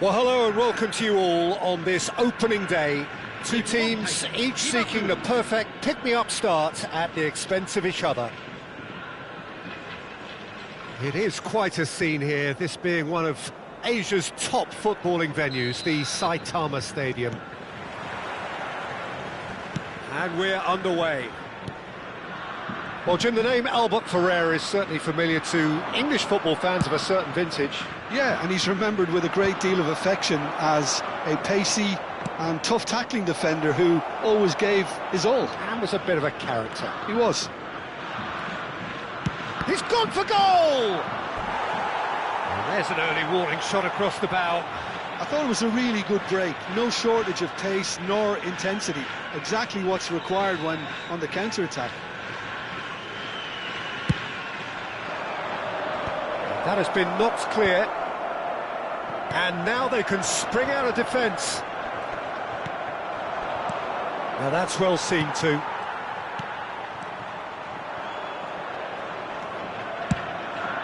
Well, hello and welcome to you all on this opening day. Two teams, each seeking the perfect pick-me-up start at the expense of each other. It is quite a scene here, this being one of Asia's top footballing venues, the Saitama Stadium. And we're underway. Well, Jim, the name Albert Ferrer is certainly familiar to English football fans of a certain vintage. Yeah, and he's remembered with a great deal of affection as a pacey and tough tackling defender who always gave his all. And was a bit of a character. He was. He's gone for goal! And there's an early warning shot across the bow. I thought it was a really good break. No shortage of pace nor intensity. Exactly what's required when on the counter-attack. That has been knocked clear. And now they can spring out of defence. Now that's well seen too.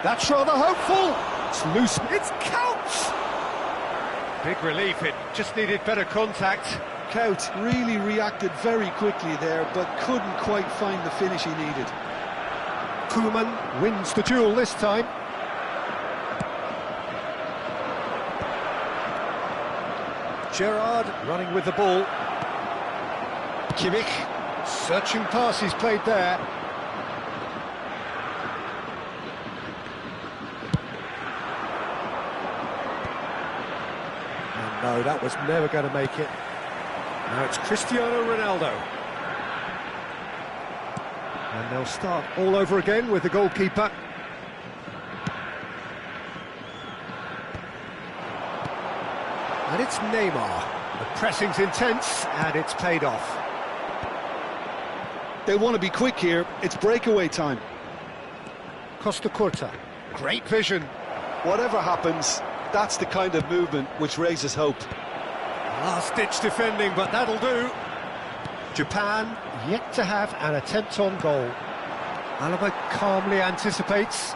That's rather hopeful. It's loose. It's Couch! Big relief, it just needed better contact. Couch really reacted very quickly there, but couldn't quite find the finish he needed. Koeman wins the duel this time. Gerrard running with the ball. Kimmich, searching pass he's played there. And no, that was never going to make it. Now it's Cristiano Ronaldo. And they'll start all over again with the goalkeeper. And it's Neymar. The pressing's intense, and it's paid off. They want to be quick here. It's breakaway time. Costa Curta. Great vision. Whatever happens, that's the kind of movement which raises hope. Last-ditch defending, but that'll do. Japan yet to have an attempt on goal. Alaba calmly anticipates.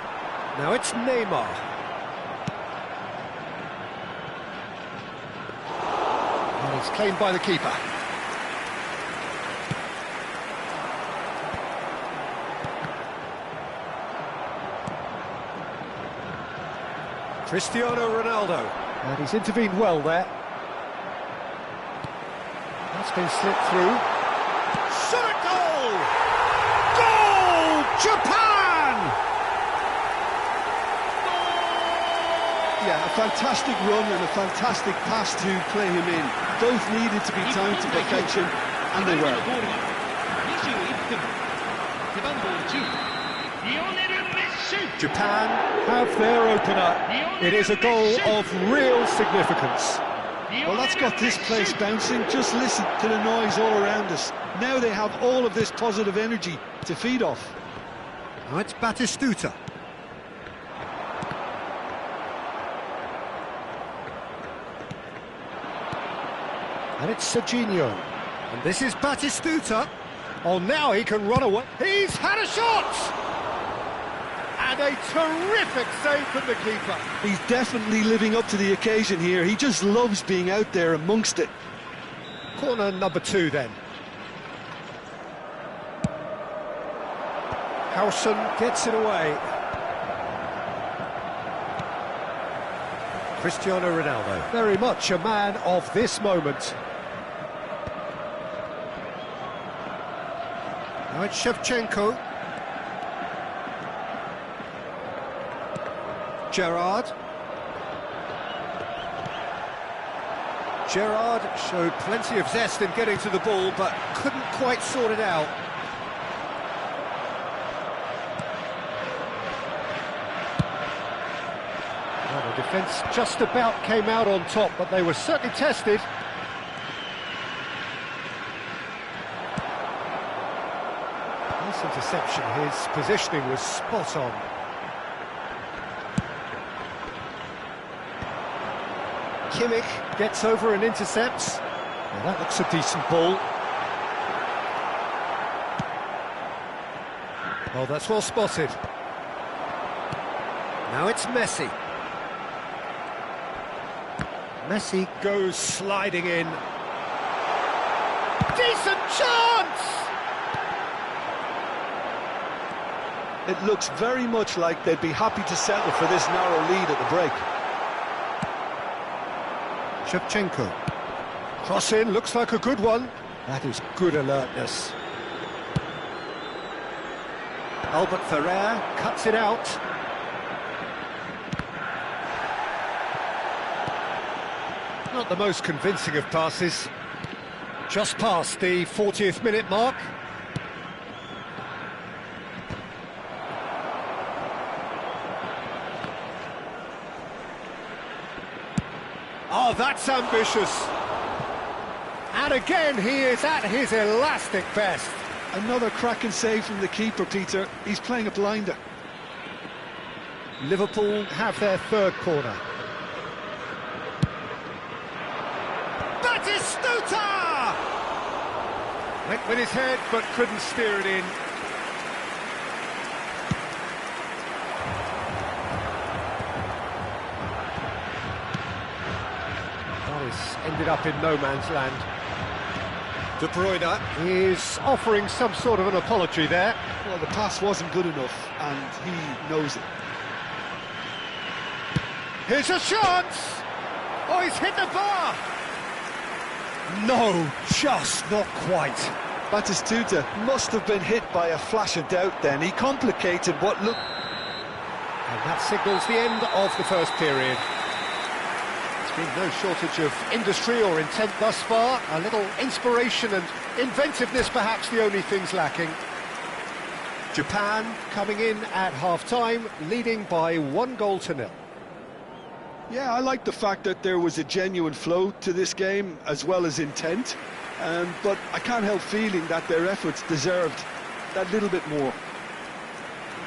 Now it's Neymar. And it's claimed by the keeper. Cristiano Ronaldo. And he's intervened well there. That's been slipped through. Shot at goal! Goal! Japan! Yeah, a fantastic run and a fantastic pass to play him in. Both needed to be timed to perfection, and they were. Japan have their opener. It is a goal of real significance. Well, that's got this place bouncing. Just listen to the noise all around us. Now they have all of this positive energy to feed off. Now it's Batistuta. And it's Serginho. And this is Batistuta. Oh, now he can run away. He's had a shot! And a terrific save from the keeper. He's definitely living up to the occasion here. He just loves being out there amongst it. Corner number 2 then. Howson gets it away. Cristiano Ronaldo, very much a man of this moment. Now it's Shevchenko. Gerrard. Gerrard showed plenty of zest in getting to the ball, but couldn't quite sort it out. Well, the defence just about came out on top, but they were certainly tested. Nice interception, his positioning was spot on. Kimmich gets over and intercepts. Well, that looks a decent ball. Oh, that's well spotted. Now it's Messi. Messi goes sliding in. Decent chance! It looks very much like they'd be happy to settle for this narrow lead at the break. Shevchenko. Cross in, looks like a good one. That is good alertness. Albert Ferrer cuts it out. Not the most convincing of passes. Just past the 40th minute mark. Oh, that's ambitious. And again, he is at his elastic best. Another cracking save from the keeper, Peter. He's playing a blinder. Liverpool have their third corner. Batistuta! Went with his head, but couldn't steer it in. Ended up in no man's land. De Bruyne is offering some sort of an apology there. Well, the pass wasn't good enough, and he knows it. Here's a chance! Oh, he's hit the bar! No, just not quite. Batistuta must have been hit by a flash of doubt then. He complicated what looked... And that signals the end of the first period. No shortage of industry or intent thus far. A little inspiration and inventiveness perhaps the only things lacking. Japan coming in at half-time, leading by 1-0. Yeah, I like the fact that there was a genuine flow to this game as well as intent, but I can't help feeling that their efforts deserved that little bit more.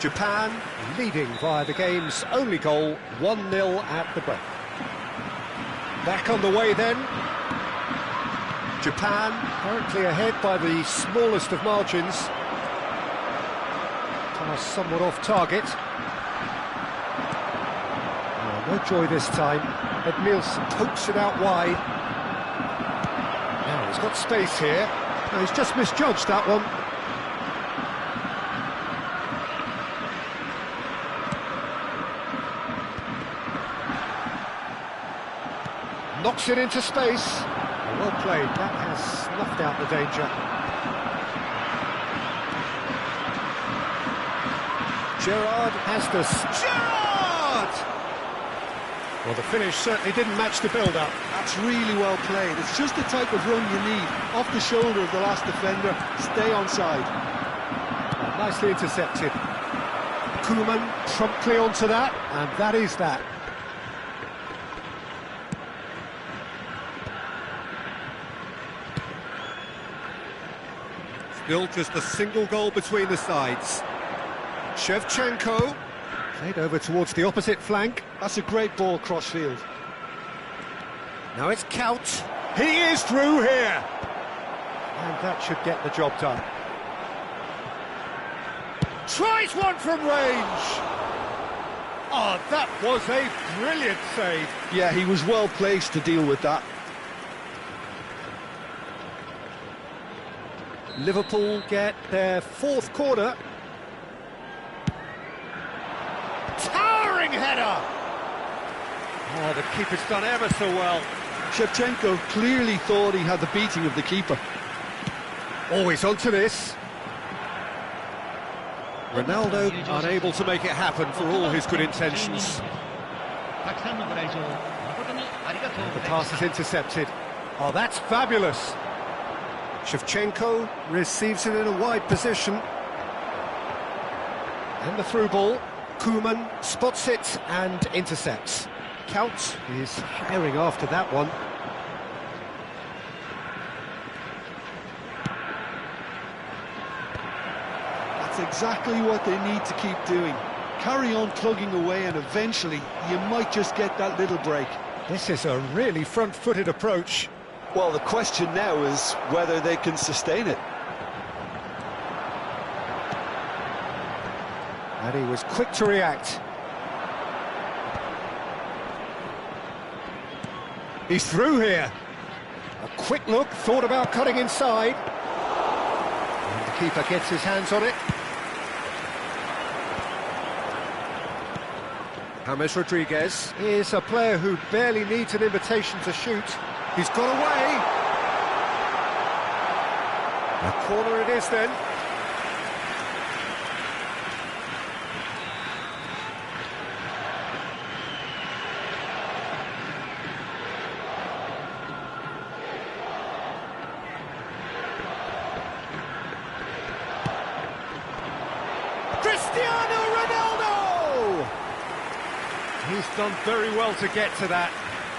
Japan leading via the game's only goal, 1-0 at the break. Back on the way then. Japan currently ahead by the smallest of margins. Pass somewhat off target. Oh, no joy this time. Edmilson pokes it out wide. Now he's got space here. No, he's just misjudged that one. Knocks it into space. Well played, that has snuffed out the danger. Gerrard has the... Gerrard! Well, the finish certainly didn't match the build-up. That's really well played. It's just the type of run you need. Off the shoulder of the last defender, stay onside. Nicely intercepted. Koeman promptly onto that, and that is that. Still just a single goal between the sides. Shevchenko played over towards the opposite flank. That's a great ball cross-field. Now it's Couch. He is through here. And that should get the job done. Tries one from range. Oh, that was a brilliant save. Yeah, he was well placed to deal with that. Liverpool get their fourth corner. Towering header! Oh, the keeper's done ever so well. Shevchenko clearly thought he had the beating of the keeper. Always onto this. Ronaldo unable to make it happen for all his good intentions. The pass is intercepted. Oh, that's fabulous. Shevchenko receives it in a wide position. And the through ball. Koeman spots it and intercepts. Couch is herring after that one. That's exactly what they need to keep doing. Carry on plugging away and eventually you might just get that little break. This is a really front-footed approach. Well, the question now is whether they can sustain it. And he was quick to react. He's through here. A quick look, thought about cutting inside. And the keeper gets his hands on it. James Rodriguez is a player who barely needs an invitation to shoot. He's got away. A corner it is then. Cristiano Ronaldo! He's done very well to get to that.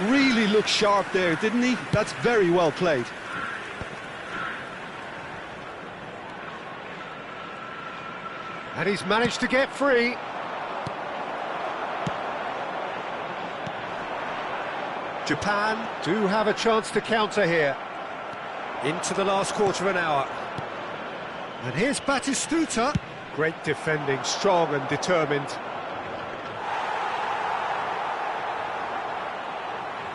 Really looked sharp there, didn't he? That's very well played. And he's managed to get free. Japan do have a chance to counter here. Into the last quarter of an hour. And here's Batistuta. Great defending, strong and determined.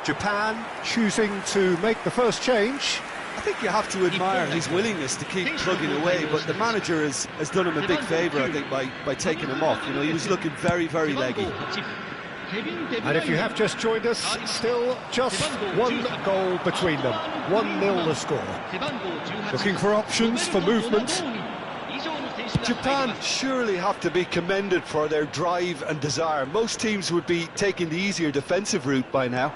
Japan choosing to make the first change. I think you have to admire his willingness to keep plugging away, but the manager has done him a big favour, I think, by taking him off. You know, he was looking very, very leggy. And if you have just joined us, still just one goal between them. 1-0 the score. Looking for options, for movement. Japan surely have to be commended for their drive and desire. Most teams would be taking the easier defensive route by now.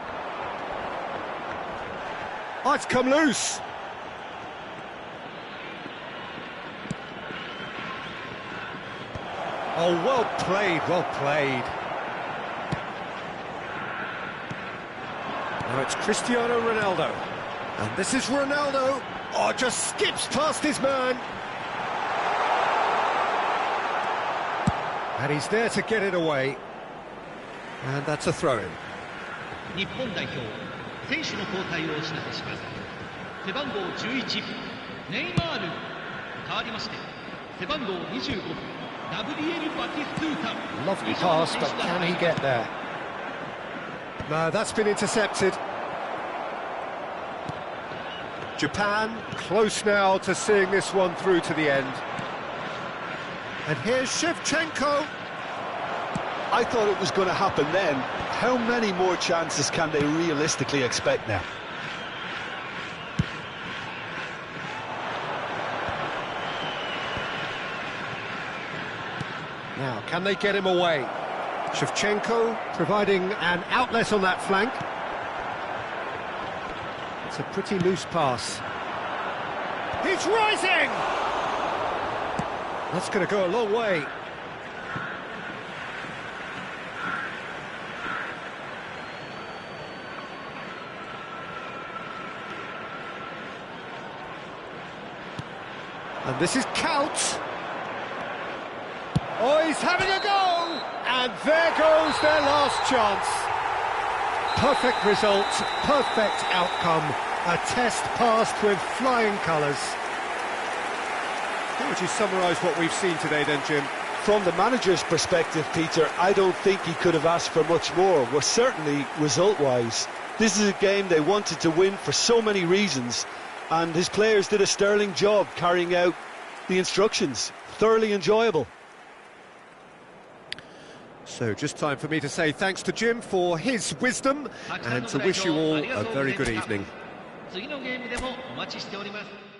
Oh, it's come loose. Oh, well played, well played. Now it's Cristiano Ronaldo. And this is Ronaldo. Oh, just skips past his man. And he's there to get it away. And that's a throw-in. 日本代表選手の交代をお知らせします。背番号11ネイマール変わりまして背番号25ガブリエル・バティストゥータ Lovely pass, but can he get there? No, that's been intercepted. Japan close now to seeing this one through to the end. And here's Shevchenko. I thought it was going to happen then. How many more chances can they realistically expect now? Now, can they get him away? Shevchenko providing an outlet on that flank. It's a pretty loose pass. He's rising! That's going to go a long way. And this is Kaut. Oh, he's having a go! And there goes their last chance. Perfect result, perfect outcome. A test passed with flying colours. How would you summarise what we've seen today then, Jim? From the manager's perspective, Peter, I don't think he could have asked for much more. Well, certainly result-wise. This is a game they wanted to win for so many reasons, and his players did a sterling job carrying out the instructions. Thoroughly enjoyable. So just time for me to say thanks to Jim for his wisdom and to wish you all a very good evening. 次のゲームでもお待ちしております。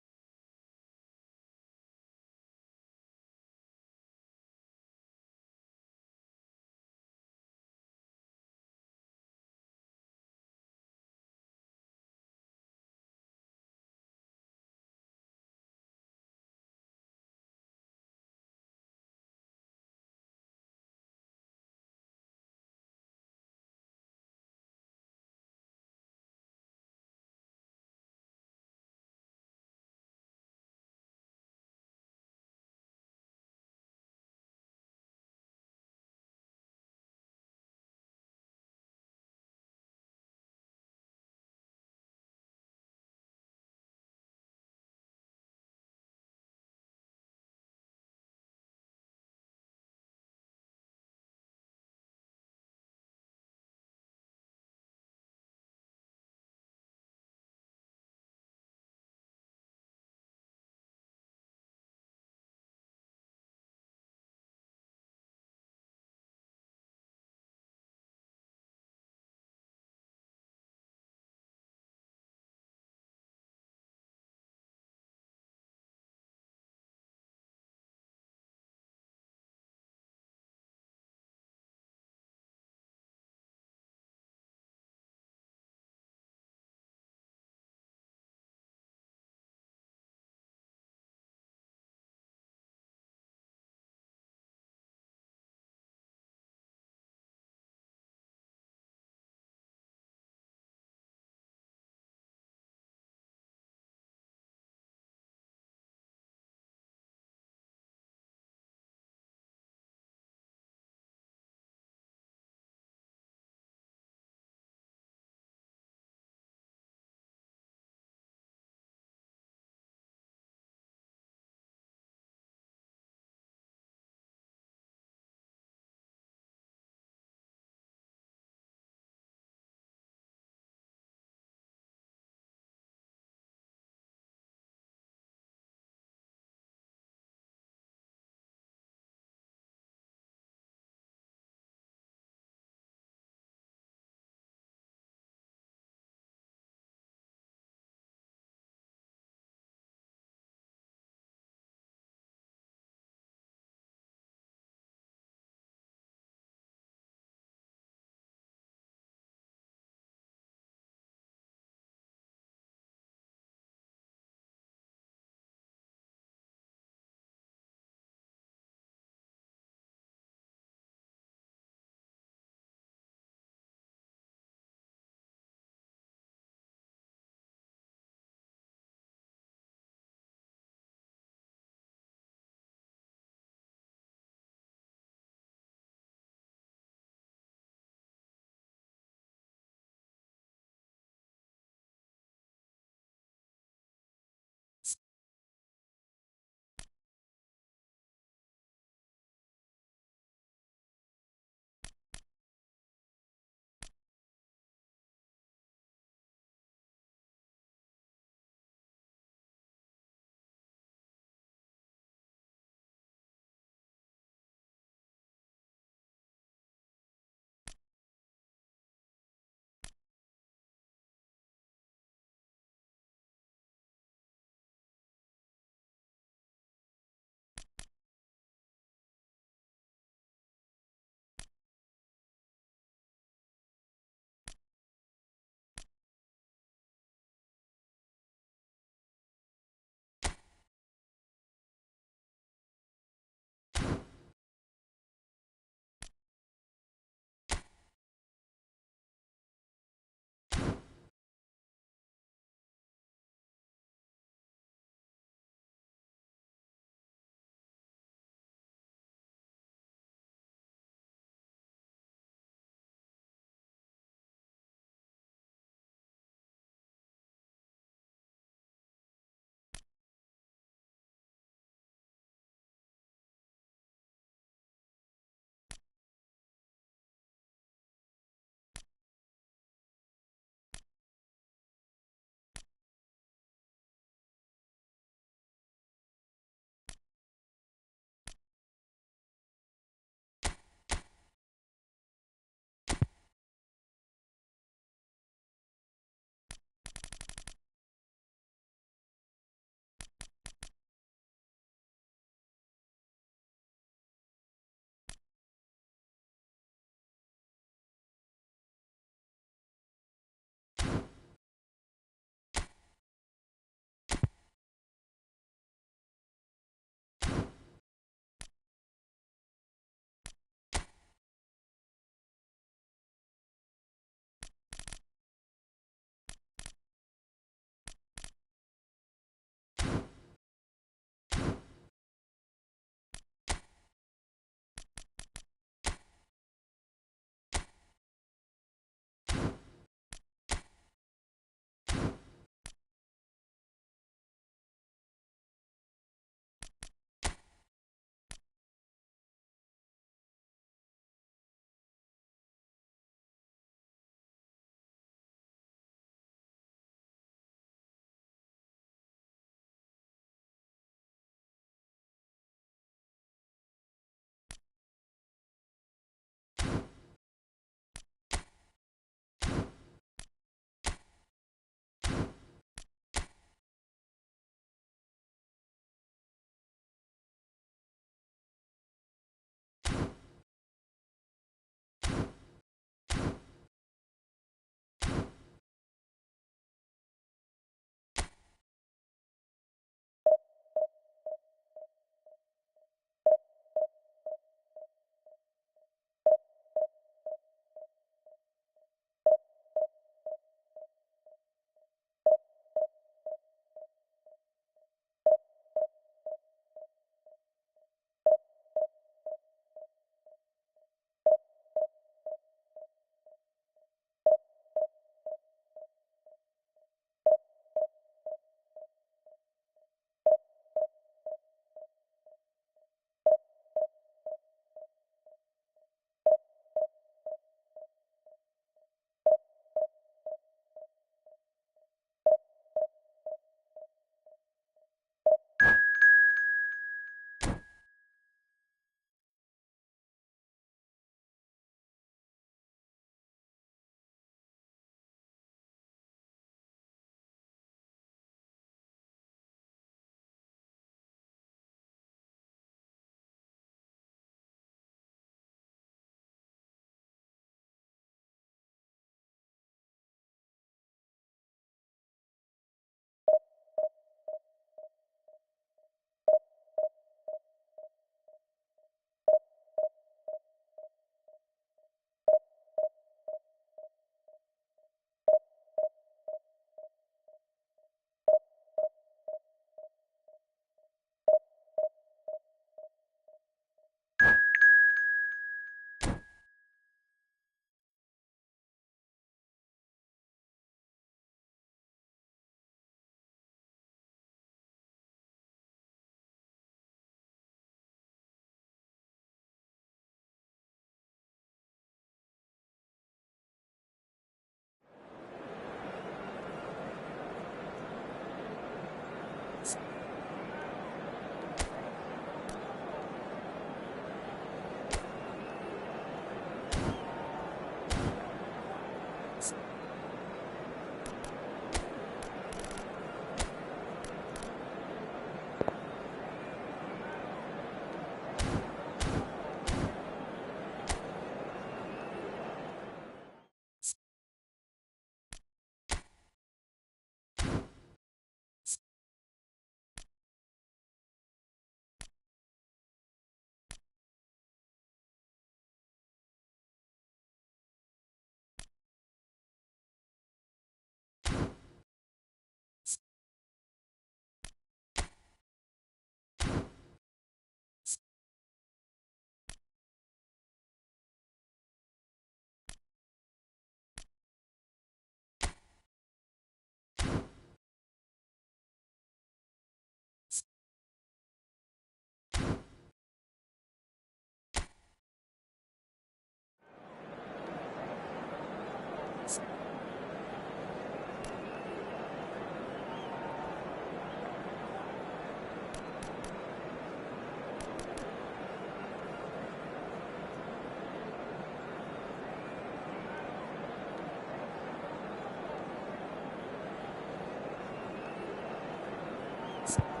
minutes.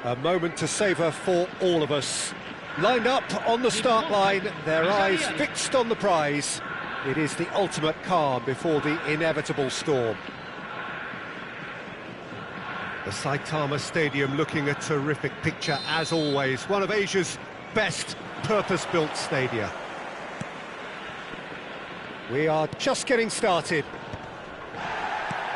A moment to savour for all of us. Lined up on the start line, their eyes fixed on the prize. It is the ultimate calm before the inevitable storm. The Saitama Stadium looking a terrific picture as always. One of Asia's best purpose-built stadia. We are just getting started.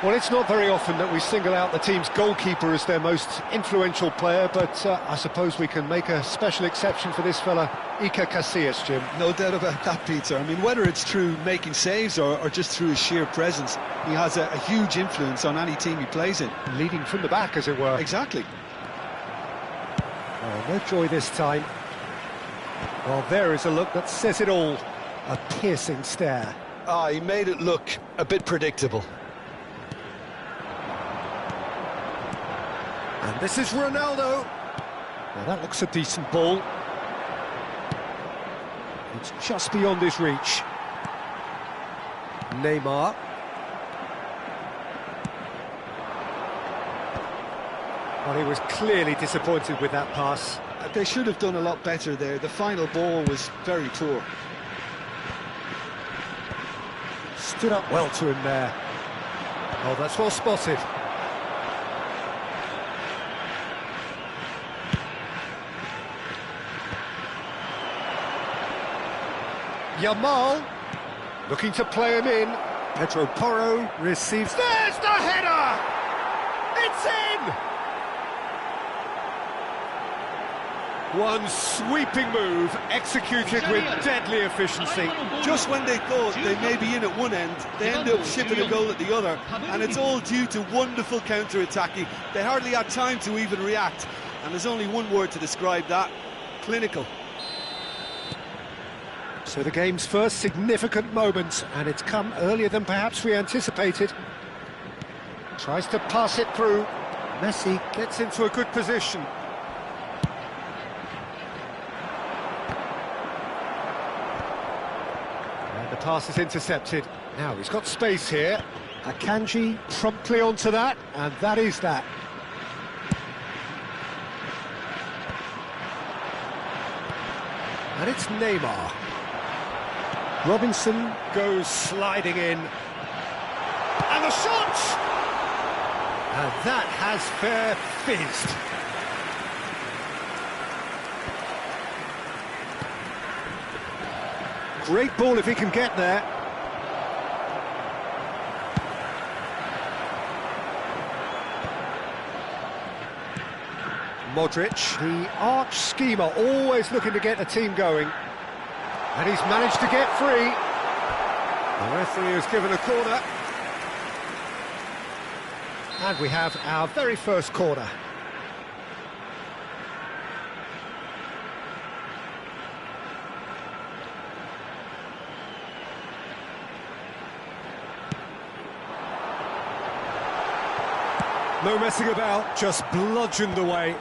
Well, it's not very often that we single out the team's goalkeeper as their most influential player, but I suppose we can make a special exception for this fella, Iker Casillas, Jim. No doubt about that, Peter. I mean, whether it's through making saves or just through his sheer presence, he has a huge influence on any team he plays in. Leading from the back, as it were. Exactly. Oh, no joy this time. Well, there is a look that says it all. A piercing stare. Ah, he made it look a bit predictable. And this is Ronaldo. Well, that looks a decent ball. It's just beyond his reach. Neymar. Well, he was clearly disappointed with that pass. They should have done a lot better there. The final ball was very poor. Stood up well to him there. Oh, that's well spotted. Yamal, looking to play him in. Pedro Porro receives... There's the header! It's in! One sweeping move, executed with deadly efficiency. Just when they thought they may be in at one end, they end up shipping a goal at the other, and it's all due to wonderful counter-attacking. They hardly had time to even react, and there's only one word to describe that: clinical. So the game's first significant moment, and it's come earlier than perhaps we anticipated. Tries to pass it through. Messi gets into a good position. And the pass is intercepted. Now he's got space here. Akanji promptly onto that, and that is that. And it's Neymar. Robinson goes sliding in. And the shot! And that has fair fizzed. Great ball if he can get there. Modric, the arch schemer, always looking to get the team going. And he's managed to get free. The referee has given a corner. And we have our very first corner. No messing about, just bludgeoned away.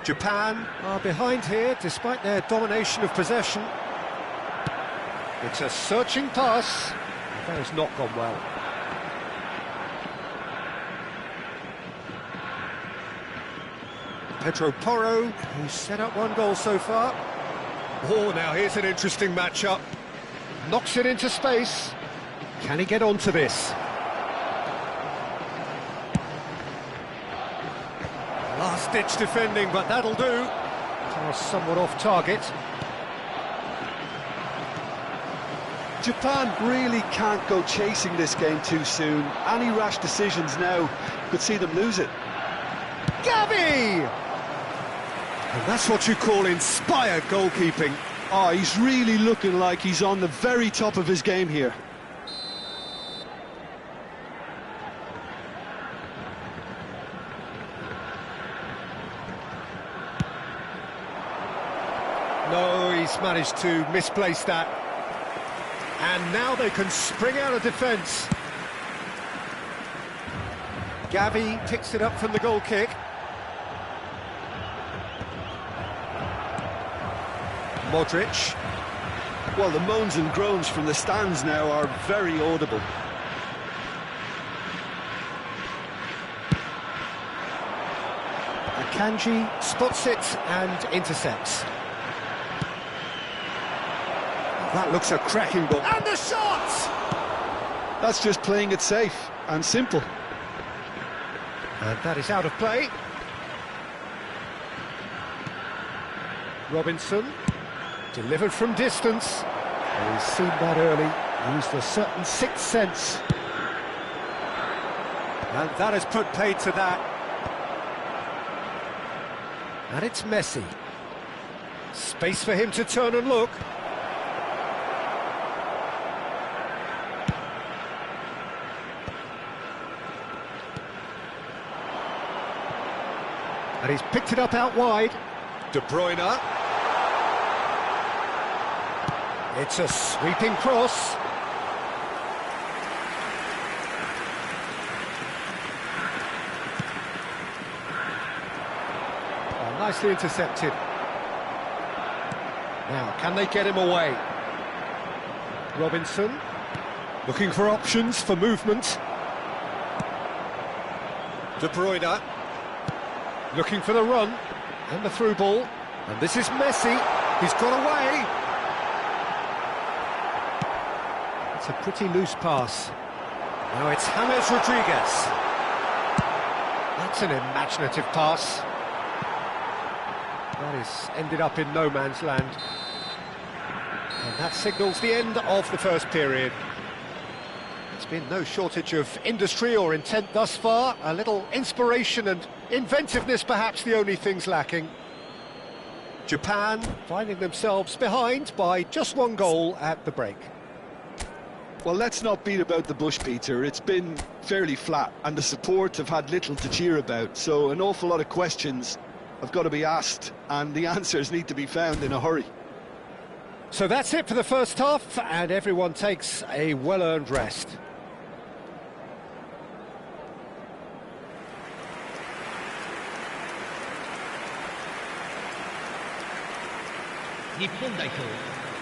Japan are behind here, despite their domination of possession. It's a searching pass. That has not gone well. Pedro Porro, who's set up one goal so far. Oh, now here's an interesting matchup. Knocks it into space. Can he get onto this? Last-ditch defending, but that'll do. Pass somewhat off target. Japan really can't go chasing this game too soon. Any rash decisions now could see them lose it. Gavi! And that's what you call inspired goalkeeping. Oh, he's really looking like he's on the very top of his game here. No, he's managed to misplace that. And now they can spring out of defence. Gavi picks it up from the goal kick. Modric. Well, the moans and groans from the stands now are very audible. Akanji spots it and intercepts. That looks a cracking ball. And the shot! That's just playing it safe and simple. And that is out of play. Robinson, delivered from distance. Oh, he's seen that early, used a certain sixth sense. And that has put paid to that. And it's Messi. Space for him to turn and look. And he's picked it up out wide. De Bruyne. It's a sweeping cross. Oh, nicely intercepted. Now, can they get him away? Robinson, looking for options for movement. De Bruyne. Looking for the run, and the through ball, and this is Messi, he's got away. It's a pretty loose pass. Now it's James Rodriguez. That's an imaginative pass. That is ended up in no man's land. And that signals the end of the first period. There's been no shortage of industry or intent thus far. A little inspiration and inventiveness perhaps the only things lacking. Japan finding themselves behind by just one goal at the break. Well, let's not beat about the bush, Peter. It's been fairly flat and the support have had little to cheer about, so an awful lot of questions have got to be asked and the answers need to be found in a hurry. So that's it for the first half, and everyone takes a well-earned rest. Japan代表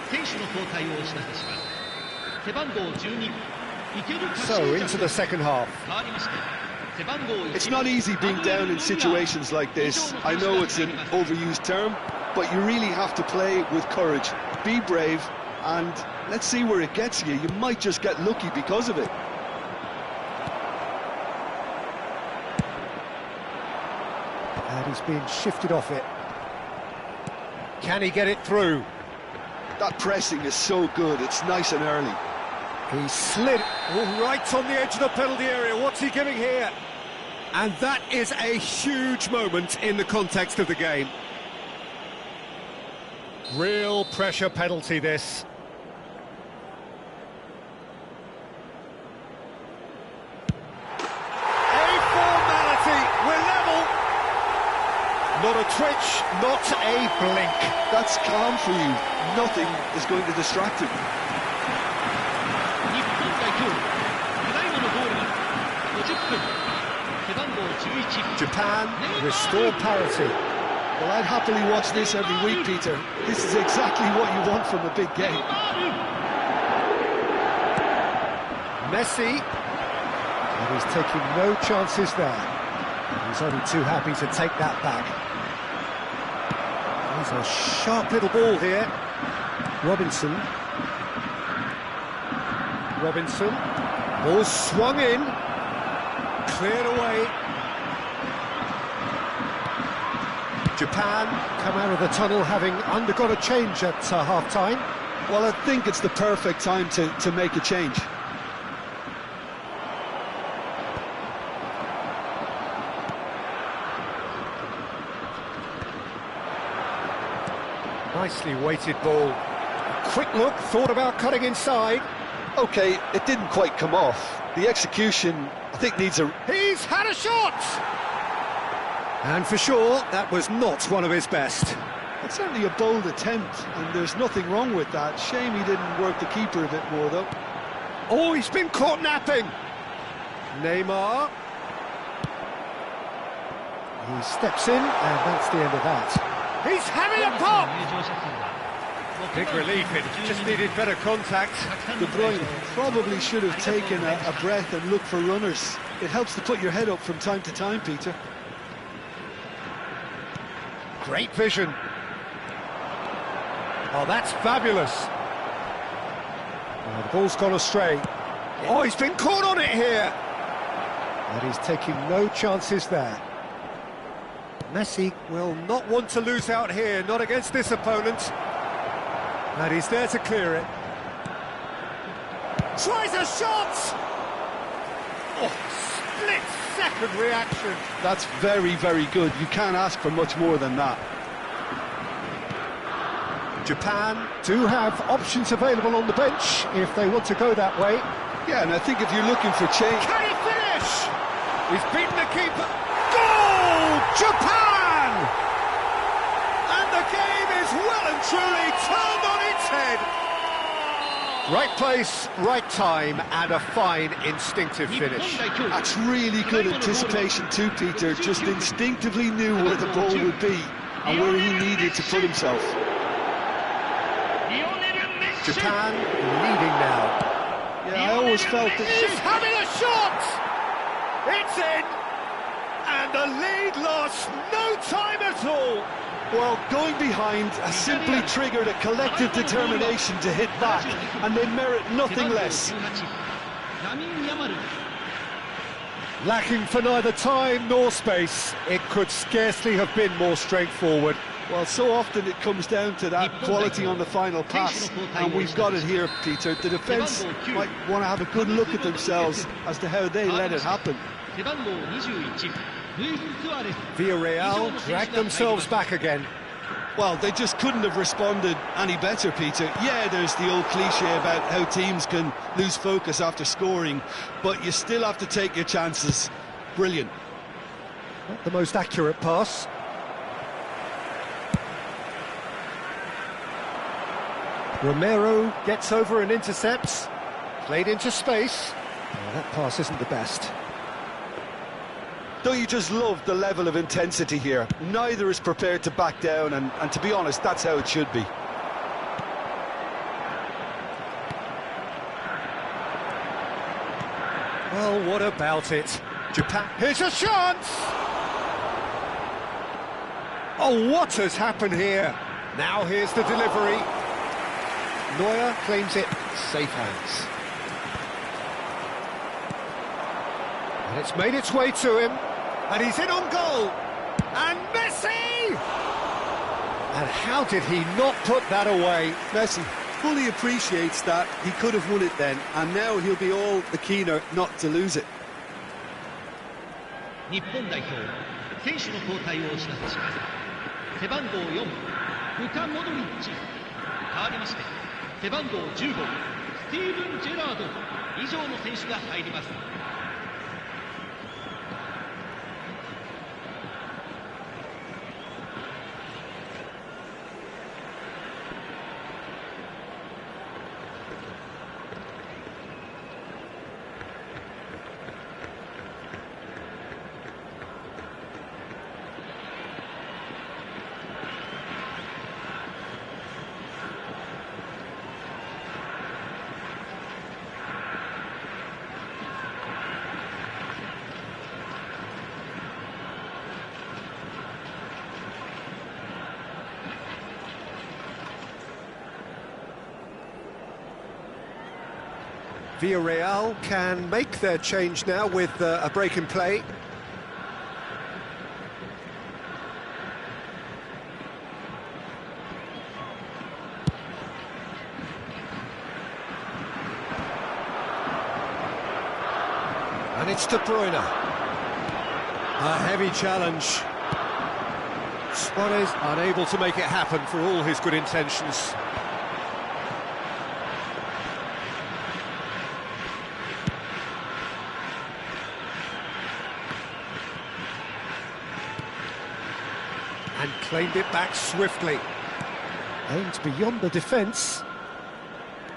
選手の交代をお知らせします。背番号12、イケルカシ So into the second half. 変わりまして背番号1 It's not easy being down in situations like this. I know it's an overused term, but you really have to play with courage. Be brave, and let's see where it gets you. You might just get lucky because of it. And he's being shifted off it. Can he get it through? That pressing is so good, it's nice and early. He slid right on the edge of the penalty area. What's he giving here? And that is a huge moment in the context of the game. Real pressure penalty, this. A formality, we're level. Not a twitch, not a blink. That's calm for you. Nothing is going to distract him. 日本代表最後のゴールは50分背番号11 Japan restore parity. Well, I'd happily watch this every week, Peter. This is exactly what you want from a big game. Messi, and he's taking no chances there. He's only too happy to take that back. He's a sharp little ball here. Robinson. Ball swung in. Cleared away. Japan come out of the tunnel having undergone a change at half-time. Well, I think it's the perfect time to make a change. Nicely weighted ball. Quick look, thought about cutting inside. Okay, it didn't quite come off. The execution, I think, needs a... He's had a shot! And for sure, that was not one of his best. It's certainly a bold attempt, and there's nothing wrong with that. Shame he didn't work the keeper a bit more, though. Oh, he's been caught napping. Neymar. He steps in, and that's the end of that. He's having a pop! Big relief, it just needed better contact. De Bruyne probably should have taken a breath and looked for runners. It helps to put your head up from time to time, Peter. Great vision. Oh, that's fabulous. Oh, the ball's gone astray. Oh, he's been caught on it here. And he's taking no chances there. Messi will not want to lose out here, not against this opponent. And he's there to clear it. Tries a shot! Oh, split-second reaction. That's very, very good. You can't ask for much more than that. Japan do have options available on the bench if they want to go that way. Yeah, and I think if you're looking for change... Can he finish? He's beaten the keeper. Goal! Japan! And the game is well and truly turned on its head. Right place, right time, and a fine instinctive finish. That's really good anticipation too, Peter. Just instinctively knew where the ball would be and where he needed to put himself. Japan leading now. Yeah, I always felt that... He's having a shot! It's in! And the lead lost no time at all! Well, going behind has simply triggered a collective determination to hit back, and they merit nothing less. Lacking for neither time nor space, it could scarcely have been more straightforward. Well, so often it comes down to that quality on the final pass, and we've got it here, Peter. The defence might want to have a good look at themselves as to how they let it happen. Villarreal dragged themselves back again. Well, they just couldn't have responded any better, Peter. Yeah, there's the old cliche about how teams can lose focus after scoring, but you still have to take your chances. Brilliant. Not the most accurate pass. Romero gets over and intercepts. Played into space. Oh, that pass isn't the best. Don't you just love the level of intensity here? Neither is prepared to back down, and to be honest, that's how it should be. Well, what about it? Japan, here's a chance! Oh, what has happened here? Now here's the delivery. Neuer claims it, safe hands. And it's made its way to him, and he's in on goal. And Messi! And how did he not put that away? Messi fully appreciates that he could have won it then, and now he'll be all the keener not to lose it. 日本代表選手の交代をお知らせします。背番号4、ルカ・モドリッチ。代わりまして、背番号15、スティーブン・ジェラード。以上の選手が入ります。Villarreal can make their change now with a break in play. And it's De Bruyne. A heavy challenge. Suarez unable to make it happen for all his good intentions. And claimed it back swiftly. Aimed beyond the defence.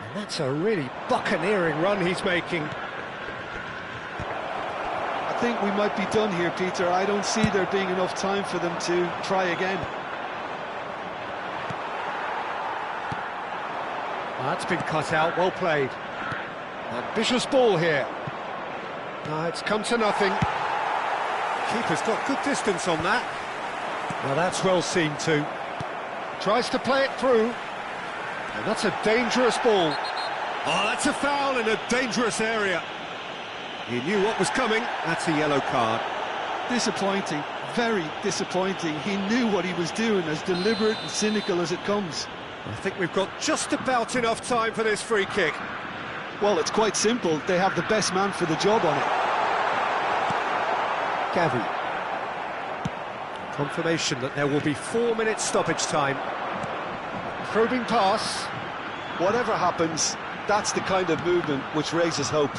And that's a really buccaneering run he's making. I think we might be done here, Peter. I don't see there being enough time for them to try again. That's been cut out, well played. Ambitious ball here. It's come to nothing. Keeper's got good distance on that. Well, that's well seen too. Tries to play it through. And that's a dangerous ball. Oh, that's a foul in a dangerous area. He knew what was coming. That's a yellow card. Disappointing, very disappointing. He knew what he was doing, as deliberate and cynical as it comes. I think we've got just about enough time for this free kick. Well, it's quite simple. They have the best man for the job on it. Gavi. Confirmation that there will be 4 minutes stoppage time. Probing pass. Whatever happens, that's the kind of movement which raises hope.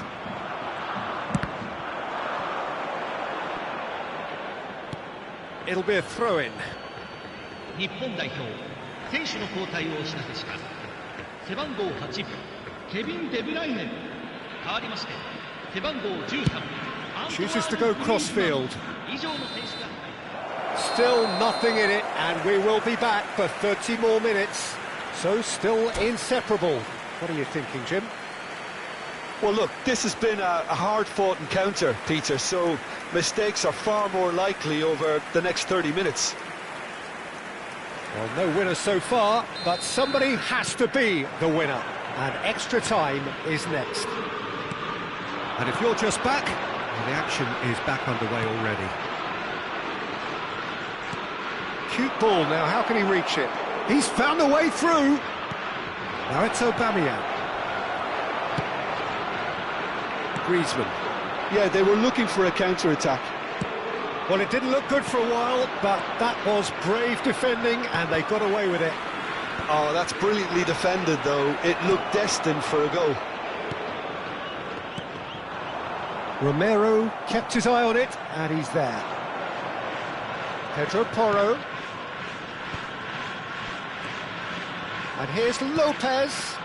It'll be a throw-in. 日本代表選手の交代をお知らせします。背番号8ケビン・デブライネ代わりまして背番号13 Chooses to go cross-field. 以上の選手が Still nothing in it, and we will be back for 30 more minutes. So still inseparable. What are you thinking, Jim? Well, look, this has been a hard-fought encounter, Peter, so mistakes are far more likely over the next 30 minutes. Well, no winner so far, but somebody has to be the winner. And extra time is next. And if you're just back, well, the action is back underway already. Cute ball now, how can he reach it? He's found a way through. Now it's Aubameyang. Griezmann. Yeah, they were looking for a counter-attack. Well, it didn't look good for a while, but that was brave defending, and they got away with it. Oh, that's brilliantly defended, though. It looked destined for a goal. Romero kept his eye on it, and he's there. Pedro Porro. And here's Lopez.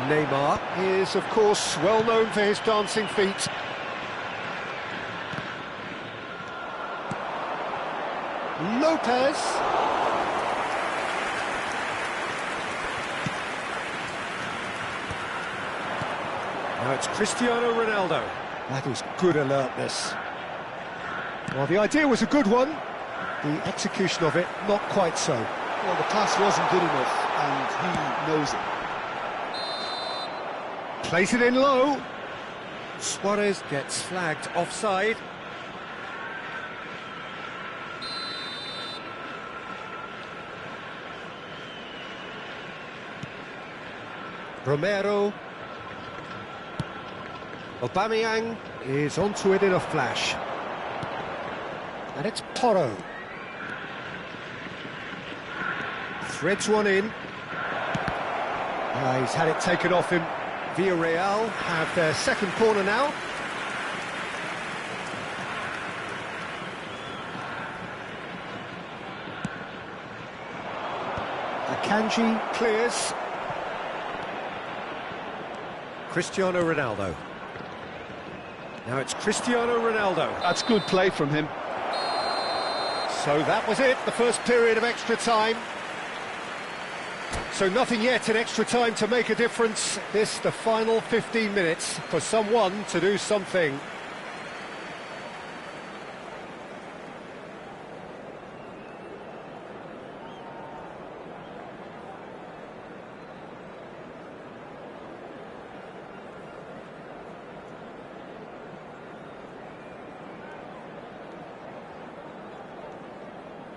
Neymar is, of course, well known for his dancing feet. Lopez. Now it's Cristiano Ronaldo. That is good alertness. Well, the idea was a good one. The execution of it, not quite so. Well, the pass wasn't good enough, and he knows it. Plays it in low. Suarez gets flagged offside. Romero. Aubameyang is onto it in a flash. And it's Porro. Threads one in. He's had it taken off him. Villarreal have their second corner now. Akanji clears. Cristiano Ronaldo. Now it's Cristiano Ronaldo. That's good play from him. So that was it, the first period of extra time. So nothing yet in extra time to make a difference. This, the final 15 minutes for someone to do something.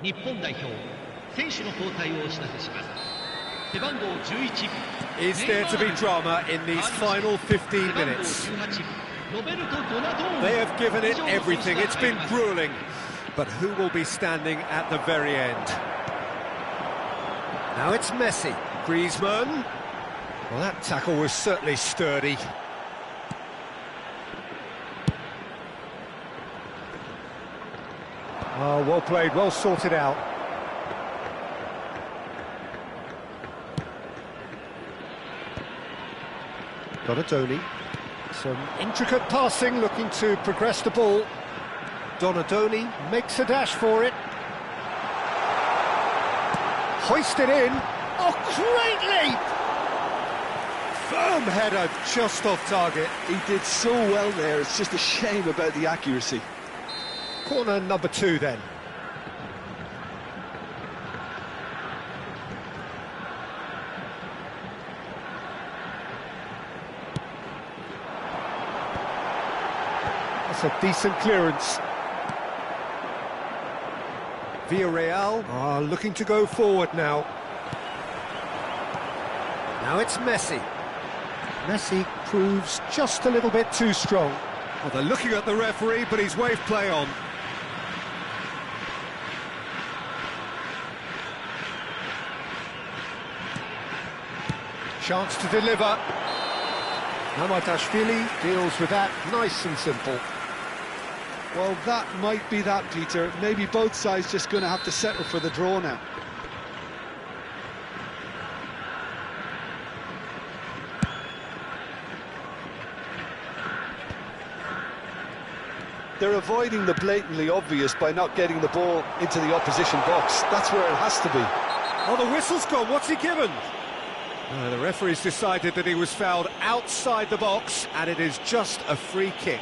日本代表選手の交代をお知らせします。背番号11 Is there to be drama in these final 15 minutes? They have given it everything. It's been grueling. But who will be standing at the very end? Now it's Messi. Griezmann. Well, that tackle was certainly sturdy. Oh, well played, well sorted out. Donadoni. Some intricate passing, looking to progress the ball. Donadoni makes a dash for it. Hoisted in. Oh, great leap! Firm header, just off target. He did so well there, it's just a shame about the accuracy. Corner number 2 then. That's a decent clearance. Villarreal are looking to go forward now. Now it's Messi. Messi proves just a little bit too strong. Well, they're looking at the referee, but he's waved play on. Chance to deliver. Mamadashvili deals with that nice and simple. Well, that might be that, Peter. Maybe both sides just going to have to settle for the draw now. They're avoiding the blatantly obvious by not getting the ball into the opposition box. That's where it has to be. Oh, the whistle's gone. What's he given? The referee's decided that he was fouled outside the box, and it is just a free kick.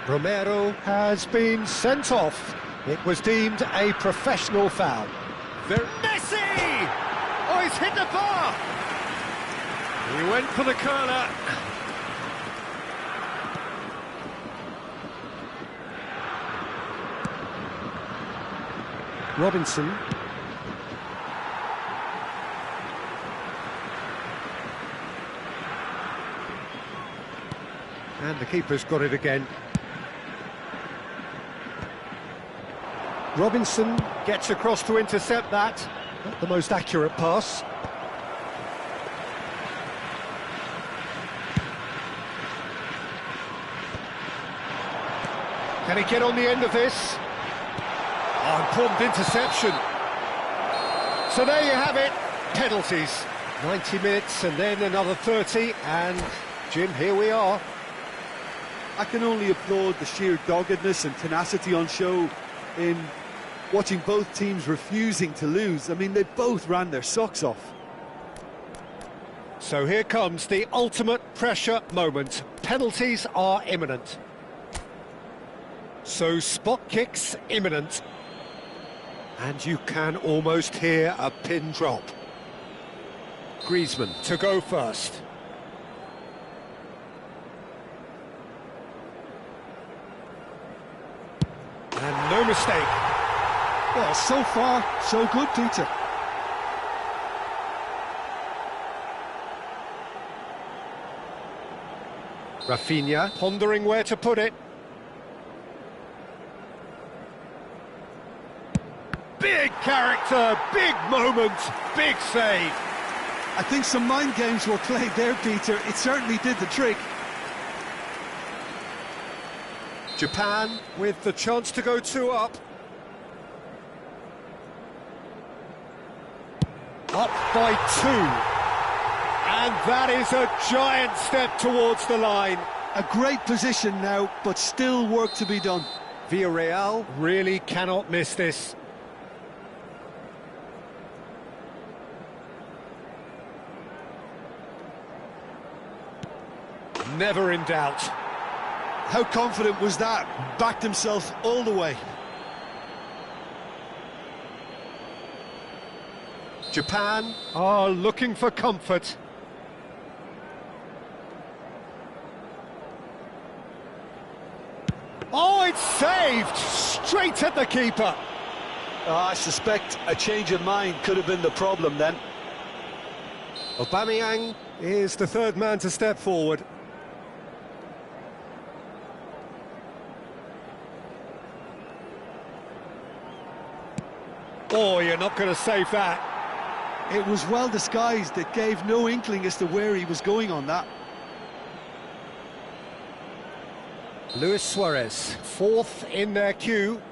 Romero has been sent off. It was deemed a professional foul. Messi! Oh, he's hit the bar! He went for the curler. Robinson. And the keeper's got it again. Robinson gets across to intercept that. Not the most accurate pass. Can he get on the end of this? Oh, important interception. So there you have it, penalties. 90 minutes and then another 30, and Jim, here we are. I can only applaud the sheer doggedness and tenacity on show in watching both teams refusing to lose. I mean, they both ran their socks off. So here comes the ultimate pressure moment. Penalties are imminent. So spot kicks imminent. And you can almost hear a pin drop. Griezmann to go first. And no mistake. Well, so far, so good, Peter. Rafinha pondering where to put it. Big character, big moment, big save. I think some mind games were played there, Peter. It certainly did the trick. Japan with the chance to go 2 up. Up by 2. And that is a giant step towards the line. A great position now, but still work to be done. Villarreal really cannot miss this. Never in doubt. How confident was that? Backed himself all the way. Japan are looking for comfort. Oh, it's saved! Straight at the keeper. I suspect a change of mind could have been the problem then. Aubameyang is the third man to step forward. Oh, you're not going to save that. It was well disguised. It gave no inkling as to where he was going on that. Luis Suarez, fourth in their queue.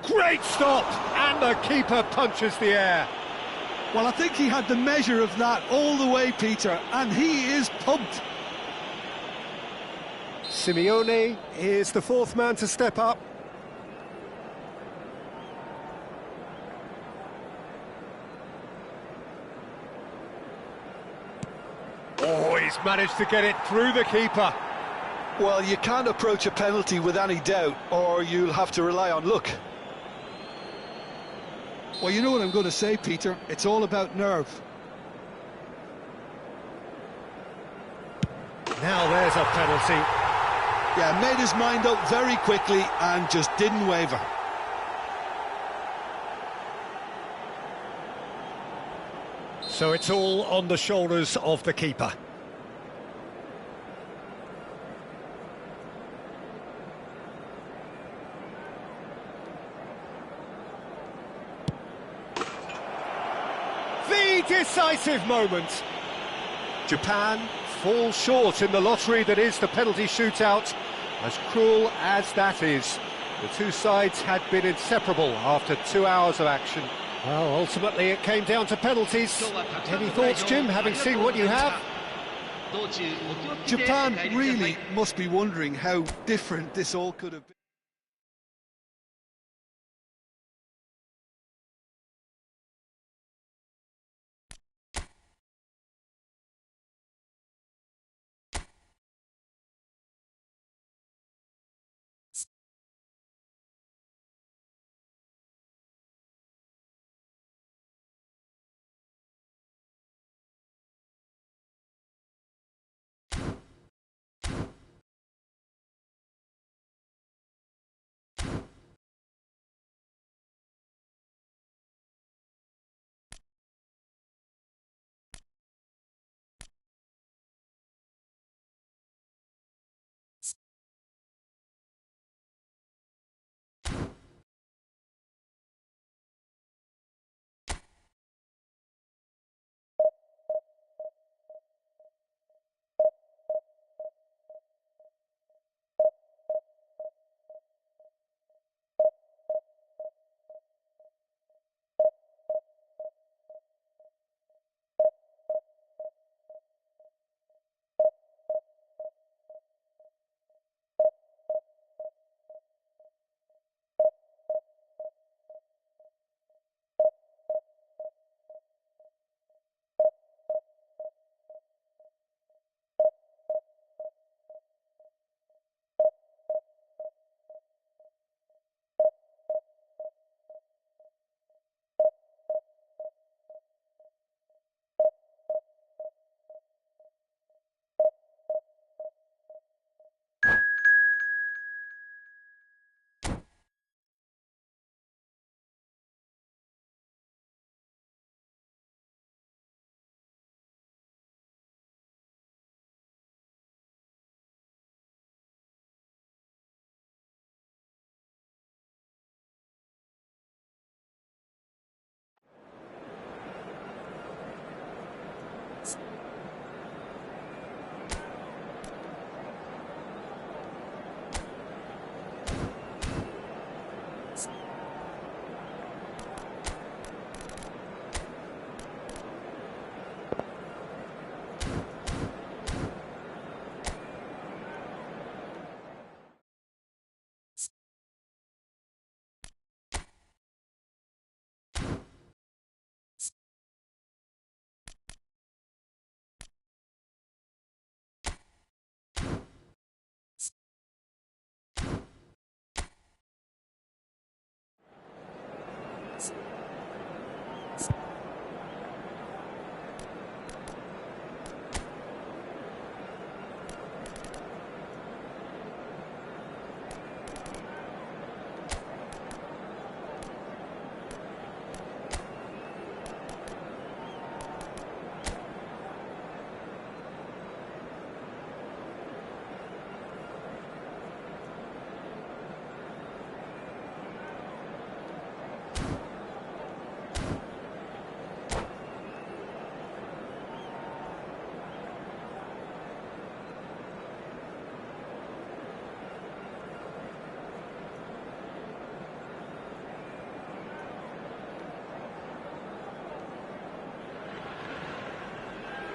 Great stop! And the keeper punches the air. Well, I think he had the measure of that all the way, Peter, and he is pumped. Simeone is the fourth man to step up. Oh, he's managed to get it through the keeper. Well, you can't approach a penalty with any doubt, or you'll have to rely on luck. Well, you know what I'm going to say, Peter. It's all about nerve. Now there's a penalty. Yeah, made his mind up very quickly and just didn't waver. So it's all on the shoulders of the keeper. The decisive moment. Japan fall short in the lottery that is the penalty shootout. As cruel as that is, the two sides had been inseparable after 2 hours of action. Well, ultimately it came down to penalties. Any thoughts, Jim, having seen what you have? Japan really must be wondering how different this all could have been.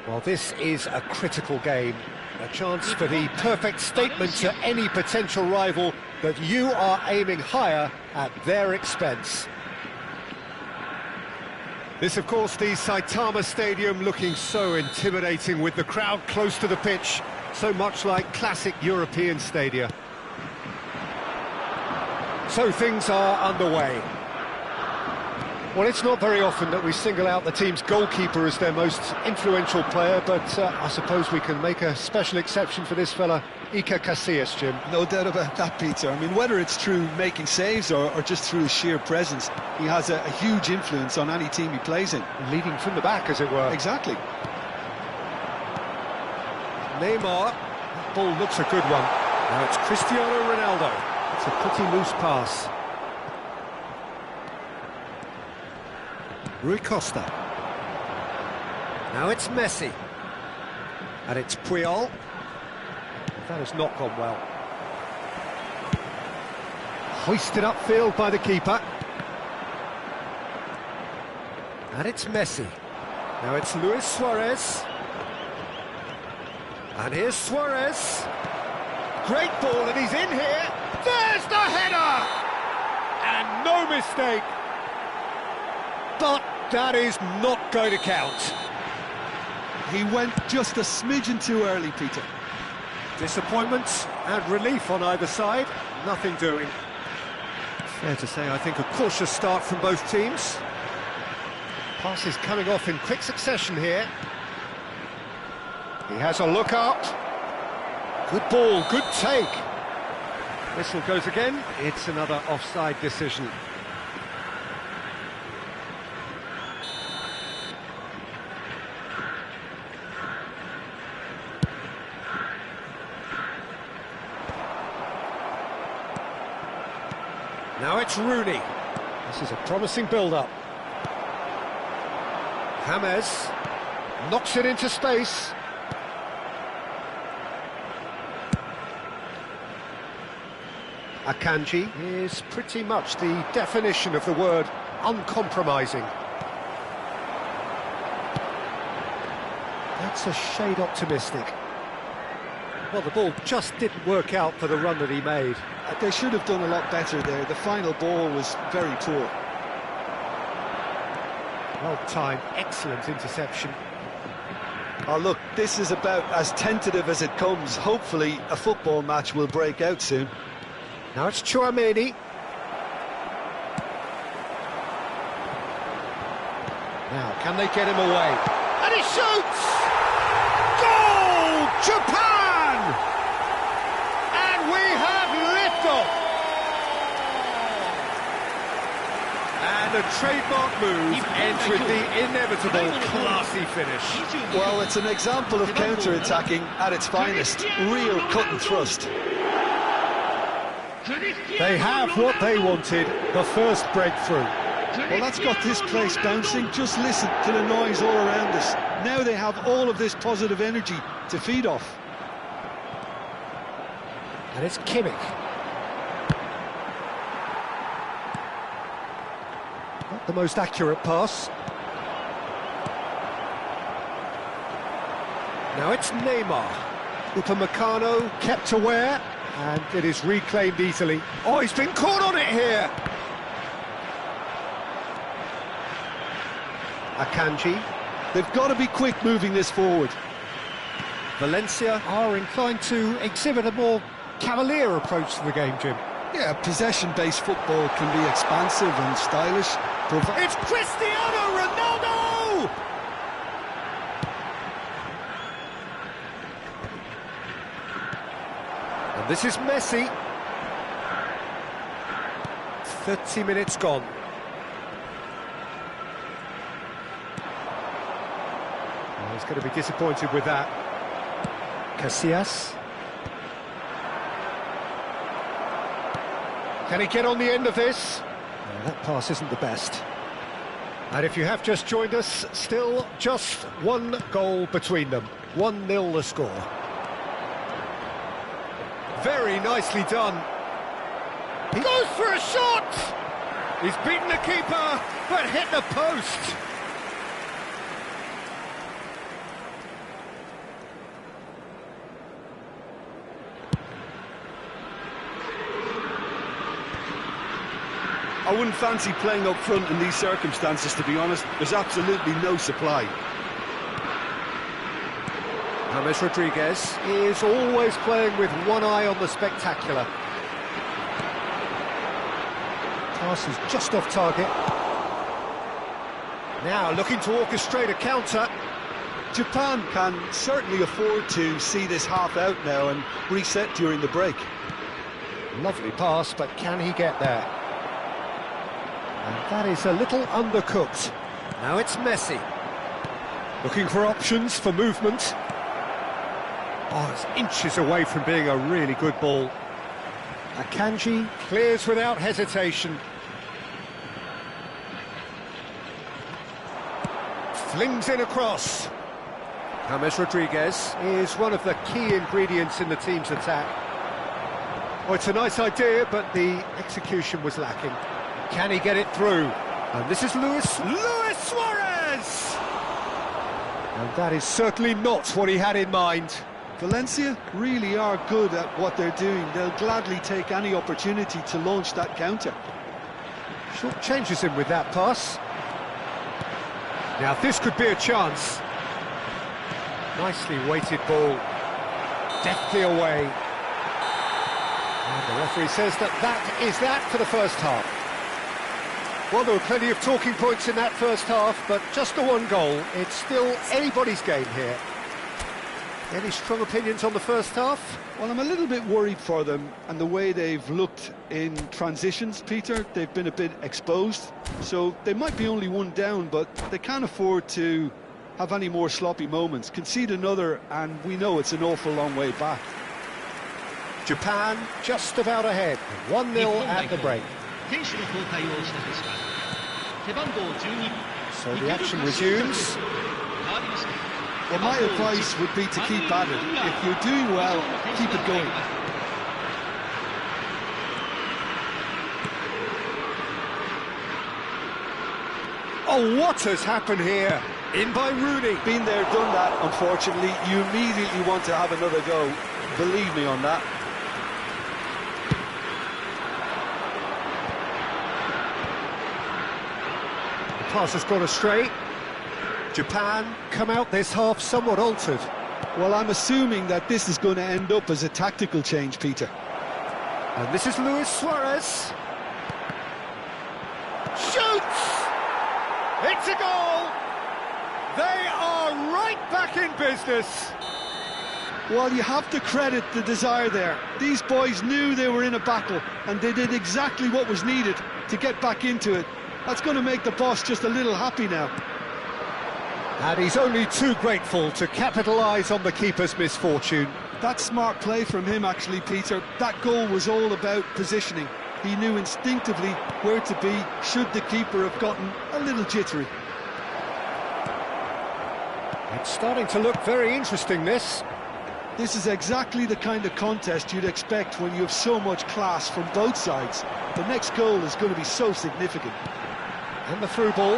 Well, this is a critical game, a chance for the perfect statement to any potential rival that you are aiming higher at their expense. This, of course, the Saitama Stadium, looking so intimidating with the crowd close to the pitch, so much like classic European stadia. So things are underway. Well, it's not very often that we single out the team's goalkeeper as their most influential player, but I suppose we can make a special exception for this fella, Iker Casillas, Jim. No doubt about that, Peter. I mean, whether it's through making saves or just through his sheer presence, he has a huge influence on any team he plays in. Leading from the back, as it were. Exactly. Neymar, that ball looks a good one. Now it's Cristiano Ronaldo. It's a pretty loose pass. Rui Costa. Now it's Messi. And it's Puyol. That has not gone well. Hoisted upfield by the keeper. And it's Messi. Now it's Luis Suarez. And here's Suarez. Great ball, and he's in here. There's the header! And no mistake. But that is not going to count. He went just a smidgen too early, Peter. Disappointment and relief on either side. Nothing doing. Fair to say, I think, a cautious start from both teams. Passes coming off in quick succession here. He has a look up. Good ball, good take. Whistle goes again. It's another offside decision. Now it's Rooney. This is a promising build-up. James knocks it into space. Akanji is pretty much the definition of the word uncompromising. That's a shade optimistic. Well, the ball just didn't work out for the run that he made. They should have done a lot better there. The final ball was very poor. Well timed, excellent interception. Oh, look, this is about as tentative as it comes. Hopefully, a football match will break out soon. Now it's Tchouaméni. Now, can they get him away? And he shoots! Goal! Japan! And we have liftoff! And a trademark move ends with the inevitable classy finish. Well, it's an example of counter-attacking at its finest. Real cut and thrust. They have what they wanted, the first breakthrough. Well, that's got this place bouncing. Just listen to the noise all around us. Now they have all of this positive energy to feed off. And it's Kimmich. Not the most accurate pass. Now it's Neymar. Upamecano kept aware, and it is reclaimed easily. Oh, he's been caught on it here! Akanji. They've got to be quick moving this forward. Valencia are inclined to exhibit a more cavalier approach to the game, Jim. Yeah, possession-based football can be expansive and stylish. It's Cristiano Ronaldo! And this is Messi. 30 minutes gone. Well, he's going to be disappointed with that. Casillas. Can he get on the end of this? No, that pass isn't the best. And if you have just joined us, still just one goal between them. 1-0 the score. Very nicely done. He goes for a shot! He's beaten the keeper, but hit the post. I wouldn't fancy playing up front in these circumstances, to be honest. There's absolutely no supply. James Rodriguez is always playing with one eye on the spectacular. Pass is just off target. Now looking to orchestrate a counter. Japan can certainly afford to see this half out now and reset during the break. Lovely pass, but can he get there? And that is a little undercooked. Now it's Messi. Looking for options for movement. Oh, it's inches away from being a really good ball. Akanji clears without hesitation. Flings in across. James Rodriguez is one of the key ingredients in the team's attack. Oh, it's a nice idea, but the execution was lacking. Can he get it through? And this is Luis Suarez! And that is certainly not what he had in mind. Valencia really are good at what they're doing. They'll gladly take any opportunity to launch that counter. Short changes him with that pass. Now this could be a chance. Nicely weighted ball. Deftly away. And the referee says that is that for the first half. Well, there were plenty of talking points in that first half, but just the one goal. It's still anybody's game here. Any strong opinions on the first half? Well, I'm a little bit worried for them and the way they've looked in transitions, Peter. They've been a bit exposed, so they might be only one down, but they can't afford to have any more sloppy moments. Concede another, and we know it's an awful long way back. Japan just about ahead, 1-0 at the break. So the action resumes. Well, my advice would be to keep at it. If you're doing well, keep it going. Oh, what has happened here? In by Rooney. Been there, done that, unfortunately. You immediately want to have another go. Believe me on that. The pass has gone astray. Japan come out this half somewhat altered. Well, I'm assuming that this is going to end up as a tactical change, Peter. And this is Luis Suarez. Shoots! It's a goal! They are right back in business. Well, you have to credit the desire there. These boys knew they were in a battle, and they did exactly what was needed to get back into it. That's going to make the boss just a little happy now. And he's only too grateful to capitalise on the keeper's misfortune. That's smart play from him, actually, Peter. That goal was all about positioning. He knew instinctively where to be should the keeper have gotten a little jittery. It's starting to look very interesting, this. This is exactly the kind of contest you'd expect when you have so much class from both sides. The next goal is going to be so significant. And the through ball.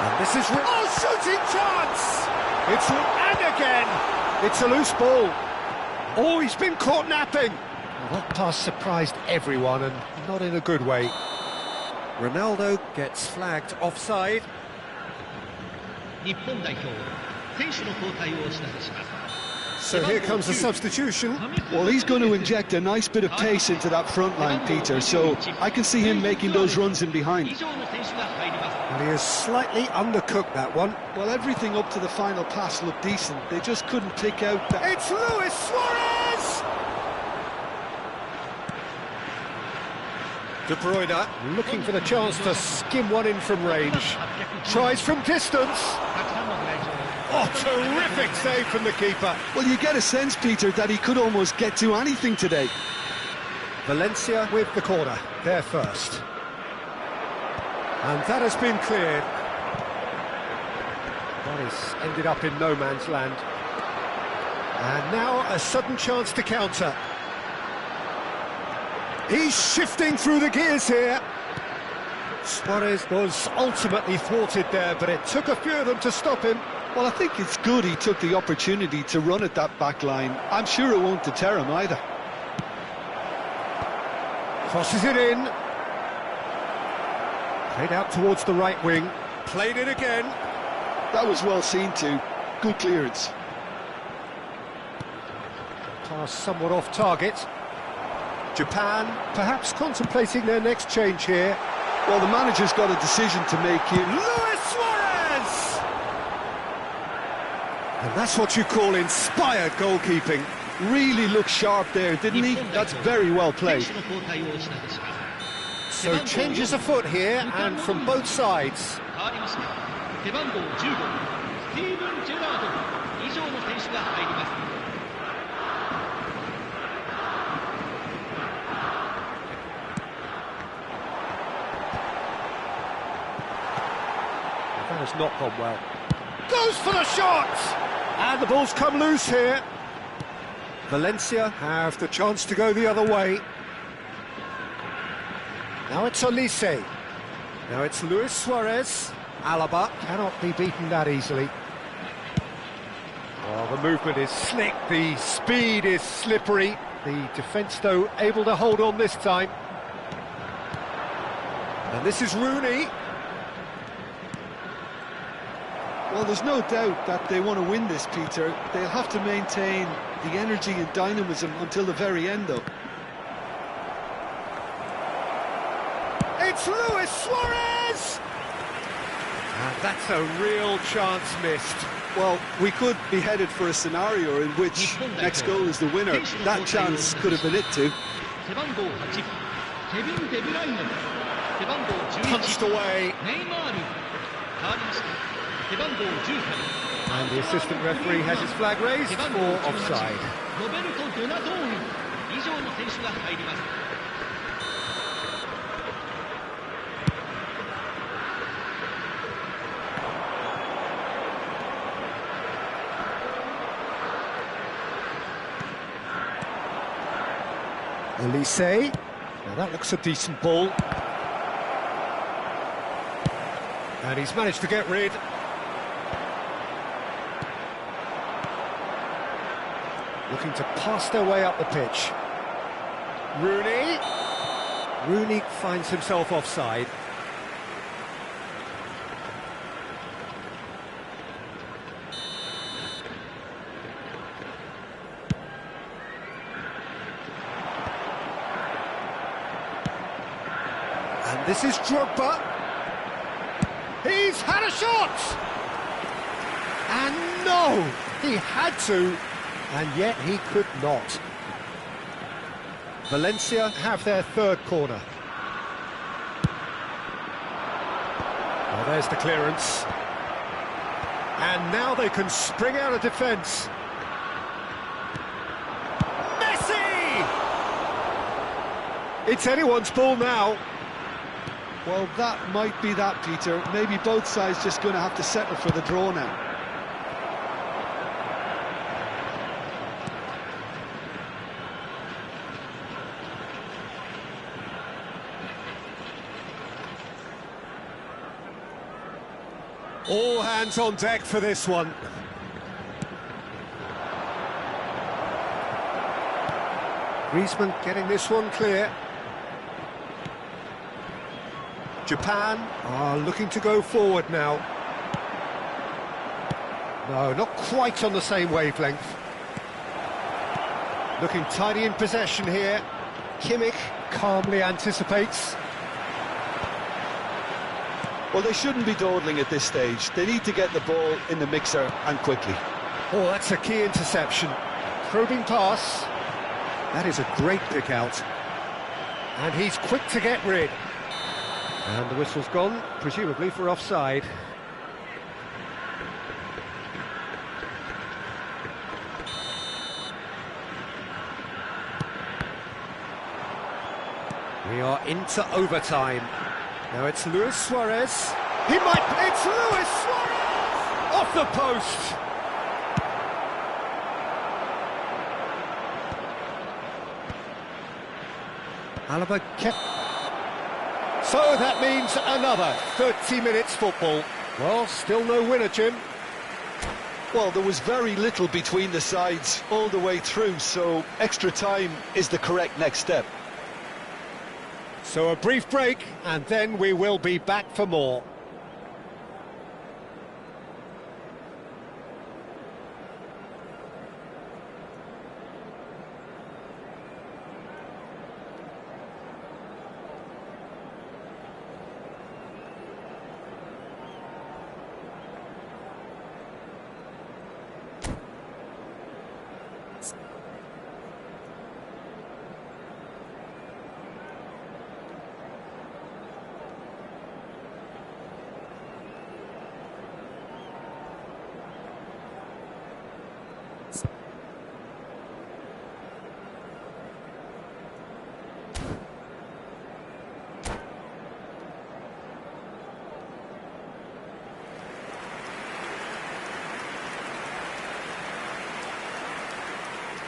And this is... Oh, shooting chance! And again! It's a loose ball. Oh, he's been caught napping. Well, that pass surprised everyone, and not in a good way. Ronaldo gets flagged offside. So here comes the substitution. Well, he's going to inject a nice bit of pace into that front line, Peter, so I can see him making those runs in behind. And he has slightly undercooked that one. Well, everything up to the final pass looked decent. They just couldn't pick out that... It's Luis Suarez! De Bruyne looking for the chance to skim one in from range. Tries from distance. Oh, terrific save from the keeper. Well, you get a sense, Peter, that he could almost get to anything today. Valencia with the corner, there first. And that has been cleared. That has ended up in no man's land. And now a sudden chance to counter. He's shifting through the gears here. Suarez was ultimately thwarted there, but it took a few of them to stop him. Well, I think it's good he took the opportunity to run at that back line. I'm sure it won't deter him either. Crosses it in. Played out towards the right wing. Played it again. That was well seen too. Good clearance. Pass somewhat off target. Japan perhaps contemplating their next change here. Well, the manager's got a decision to make here. Luis Suarez! And that's what you call inspired goalkeeping. Really looked sharp there, didn't he? That's very well played. So changes afoot here, and from both sides. That has not gone well. Goes for the shot! And the ball's come loose here. Valencia have the chance to go the other way. Now it's Olise. Now it's Luis Suarez. Alaba cannot be beaten that easily. Well, the movement is slick, the speed is slippery. The defence, though, able to hold on this time. And this is Rooney. Well, there's no doubt that they want to win this, Peter. They'll have to maintain the energy and dynamism until the very end, though. It's Luis Suarez! And that's a real chance missed. Well, we could be headed for a scenario in which next goal is the winner. That chance could have been it too. Punched away. And the assistant referee has his flag raised for offside. Olise. Now that looks a decent ball. And he's managed to get rid. Looking to pass their way up the pitch. Rooney. Rooney finds himself offside. And this is Drogba. He's had a shot! And no! He had to, and yet he could not. Valencia have their third corner. Well, there's the clearance. And now they can spring out of defence. Messi! It's anyone's ball now. Well, that might be that, Peter. Maybe both sides just going to have to settle for the draw now. All hands on deck for this one. Griezmann getting this one clear. Japan are looking to go forward now. No, not quite on the same wavelength. Looking tidy in possession here. Kimmich calmly anticipates. Well, they shouldn't be dawdling at this stage. They need to get the ball in the mixer and quickly. Oh, that's a key interception. Probing pass. That is a great pick out. And he's quick to get rid. And the whistle's gone, presumably for offside. We are into overtime. Now it's Luis Suarez. It's Luis Suarez! Off the post! Alaba kept... So that means another 30 minutes football. Well, still no winner, Jim. Well, there was very little between the sides all the way through, so extra time is the correct next step. So a brief break, and then we will be back for more.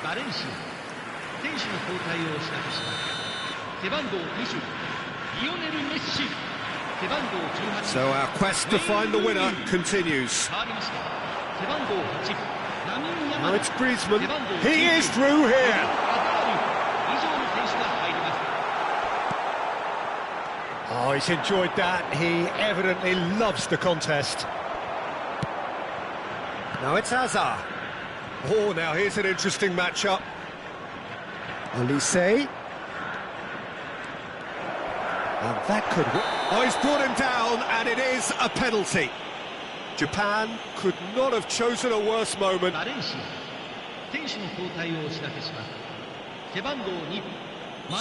バレンシア、選手の交代をしたとします。背番号20、リオネル・メッシ、背番号18。So our quest to find the winner continues. 変わりまして、背番号8、ラミン・ヤマ Now ル、 it's Griezmann. 背番号 He 19 is through here. アザール以上の選手が入ります。 Oh, he's enjoyed that. He evidently loves the contest. Now it's Hazard. Oh, now here's an interesting matchup. Olise. And that could... Oh, he's brought him down, and it is a penalty. Japan could not have chosen a worse moment. バレンシア、選手の交代をお知らせします。背番号2、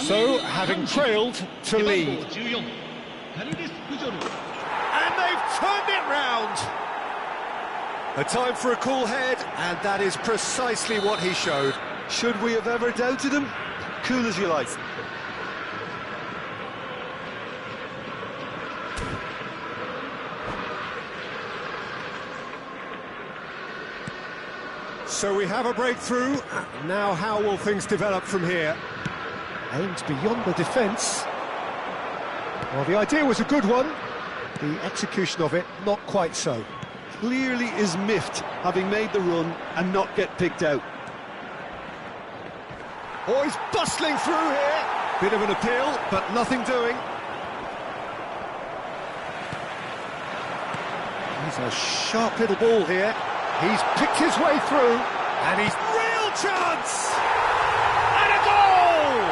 So, having trailed to 背番号 lead. 14、カルデス・プジョル。 And they've turned it round. A time for a cool head, and that is precisely what he showed. Should we have ever doubted him? Cool as you like. So we have a breakthrough. Now how will things develop from here? Aims beyond the defence. Well, the idea was a good one. The execution of it, not quite so. Clearly is miffed, having made the run and not get picked out. Oh, he's bustling through here. Bit of an appeal, but nothing doing. He's a sharp little ball here. He's picked his way through, and he's real chance! And a goal!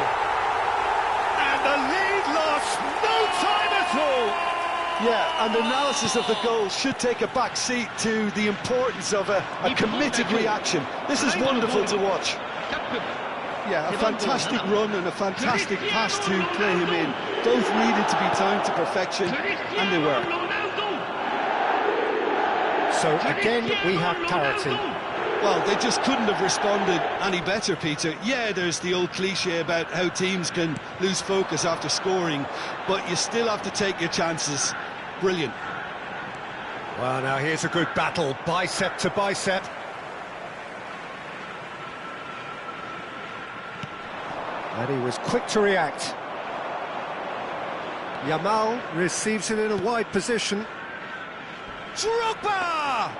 And the lead lost no time at all. Yeah, and analysis of the goal should take a back seat to the importance of a committed reaction. This is wonderful to watch. Yeah, a fantastic run and a fantastic pass to play him in. Both needed to be timed to perfection, and they were. So again, we have parity. Well, they just couldn't have responded any better, Peter. Yeah, there's the old cliche about how teams can lose focus after scoring, but you still have to take your chances. Brilliant. Well, now here's a good battle, bicep to bicep. And he was quick to react. Yamal receives it in a wide position. Drogba!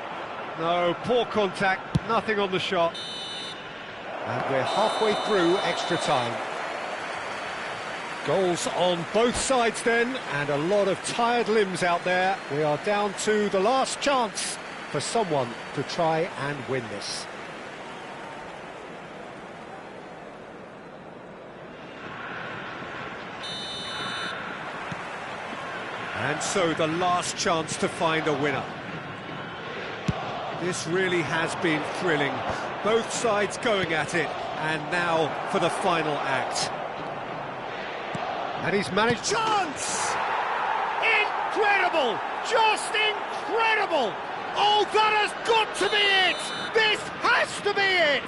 No, poor contact, nothing on the shot. And we're halfway through extra time. Goals on both sides then, and a lot of tired limbs out there. We are down to the last chance for someone to try and win this. And so the last chance to find a winner. This really has been thrilling. Both sides going at it, and now for the final act. And he's managed... Chance! Incredible! Just incredible! Oh, that has got to be it! This has to be it!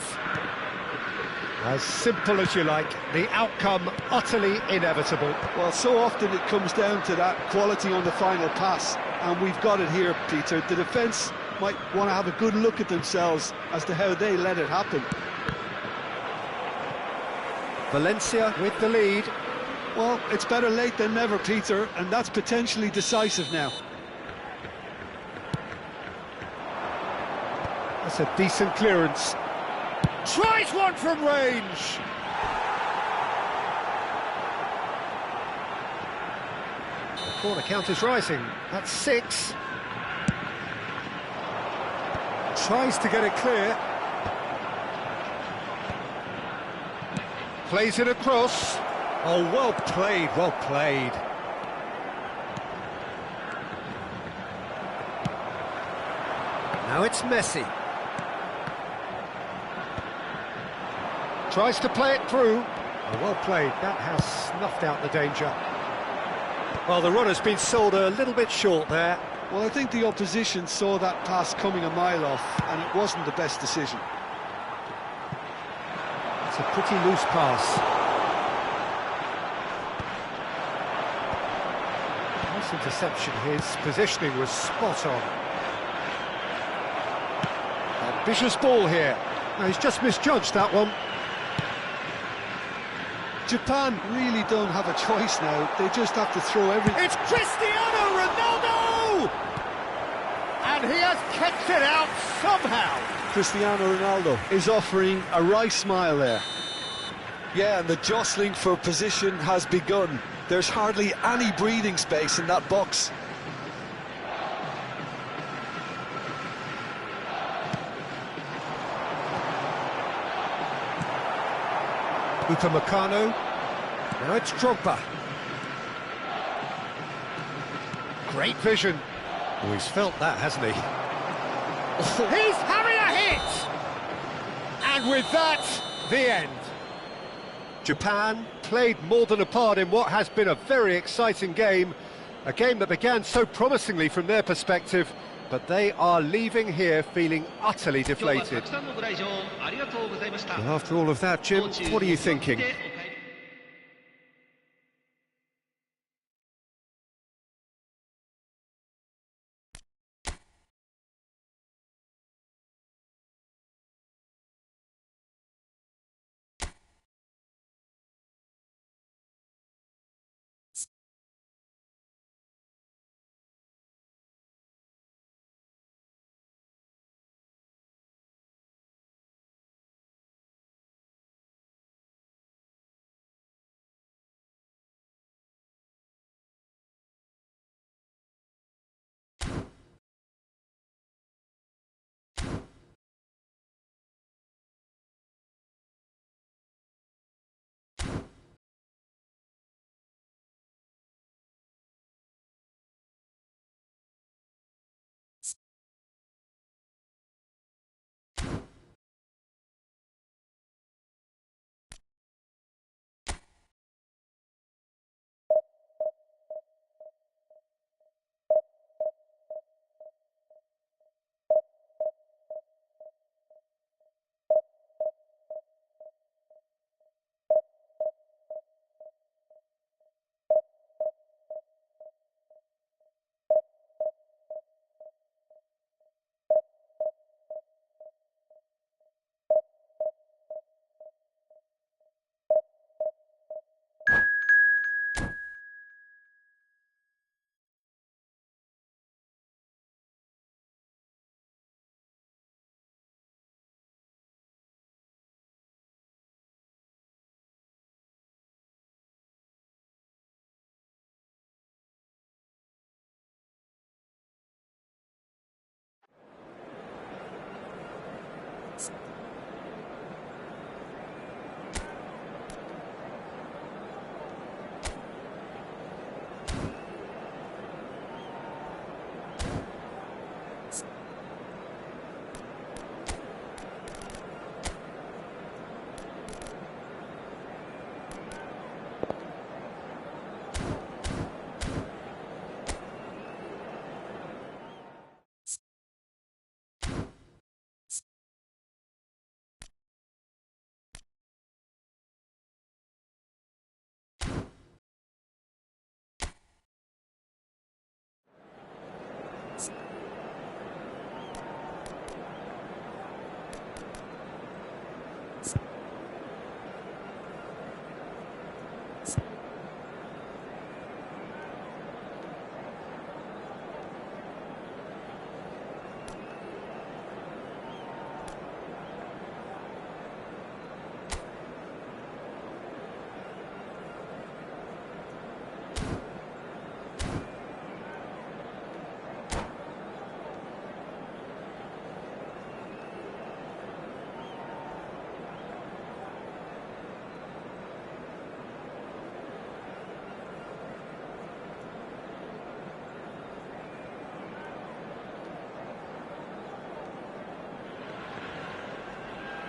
As simple as you like, the outcome utterly inevitable. Well, so often it comes down to that quality on the final pass, and we've got it here, Peter. The defence might want to have a good look at themselves as to how they let it happen. Valencia with the lead. Well, it's better late than never, Peter, and that's potentially decisive now. That's a decent clearance. Tries one from range. Corner count is rising. That's 6. Tries to get it clear. Plays it across. Oh, well played, well played. Now it's Messi. Tries to play it through. Oh, well played. That has snuffed out the danger. Well, the run has been sold a little bit short there. Well, I think the opposition saw that pass coming a mile off, and it wasn't the best decision. It's a pretty loose pass. Nice interception. His positioning was spot on. Ambitious ball here. No, he's just misjudged that one. Japan really don't have a choice now. They just have to throw everything. It's Cristiano Ronaldo! And he has kept it out somehow. Cristiano Ronaldo is offering a wry smile there. Yeah, and the jostling for position has begun. There's hardly any breathing space in that box. Upamecano. Now it's Drogba. Great vision. Oh, he's felt that, hasn't he? He's having a hit! And with that, the end. Japan played more than a part in what has been a very exciting game. A game that began so promisingly from their perspective, but they are leaving here feeling utterly deflated. Well, after all of that, Jim, what are you thinking?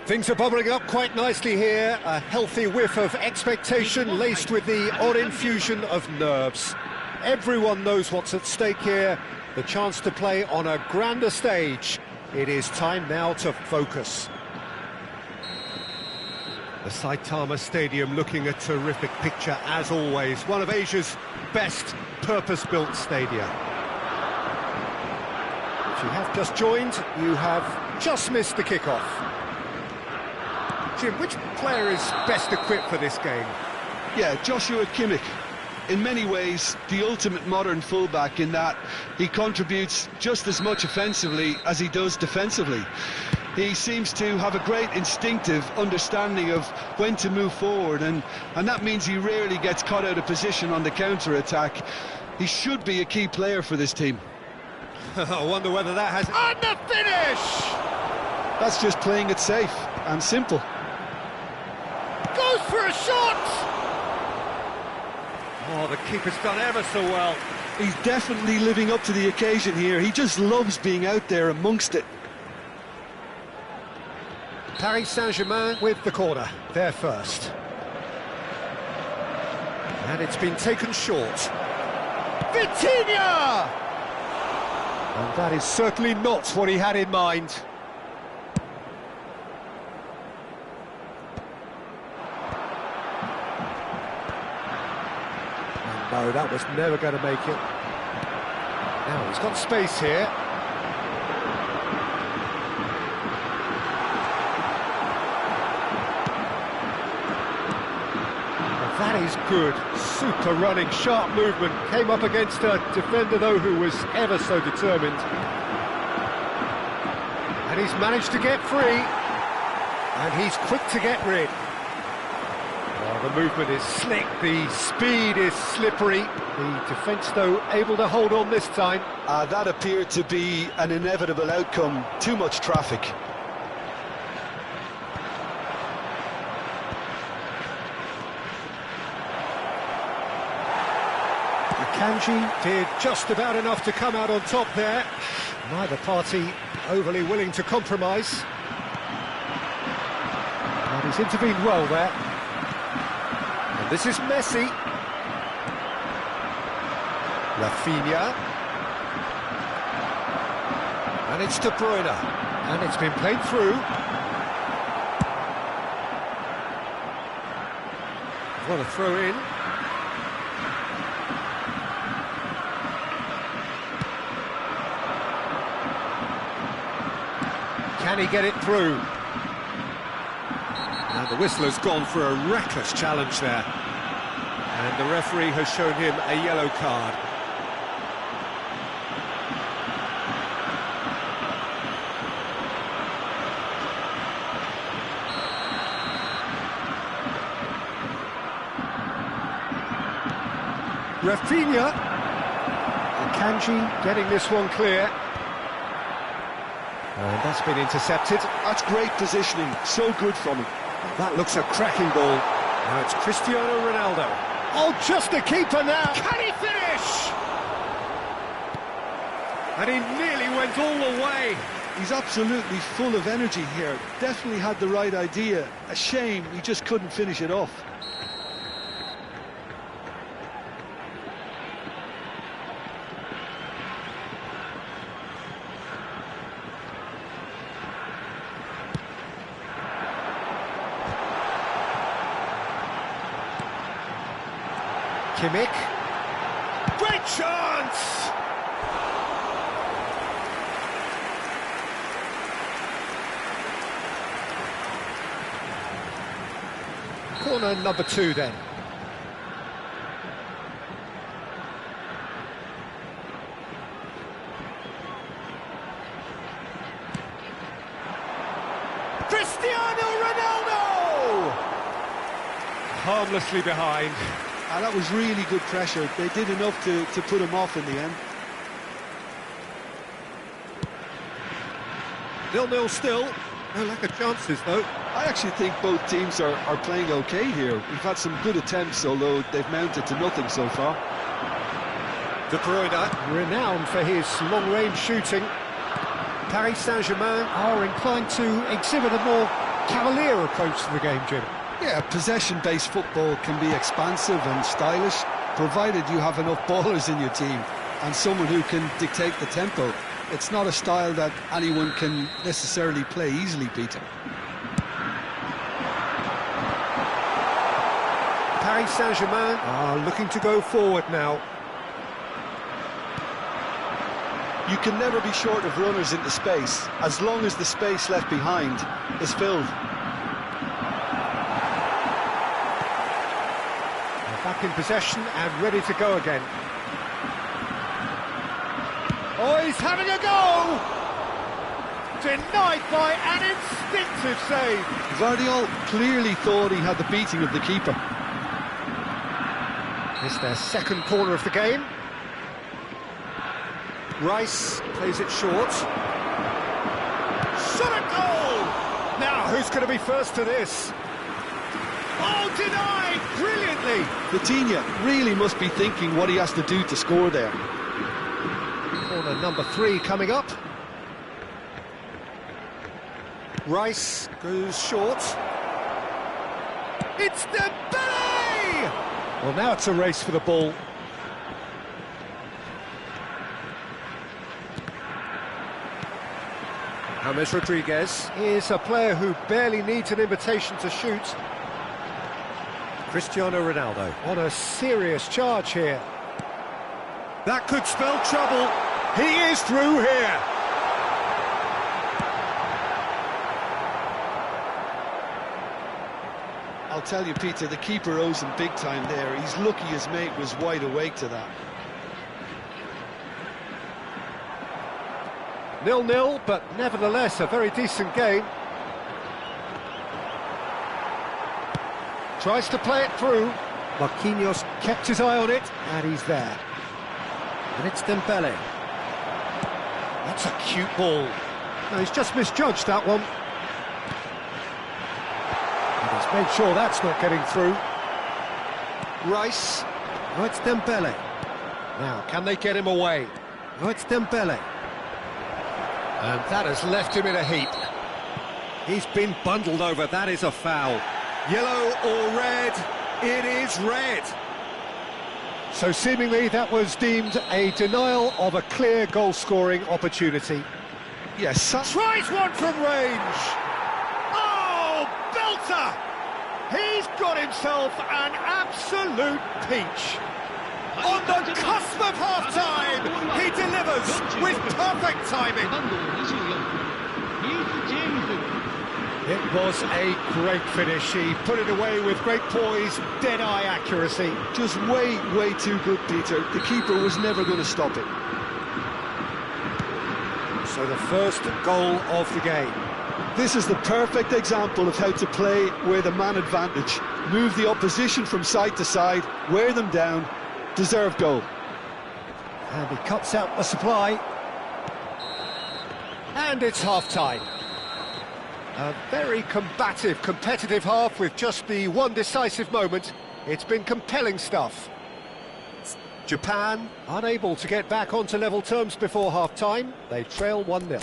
Things are bubbling up quite nicely here. A healthy whiff of expectation laced with the odd infusion of nerves. Everyone knows what's at stake here. The chance to play on a grander stage. It is time now to focus. The Saitama Stadium looking a terrific picture as always. One of Asia's best purpose-built stadia. If you have just joined, you have just missed the kickoff. Jim, which player is best equipped for this game? Yeah, Joshua Kimmich. In many ways, the ultimate modern fullback in that he contributes just as much offensively as he does defensively. He seems to have a great instinctive understanding of when to move forward, and that means he rarely gets caught out of position on the counter-attack. He should be a key player for this team. I wonder whether that has... And the finish! That's just playing it safe and simple. Goes for a shot! Oh, the keeper's done ever so well. He's definitely living up to the occasion here. He just loves being out there amongst it. Paris Saint-Germain with the corner, there first. And it's been taken short. Vitinha! And that is certainly not what he had in mind. And no, that was never going to make it. Now he's got space here. That is good, super running, sharp movement. Came up against a defender, though, who was ever so determined. And he's managed to get free. And he's quick to get rid. Oh, the movement is slick, the speed is slippery. The defence, though, able to hold on this time. That appeared to be an inevitable outcome. Too much traffic. Kanji did just about enough to come out on top there. Neither party overly willing to compromise. And he's intervened well there. And this is Messi. Rafinha. And it's De Bruyne. And it's been played through. What a throw in. Can he get it through? And the whistler's gone for a reckless challenge there. And the referee has shown him a yellow card. Rafinha. And Kanji getting this one clear. And that's been intercepted. That's great positioning, so good from him. That looks a cracking ball. Now it's Cristiano Ronaldo. Oh, just a keeper now. Can he finish? And he nearly went all the way. He's absolutely full of energy here. Definitely had the right idea. A shame he just couldn't finish it off. Kimmich. Great chance! Corner number 2 then. Cristiano Ronaldo! Harmlessly behind. That was really good pressure. They did enough to put him off in the end. 0-0 still. No lack of chances, though. I actually think both teams are playing okay here. We've had some good attempts, although they've mounted to nothing so far. De Bruyne, renowned for his long-range shooting. Paris Saint-Germain are inclined to exhibit a more cavalier approach to the game, Jim. Yeah, possession-based football can be expansive and stylish, provided you have enough ballers in your team and someone who can dictate the tempo. It's not a style that anyone can necessarily play easily, Peter. Paris Saint-Germain are looking to go forward now. You can never be short of runners into space, as long as the space left behind is filled. They're back in possession and ready to go again. Oh, he's having a go! Denied by an instinctive save. Guardiola clearly thought he had the beating of the keeper. It's their second corner of the game. Rice plays it short. Shot a goal! Now, who's going to be first to this? Oh, denied! Brilliantly! Vitinha really must be thinking what he has to do to score there. Corner number 3 coming up. Rice goes short. It's Dembele! Well, now it's a race for the ball. James Rodriguez is a player who barely needs an invitation to shoot. Cristiano Ronaldo on a serious charge here. That could spell trouble. He is through here. I'll tell you, Peter, the keeper owes him big time there. He's lucky his mate was wide awake to that. 0-0, but nevertheless a very decent game. Tries to play it through. Marquinhos kept his eye on it, and he's there. And it's Dembele. That's a cute ball. No, he's just misjudged that one. And he's made sure that's not getting through. Rice. Oh, it's Dembele. Now, can they get him away? Oh, it's Dembele. And that has left him in a heap. He's been bundled over. That is a foul. Yellow or red? It is red. So seemingly that was deemed a denial of a clear goal-scoring opportunity. Yes, Tries one from range. Oh, belter! He's got himself an absolute peach. On the cusp of half-time, he delivers with perfect timing. It was a great finish. He put it away with great poise, dead-eye accuracy. just way too good, Peter. The keeper was never going to stop it. So the first goal of the game. This is the perfect example of how to play with a man advantage. Move the opposition from side to side, wear them down, deserve goal. And he cuts out the supply. And it's half-time. A very combative, competitive half with just the one decisive moment. It's been compelling stuff. Japan, unable to get back onto level terms before half-time. They trail 1-0.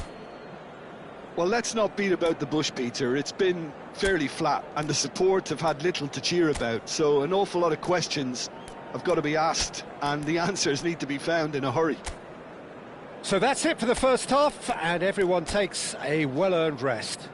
Well, let's not beat about the bush, Peter. It's been fairly flat, and the support have had little to cheer about. So an awful lot of questions have got to be asked, and the answers need to be found in a hurry. So that's it for the first half, and everyone takes a well-earned rest.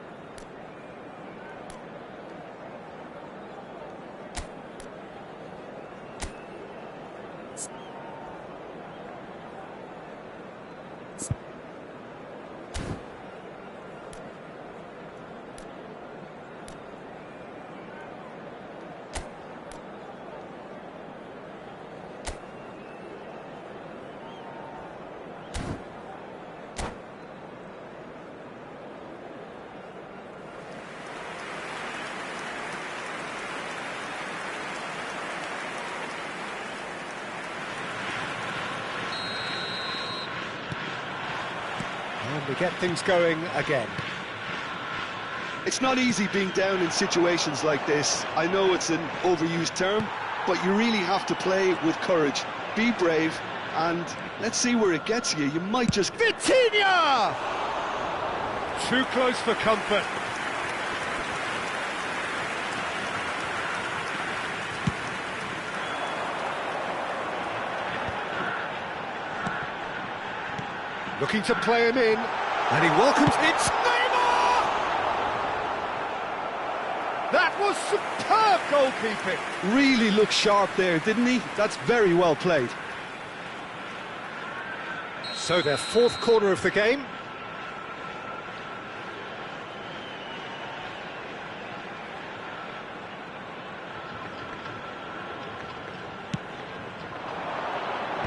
And we get things going again. It's not easy being down in situations like this. I know it's an overused term, but you really have to play with courage. Be brave, and let's see where it gets you. You might just... Vitinha! Too close for comfort. looking to play him in, and he welcomes it's Neymar! That was superb goalkeeping. Really looked sharp there, didn't he? That's very well played. So their fourth corner of the game.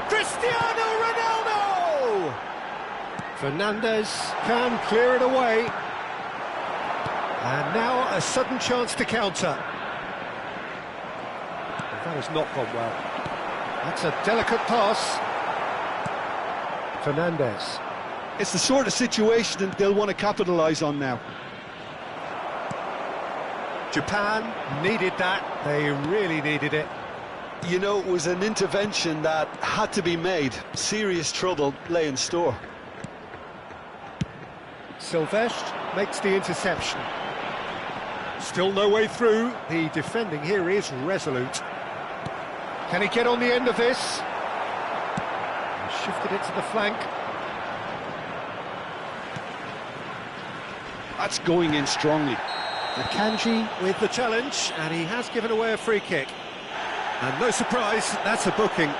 Cristiano Ronaldo! Fernandes can clear it away. And now a sudden chance to counter. That has not gone well. That's a delicate pass. Fernandes. It's the sort of situation that they'll want to capitalise on now. Japan needed that. They really needed it. You know, it was an intervention that had to be made. Serious trouble lay in store. Silvestre makes the interception. Still no way through. The defending here is resolute. Can he get on the end of this? Shifted it to the flank. That's going in strongly. Akanji with the challenge, and he has given away a free kick. And no surprise, that's a booking.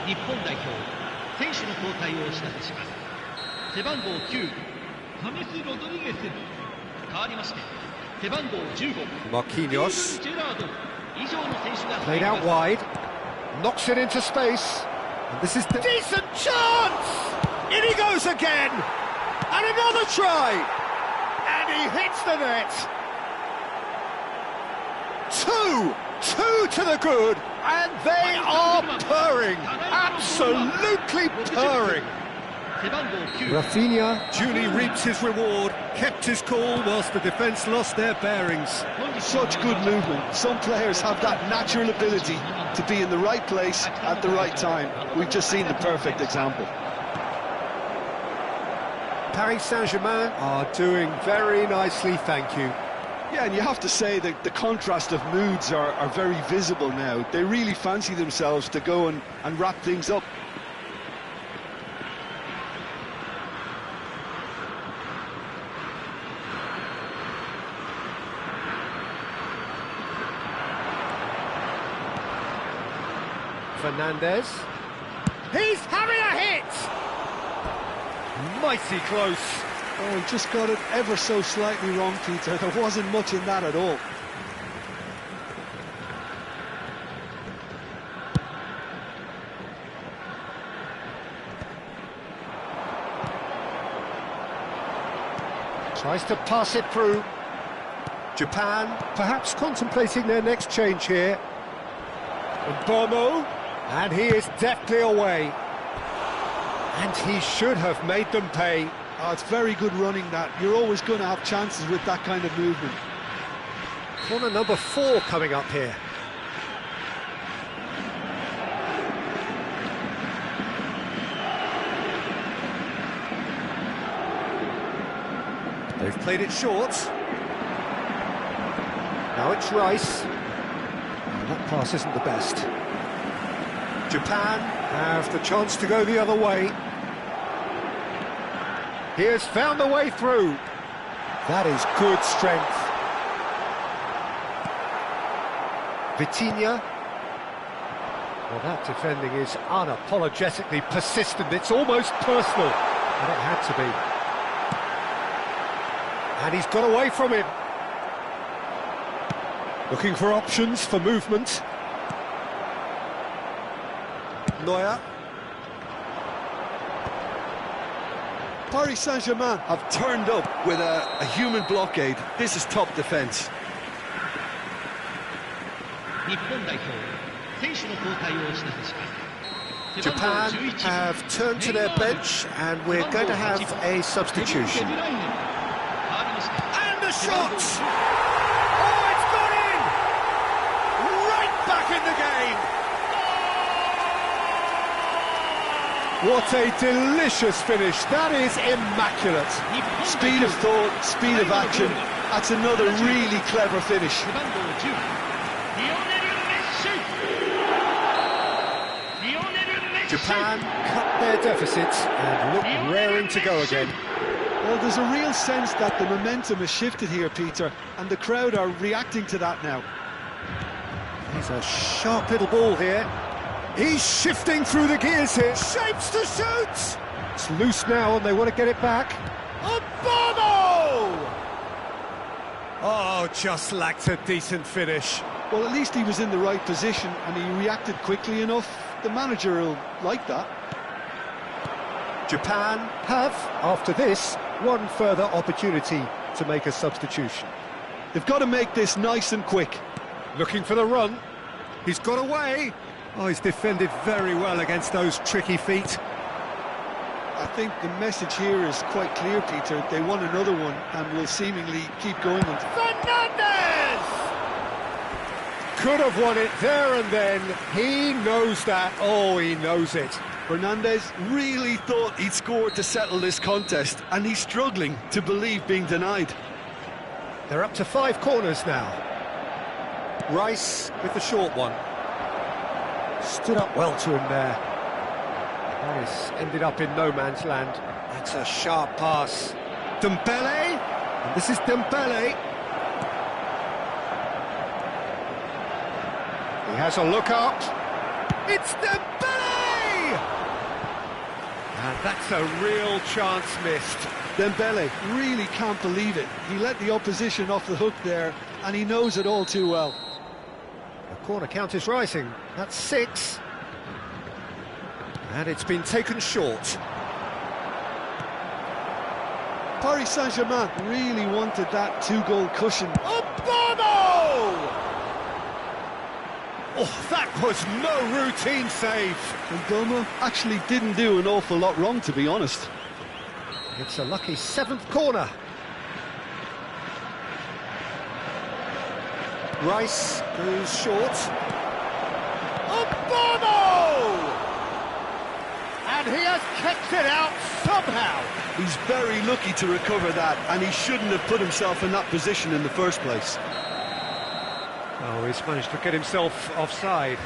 日本代表選手の交代をお知らせします。背番号9カメス・ロドリゲス代わりまして背番号15 Marquinhos ジェラード以上の選手が played out wide, knocks it into space, and this is the decent chance! In he goes again! And another try! And he hits the net! Two to the good, and they are purring, absolutely purring. Rafinha duly reaps his reward, kept his cool whilst the defence lost their bearings. Such good movement. Some players have that natural ability to be in the right place at the right time. We've just seen the perfect example. Paris Saint-Germain are doing very nicely, thank you. Yeah, and you have to say that the contrast of moods are very visible now. They really fancy themselves to go and wrap things up. Fernandes. He's having a hit! Mighty close. Oh, he just got it ever so slightly wrong, Peter. There wasn't much in that at all. Tries to pass it through. Japan perhaps contemplating their next change here. Bomo, and he is deftly away. And he should have made them pay. Oh, it's very good running, that. You're always going to have chances with that kind of movement. Corner number 4 coming up here. They've played it short. Now it's Rice. And that pass isn't the best. Japan have the chance to go the other way. He has found the way through. That is good strength. Vitinha. Well, that defending is unapologetically persistent. It's almost personal. And it had to be. And he's got away from him. Looking for options for movement. Neuer. Paris Saint-Germain have turned up with a human blockade. This is top defence. Japan have turned to their bench, and we're going to have a substitution. And the shot! Oh, it's got in! Right back in the game! What a delicious finish. That is immaculate. Speed of thought, speed of action. That's another really clever finish. Japan cut their deficits and look raring to go again. Well, there's a real sense that the momentum has shifted here, Peter, and the crowd are reacting to that now. He's a sharp little ball here. He's shifting through the gears here. Shapes to shoot! It's loose now and they want to get it back. Obama! Oh, just lacked a decent finish. Well, at least he was in the right position and he reacted quickly enough. The manager will like that. Japan have, after this, one further opportunity to make a substitution. They've got to make this nice and quick. Looking for the run. He's got away. Oh, he's defended very well against those tricky feet. I think the message here is quite clear, Peter. They want another one and will seemingly keep going until... Fernandez! Could have won it there and then. He knows that. Oh, he knows it. Fernandez really thought he'd scored to settle this contest, and he's struggling to believe being denied. They're up to 5 corners now. Rice with the short one. Stood up well to him there. Rice ended up in no man's land. That's a sharp pass. Dembele, and this is Dembele. He has a look up. It's Dembele! And that's a real chance missed. Dembele really can't believe it. He let the opposition off the hook there, and he knows it all too well. The corner count is rising. That's 6. And it's been taken short. Paris Saint-Germain really wanted that 2-goal cushion. Obama! Oh, that was no routine save. And Bomo actually didn't do an awful lot wrong, to be honest. It's a lucky 7th corner. Rice goes short. Obama! And he has kept it out somehow. He's very lucky to recover that, and he shouldn't have put himself in that position in the first place. Oh, he's managed to get himself offside.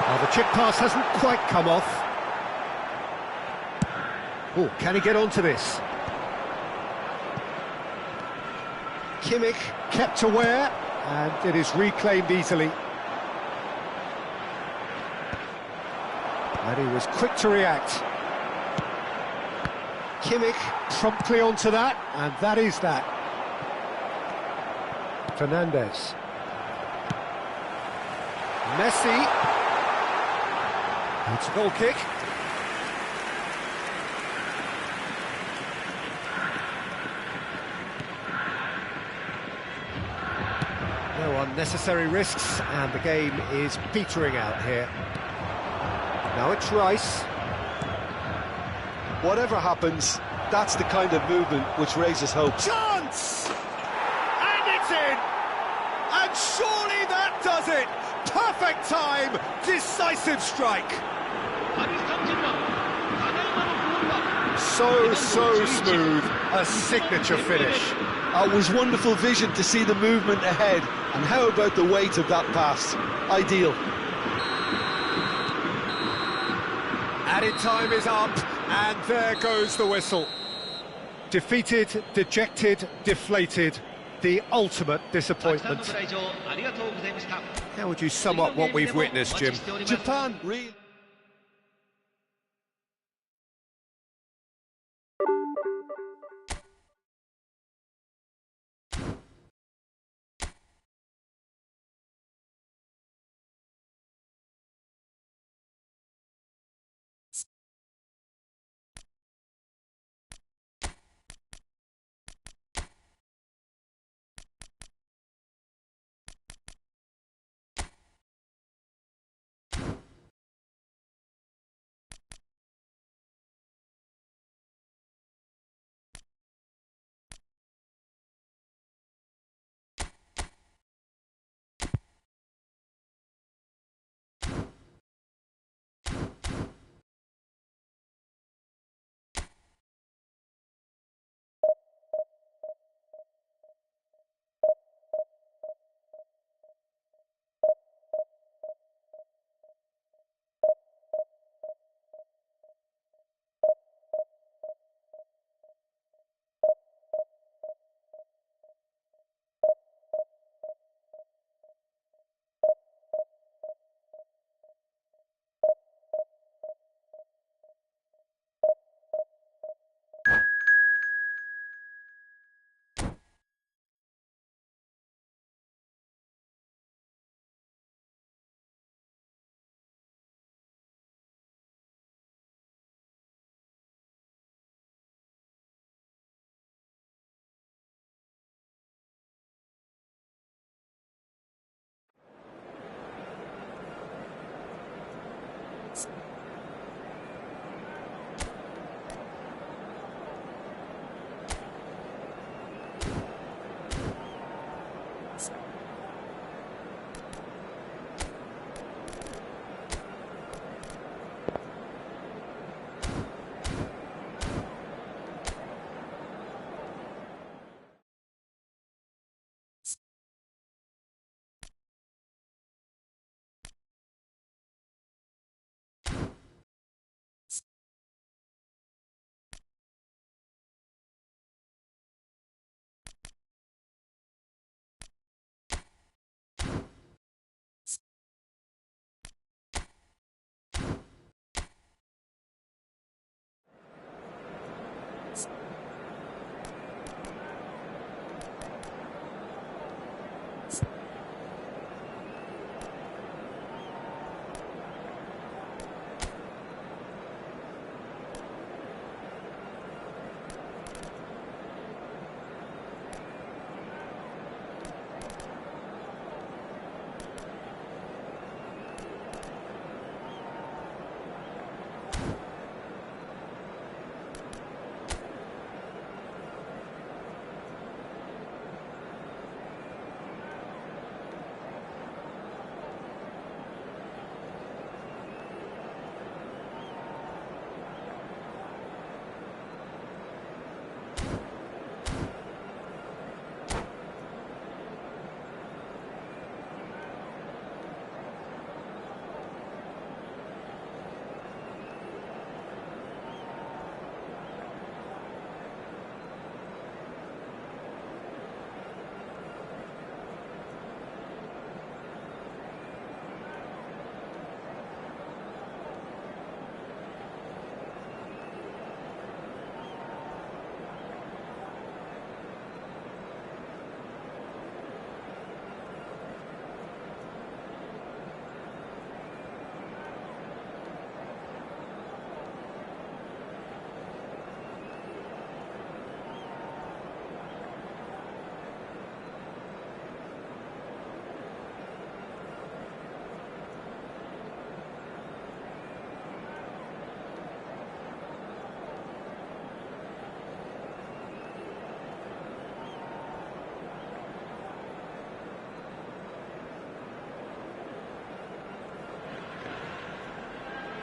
Well, the chip pass hasn't quite come off. Oh, can he get onto this? Kimmich kept aware, and it is reclaimed easily. And he was quick to react. Kimmich promptly onto that, and that is that. Fernandez. Messi. It's a goal kick. No unnecessary risks, and the game is petering out here. Now it's Rice. Whatever happens, that's the kind of movement which raises hope. Chance! And it's in! And surely that does it! Perfect time! Decisive strike! So smooth. A signature finish. It was wonderful vision to see the movement ahead. And how about the weight of that pass? Ideal. Added time is up, and there goes the whistle. Defeated, dejected, deflated. The ultimate disappointment. How would you sum up what we've witnessed, Jim? Japan really...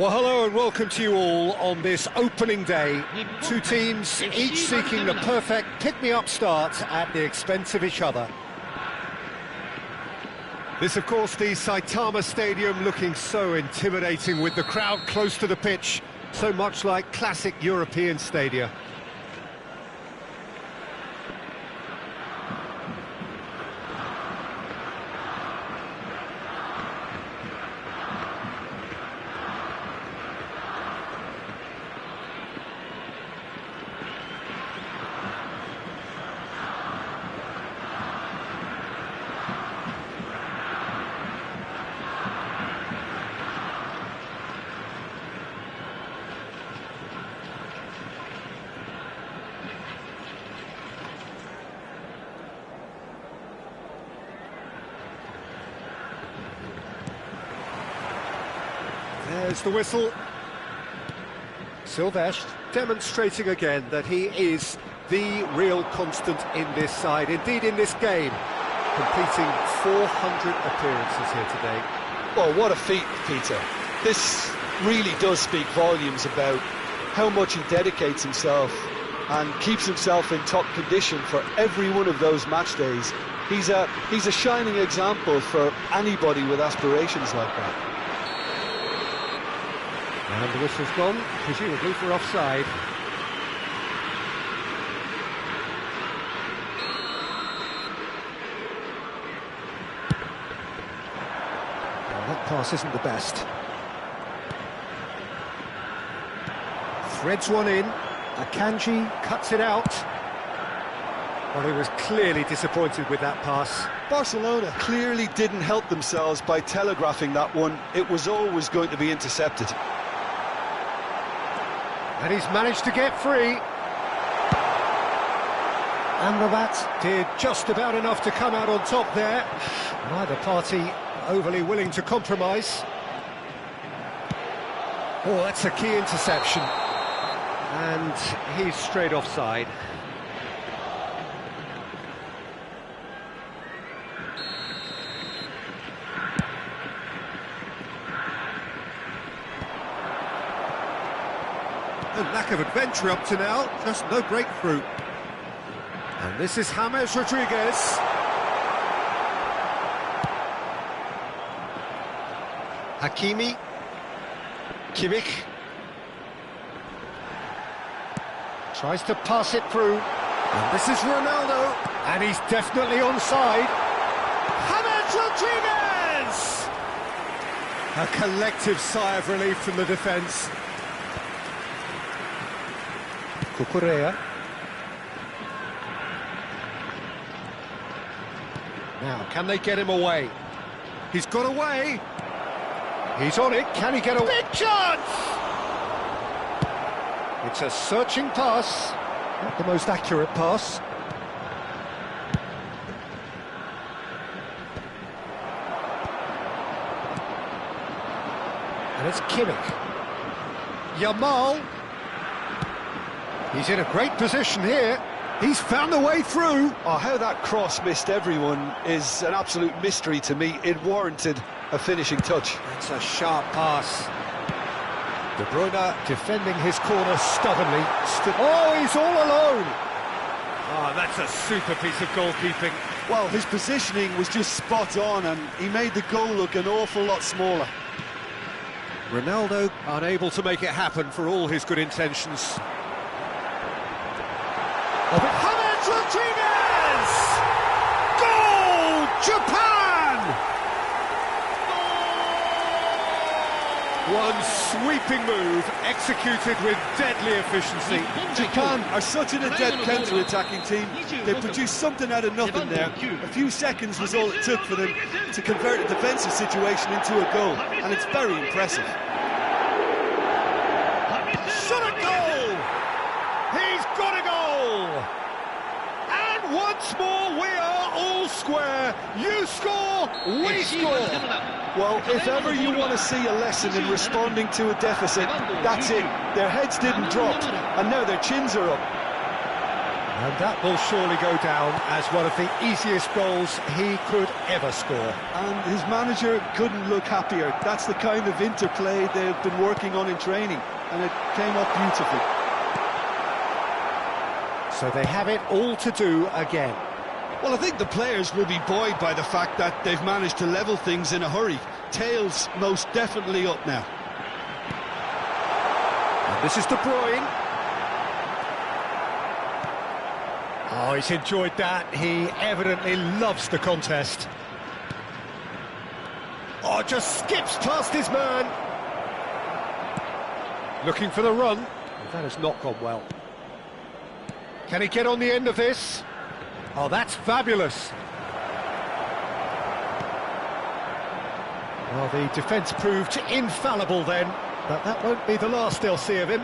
Well, hello and welcome to you all on this opening day. Two teams, each seeking the perfect pick-me-up start at the expense of each other. This, of course, the Saitama Stadium looking so intimidating with the crowd close to the pitch, so much like classic European stadia. There's the whistle. Silvestre demonstrating again that he is the real constant in this side, indeed in this game, completing 400 appearances here today. Well, what a feat, Peter. This really does speak volumes about how much he dedicates himself and keeps himself in top condition for every one of those match days. He's a shining example for anybody with aspirations like that. And the whistle's gone, presumably for offside. Well, that pass isn't the best. Threads one in. Akanji cuts it out. Well, he was clearly disappointed with that pass. Barcelona clearly didn't help themselves by telegraphing that one. It was always going to be intercepted. And he's managed to get free. And the bat did just about enough to come out on top there. Neither party overly willing to compromise. Oh, that's a key interception. And he's straight offside. A lack of adventure up to now, just no breakthrough. And this is James Rodriguez. Hakimi. Kimmich. Tries to pass it through. And this is Ronaldo. And he's definitely onside. James Rodriguez! A collective sigh of relief from the defence. Cucurella. Now, can they get him away? He's got away. He's on it. Can he get away? Big chance! It's a searching pass. Not the most accurate pass. And it's Kimmich. Yamal. He's in a great position here. He's found a way through. Oh, how that cross missed everyone is an absolute mystery to me. It warranted a finishing touch. It's a sharp pass. De Bruyne defending his corner stubbornly. Oh, he's all alone. Oh, that's a super piece of goalkeeping. Well, his positioning was just spot on and he made the goal look an awful lot smaller. Ronaldo unable to make it happen for all his good intentions. James Rodriguez! Goal! Japan! One sweeping move executed with deadly efficiency. Japan are such an adept counter-attacking team. They produced something out of nothing there. A few seconds was all it took for them to convert a defensive situation into a goal, and it's very impressive. Shot a goal! He's got a goal! And once more we are all square. You score, we score. Well, if ever you want to see a lesson in responding to a deficit, that's it. Their heads didn't drop, and now their chins are up. And that will surely go down as one of the easiest goals he could ever score. And his manager couldn't look happier. That's the kind of interplay they've been working on in training, and it came up beautifully. So they have it all to do again. Well, I think the players will be buoyed by the fact that they've managed to level things in a hurry. Tails most definitely up now. And this is De Bruyne. Oh, he's enjoyed that. He evidently loves the contest. Oh, just skips past his man. Looking for the run. That has not gone well. Can he get on the end of this? Oh, that's fabulous. Well, the defence proved infallible then, but that won't be the last they'll see of him.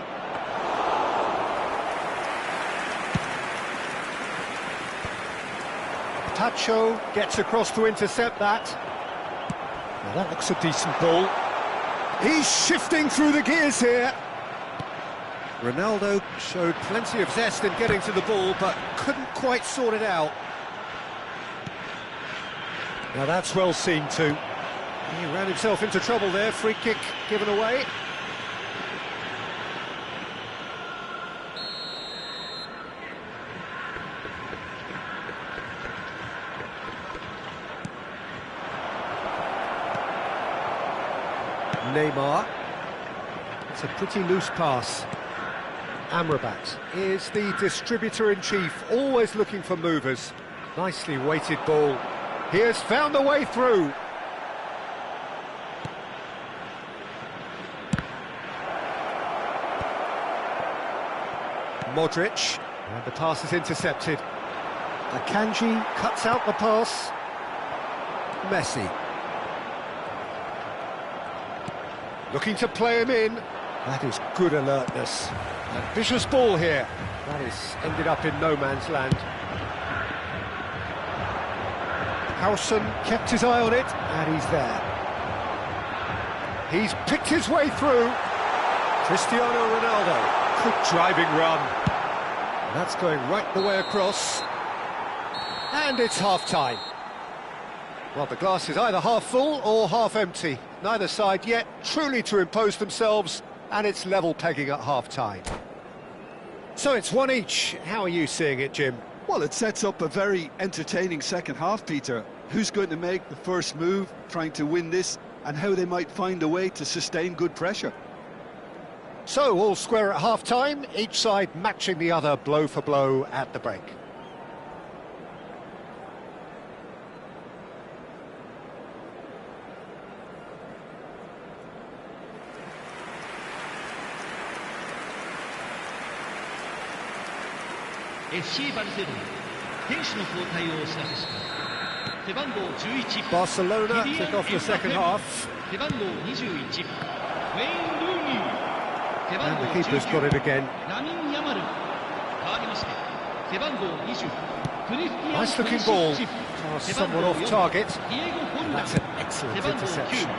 Tacho gets across to intercept that. Well, that looks a decent ball. He's shifting through the gears here. Ronaldo showed plenty of zest in getting to the ball, but couldn't quite sort it out. Now that's well seen too. He ran himself into trouble there, free kick given away. Neymar. It's a pretty loose pass. Amrabat is the distributor-in-chief, always looking for movers. Nicely weighted ball. He has found a way through. Modric, and the pass is intercepted. Akanji cuts out the pass. Messi. Looking to play him in. That is good alertness. A vicious ball here. That is ended up in no man's land. Howson kept his eye on it, and he's there. He's picked his way through. Cristiano Ronaldo. Good driving run. And that's going right the way across. And it's half-time. Well, the glass is either half full or half empty. Neither side yet truly to impose themselves, and it's level pegging at half-time. So it's one each. How are you seeing it, Jim? Well, it sets up a very entertaining second half, Peter. Who's going to make the first move, trying to win this, and how they might find a way to sustain good pressure. So, all square at half-time, each side matching the other blow for blow at the break. FC バルセロナ選手の交代をお知らせします。背番号11 Barcelona kick off the second half. 背番号21ウェイン・ルーニー背番 And 号 the keeper's got 19 it again. ラミン・ヤマル変わりまして背番号20クリスティアン・ Nice looking ball. Someone off target. That's an excellent 背番号9 interception.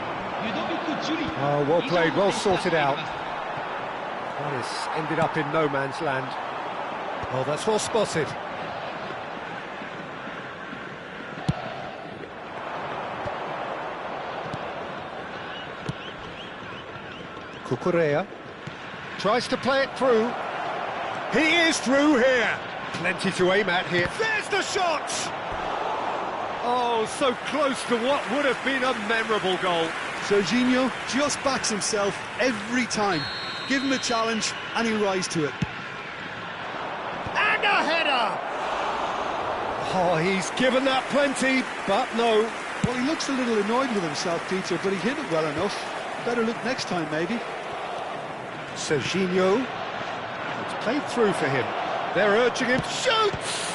ユドビク・ジュリ Oh, well played, well sorted out. That has ended up in no man's land. Oh, that's well spotted. Cucurella tries to play it through. He is through here. Plenty to aim at here. There's the shot! Oh, so close to what would have been a memorable goal. Serginho just backs himself every time. Give him a challenge and he'll rise to it. And a header! Oh, he's given that plenty, but no. Well, he looks a little annoyed with himself, Peter, but he hit it well enough. Better look next time, maybe. Serginho. It's played through for him. They're urging him. Shoots!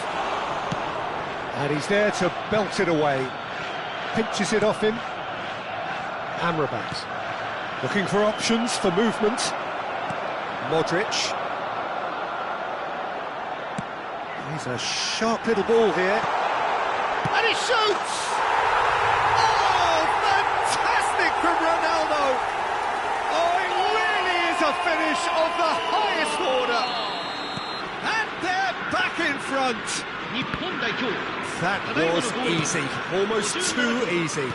And he's there to belt it away. Pinches it off him. Amrabat. Looking for options for movement. Modric. He's a sharp little ball here. And he shoots! Oh, fantastic from Ronaldo! Oh, it really is a finish of the highest order. And they're back in front. front. That was easy, almost too easy.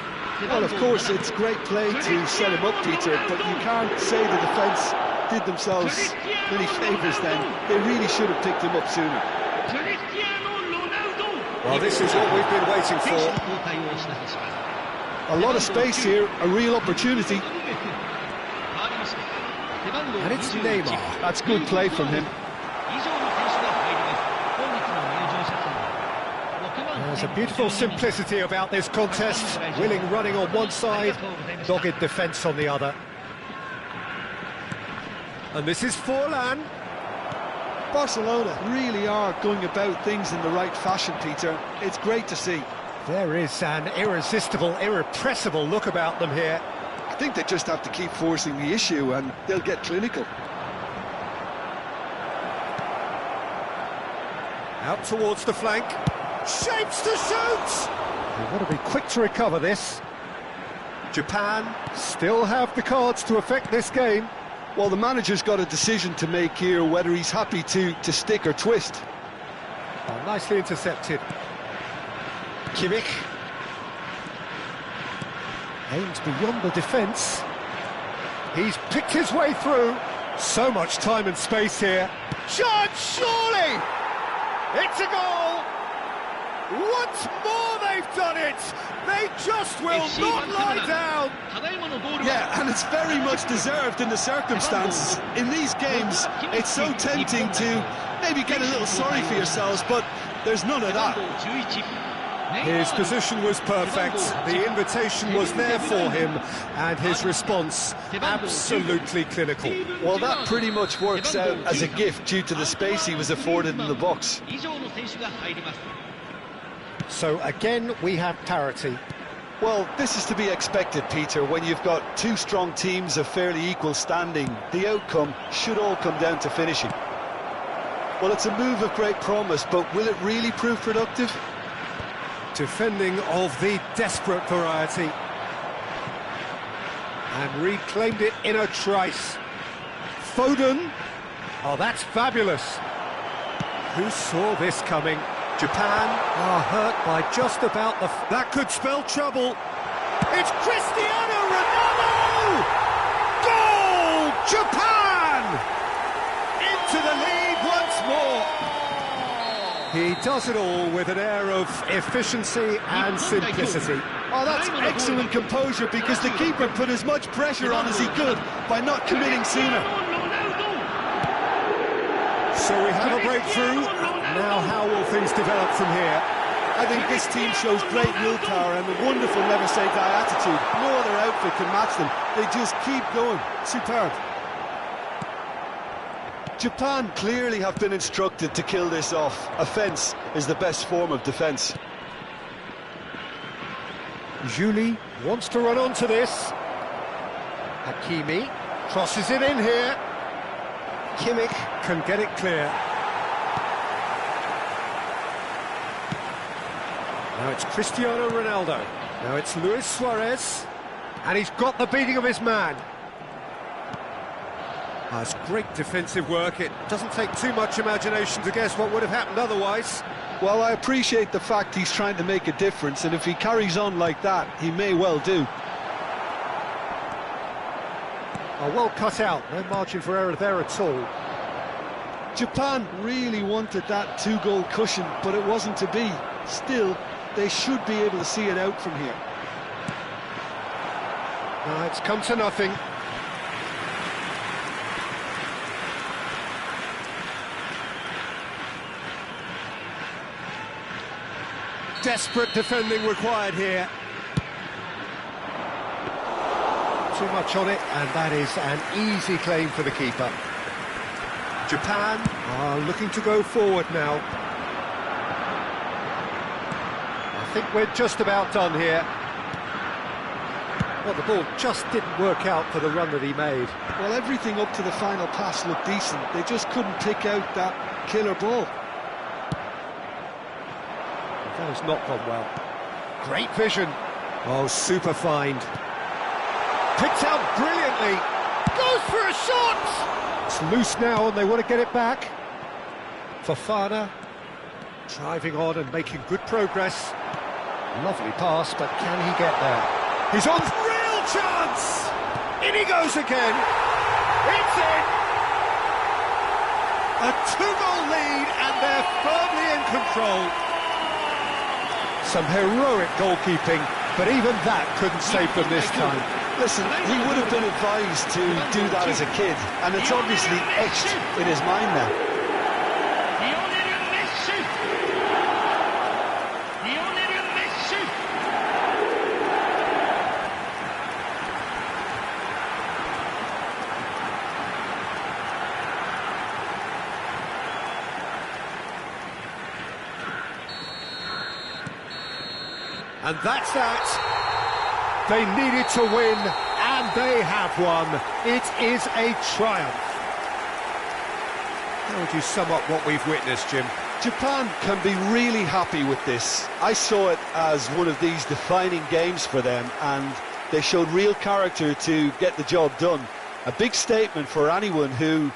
Well, of course, it's great play to set him up, Peter, but you can't say the defence did themselves many favours then. They really should have picked him up sooner. Well, this is what we've been waiting for. A lot of space here, a real opportunity. And it's Neymar. That's good play from him. There's a beautiful simplicity about this contest. Willing running on one side, dogged defence on the other. And this is Forlan. Barcelona really are going about things in the right fashion, Peter. It's great to see. There is an irresistible, irrepressible look about them here. I think they just have to keep forcing the issue and they'll get clinical. Out towards the flank. Shapes to shoot! They've got to be quick to recover this. Japan still have the cards to affect this game. Well, the manager's got a decision to make here, whether he's happy to stick or twist. Oh, nicely intercepted. Kimmich. Aims beyond the defence. He's picked his way through. So much time and space here. Shot, surely! It's a goal! Once more they've done it! They just will not lie down! Yeah, and it's very much deserved in the circumstances. In these games, it's so tempting to maybe get a little sorry for yourselves, but there's none of that. His position was perfect, the invitation was there for him, and his response absolutely clinical. Well, that pretty much works out as a gift due to the space he was afforded in the box. So again, we have parity. Well, this is to be expected, Peter. When you've got two strong teams of fairly equal standing, the outcome should all come down to finishing. Well, it's a move of great promise, but will it really prove productive? Defending of the desperate variety. And reclaimed it in a trice. Foden. Oh, that's fabulous. Who saw this coming? Japan are hurt by just about the... That could spell trouble. It's Cristiano Ronaldo! Goal! Japan! Into the lead once more. He does it all with an air of efficiency and simplicity. Oh, that's excellent composure, because the keeper put as much pressure on as he could by not committing sooner. So we have a breakthrough. Now how will things develop from here? I think this team shows great willpower and a wonderful never-say-die attitude. No other outfit can match them. They just keep going. Superb. Japan clearly have been instructed to kill this off. Offence is the best form of defence. Julie wants to run onto this. Hakimi crosses it in here. Kimmich can get it clear. Now it's Cristiano Ronaldo. Now it's Luis Suarez. And he's got the beating of his man. That's great defensive work. It doesn't take too much imagination to guess what would have happened otherwise. Well, I appreciate the fact he's trying to make a difference, and if he carries on like that, he may well do. Oh, well cut out. No margin for error there at all. Japan really wanted that two-goal cushion, but it wasn't to be. Still, they should be able to see it out from here. It's come to nothing. Desperate defending required here. Too much on it, and that is an easy claim for the keeper. Japan are looking to go forward now. I think we're just about done here. Well, the ball just didn't work out for the run that he made. Well, everything up to the final pass looked decent. They just couldn't pick out that killer ball. That has not gone well. Great vision. Oh, super find. Picked out brilliantly. Goes for a shot! It's loose now and they want to get it back. Fofana. Driving on and making good progress. Lovely pass, but can he get there? He's on, real chance! In he goes again. It's in! A 2-goal lead, and they're firmly in control. Some heroic goalkeeping, but even that couldn't save them this time. Listen, he would have been advised to do that as a kid, and it's obviously etched in his mind now. And that's that. They needed to win, and they have won. It is a triumph. How would you sum up what we've witnessed, Jim? Japan can be really happy with this. I saw it as one of these defining games for them, and they showed real character to get the job done. A big statement for anyone who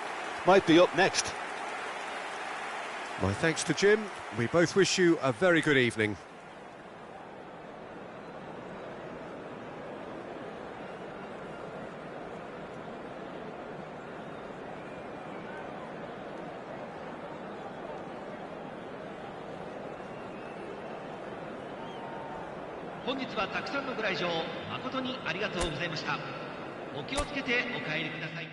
might be up next. My thanks to Jim. We both wish you a very good evening.「本日はたくさんのご来場誠にありがとうございました。お気をつけてお帰りください。」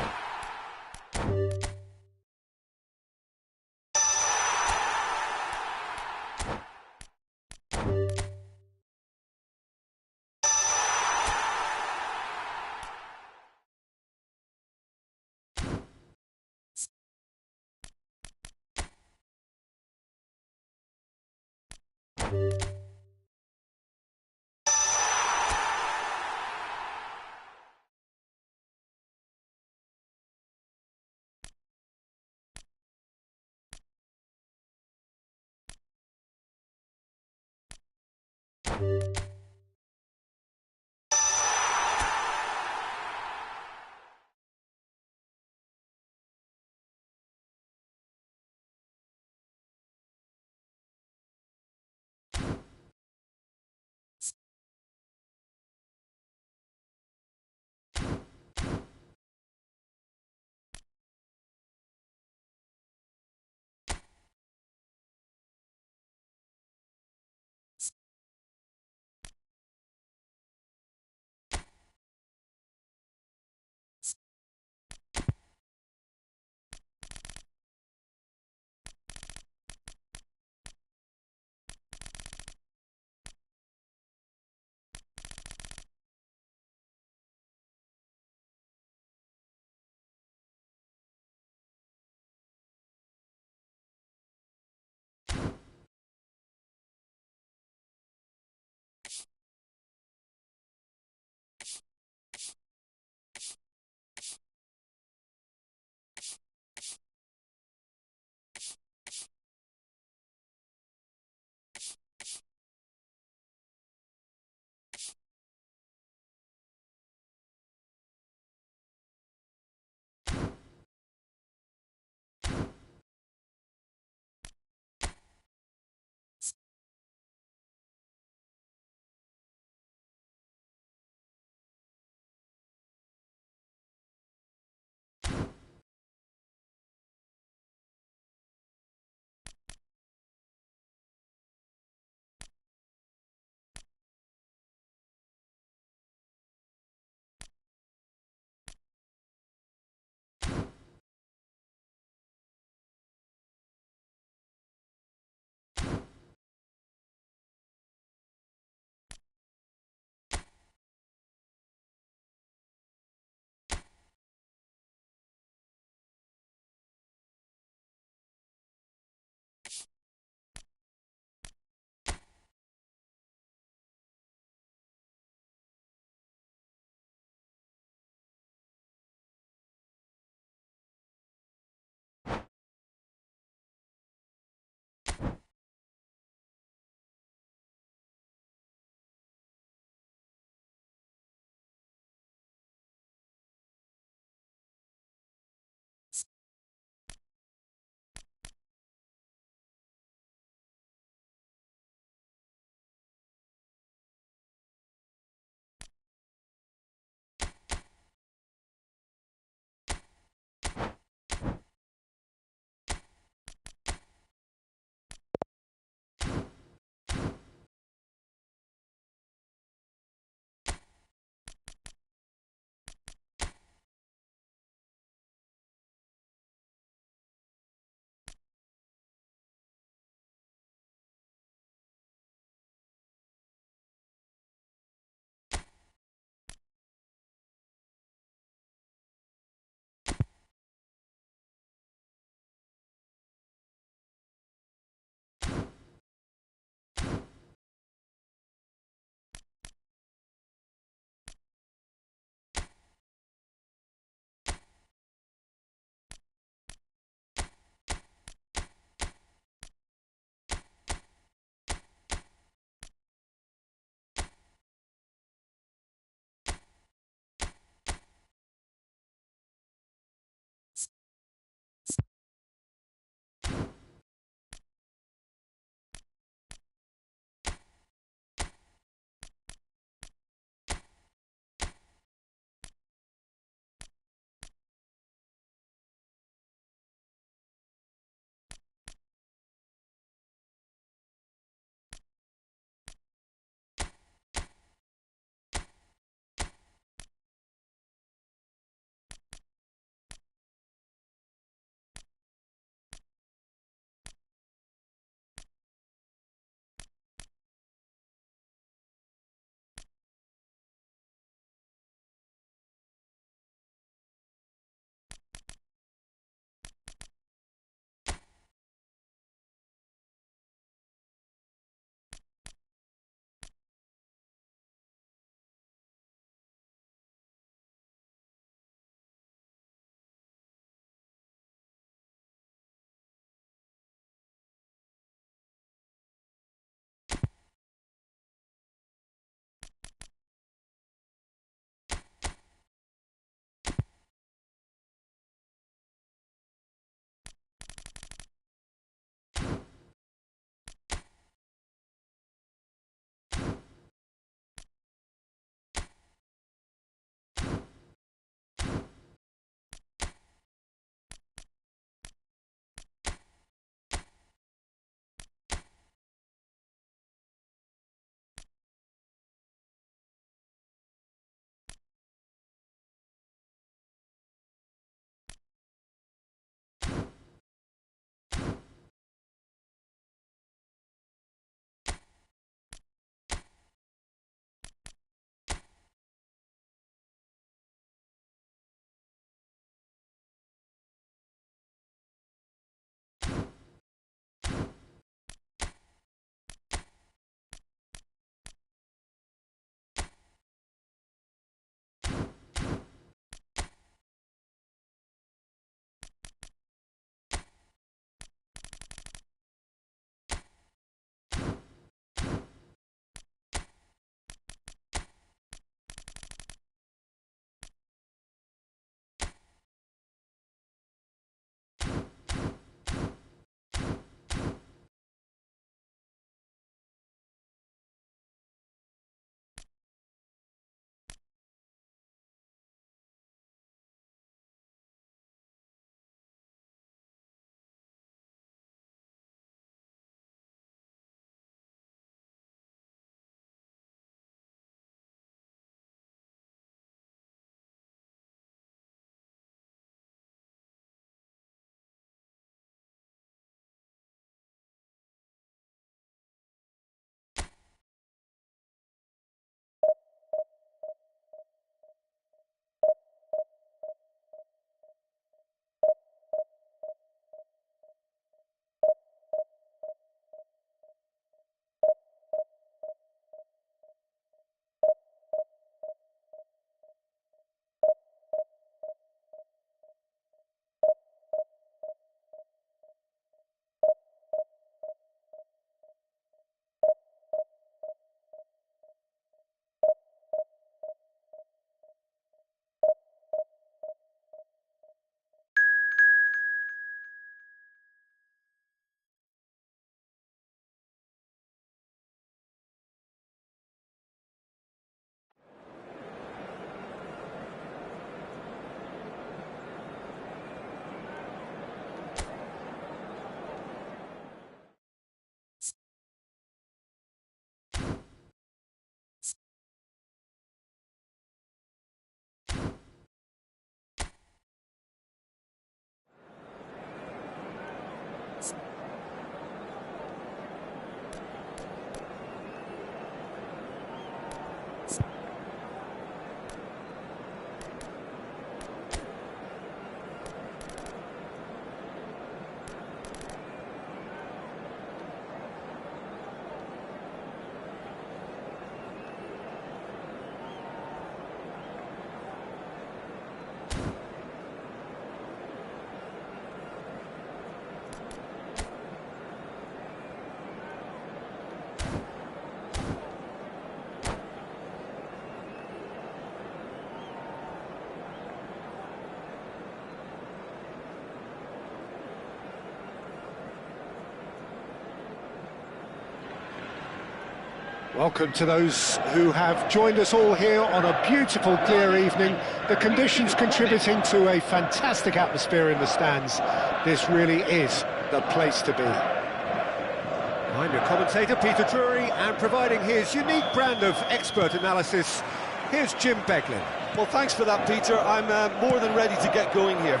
Welcome to those who have joined us all here on a beautiful, clear evening. The conditions contributing to a fantastic atmosphere in the stands. This really is the place to be. I'm your commentator, Peter Drury, and providing his unique brand of expert analysis, here's Jim Beglin. Well, thanks for that, Peter. I'm more than ready to get going here.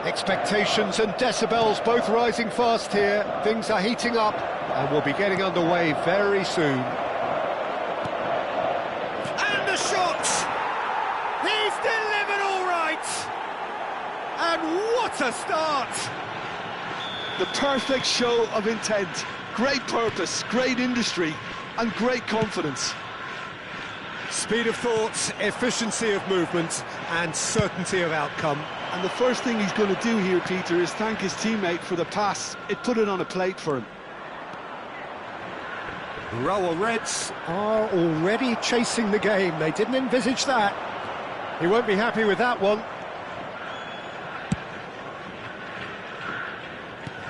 Expectations and decibels both rising fast here. Things are heating up and we'll be getting underway very soon. And the shot! He's delivered all right! And what a start! The perfect show of intent. Great purpose, great industry, and great confidence. Speed of thought, efficiency of movement, and certainty of outcome. And the first thing he's going to do here, Peter, is thank his teammate for the pass. It put it on a plate for him. Rower Reds are already chasing the game. They didn't envisage that. He won't be happy with that one.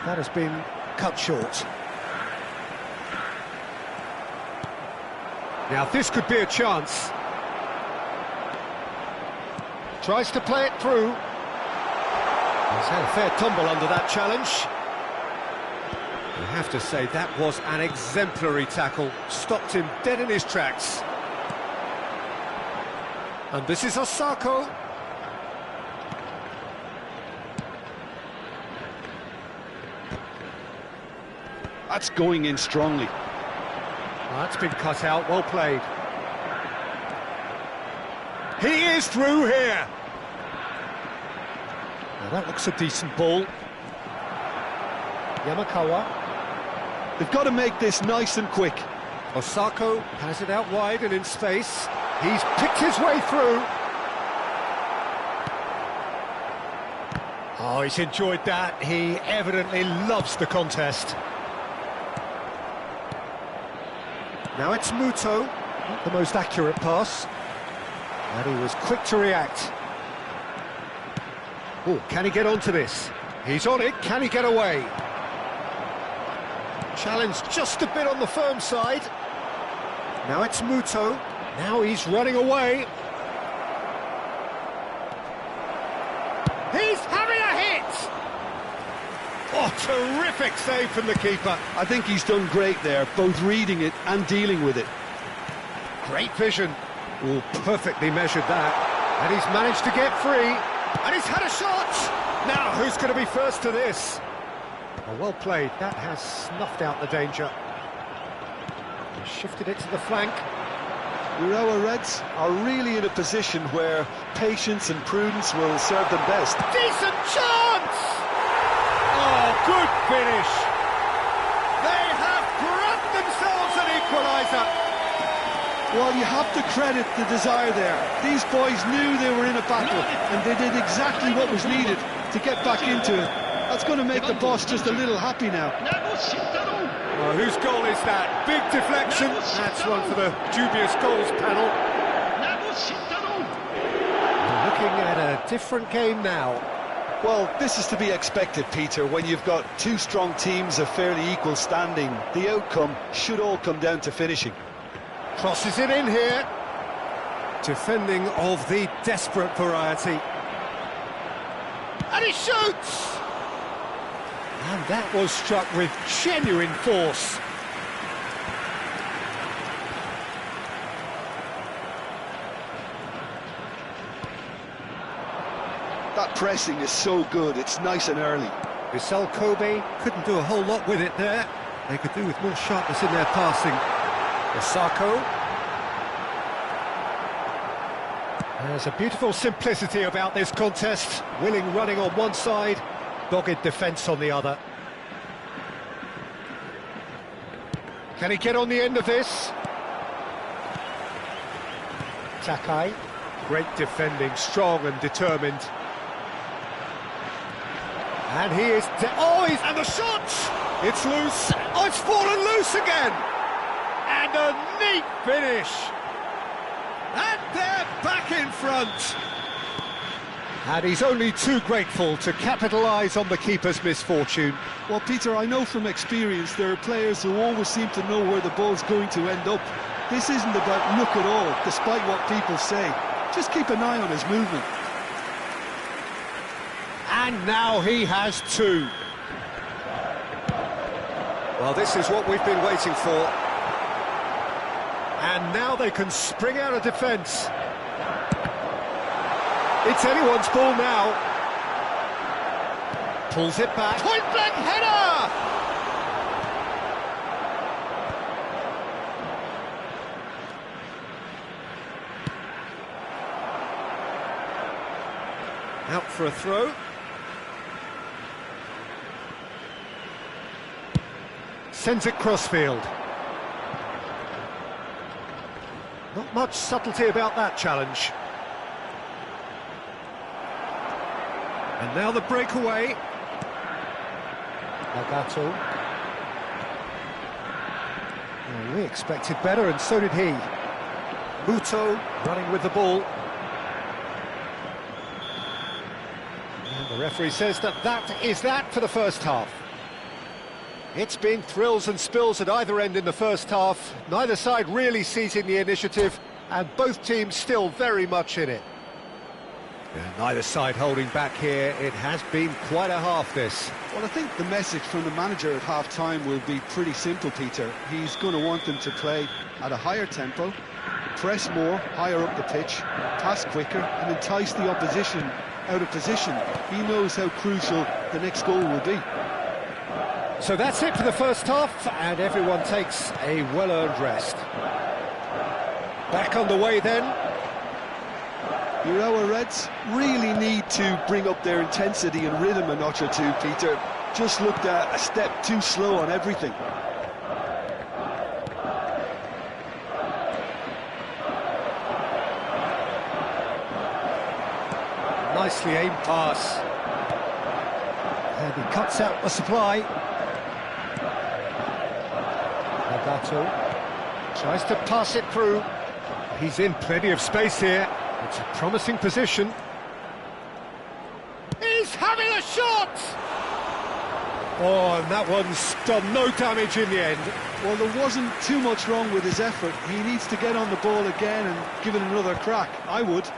That has been cut short. Now this could be a chance. Tries to play it through. He's had a fair tumble under that challenge. You have to say that was an exemplary tackle. Stopped him dead in his tracks. And this is Osako. That's going in strongly. That's been cut out, well played. He is through here. Now that looks a decent ball. Yamakawa. They've got to make this nice and quick. Osako has it out wide and in space. He's picked his way through. Oh, he's enjoyed that. He evidently loves the contest. Now it's Muto, not the most accurate pass. And he was quick to react. Oh, can he get onto this? He's on it, can he get away? Challenge just a bit on the firm side. Now it's Muto. Now he's running away. He's having a hit! Oh, terrific save from the keeper. I think he's done great there, both reading it and dealing with it. Great vision. Oh, perfectly measured that. And he's managed to get free. And he's had a shot! Now, who's going to be first to this? Oh, well played. That has snuffed out the danger. He shifted it to the flank. Urawa Reds are really in a position where patience and prudence will serve them best. Decent chance! Oh, good finish! They have grabbed themselves an equaliser! Well, you have to credit the desire there. These boys knew they were in a battle, and they did exactly what was needed to get back into it. That's going to make the boss just a little happy now. Oh, whose goal is that? Big deflection. That's one for the dubious goals panel. We're looking at a different game now. Well, this is to be expected, Peter. When you've got two strong teams of fairly equal standing, the outcome should all come down to finishing. Crosses it in here. Defending of the desperate variety. And he shoots! And that was struck with genuine force. That pressing is so good, it's nice and early. Vissel Kobe couldn't do a whole lot with it there. They could do with more sharpness in their passing. Osako. There's a beautiful simplicity about this contest. Willing running on one side, dogged defence on the other. Can he get on the end of this? Takai. Great defending, strong and determined. And he is... and the shot! It's loose. Oh, it's fallen loose again! And a neat finish! And they're back in front! And he's only too grateful to capitalise on the keeper's misfortune. Well, Peter, I know from experience there are players who always seem to know where the ball's going to end up. This isn't about luck at all, despite what people say. Just keep an eye on his movement. And now he has two. Well, this is what we've been waiting for. And now they can spring out of defence. It's anyone's ball now. Pulls it back. Point-blank header! Out for a throw. Sends it crossfield. Not much subtlety about that challenge. And now the breakaway. Nagato. Well, we expected better, and so did he. Muto running with the ball. And the referee says that is that for the first half. It's been thrills and spills at either end in the first half. Neither side really seizing the initiative, and both teams still very much in it. Neither side holding back here. It has been quite a half, this. Well, I think the message from the manager at half-time will be pretty simple, Peter. He's going to want them to play at a higher tempo, press more, higher up the pitch, pass quicker, and entice the opposition out of position. He knows how crucial the next goal will be. So that's it for the first half, and everyone takes a well-earned rest. Back on the way then. Urawa Reds really need to bring up their intensity and rhythm a notch or two, Peter. Just looked a step too slow on everything. Nicely aimed pass. And he cuts out the supply. Nagato tries to pass it through. He's in plenty of space here. It's a promising position. He's having a shot! Oh, and that one's done no damage in the end. Well, there wasn't too much wrong with his effort. He needs to get on the ball again and give it another crack. I would.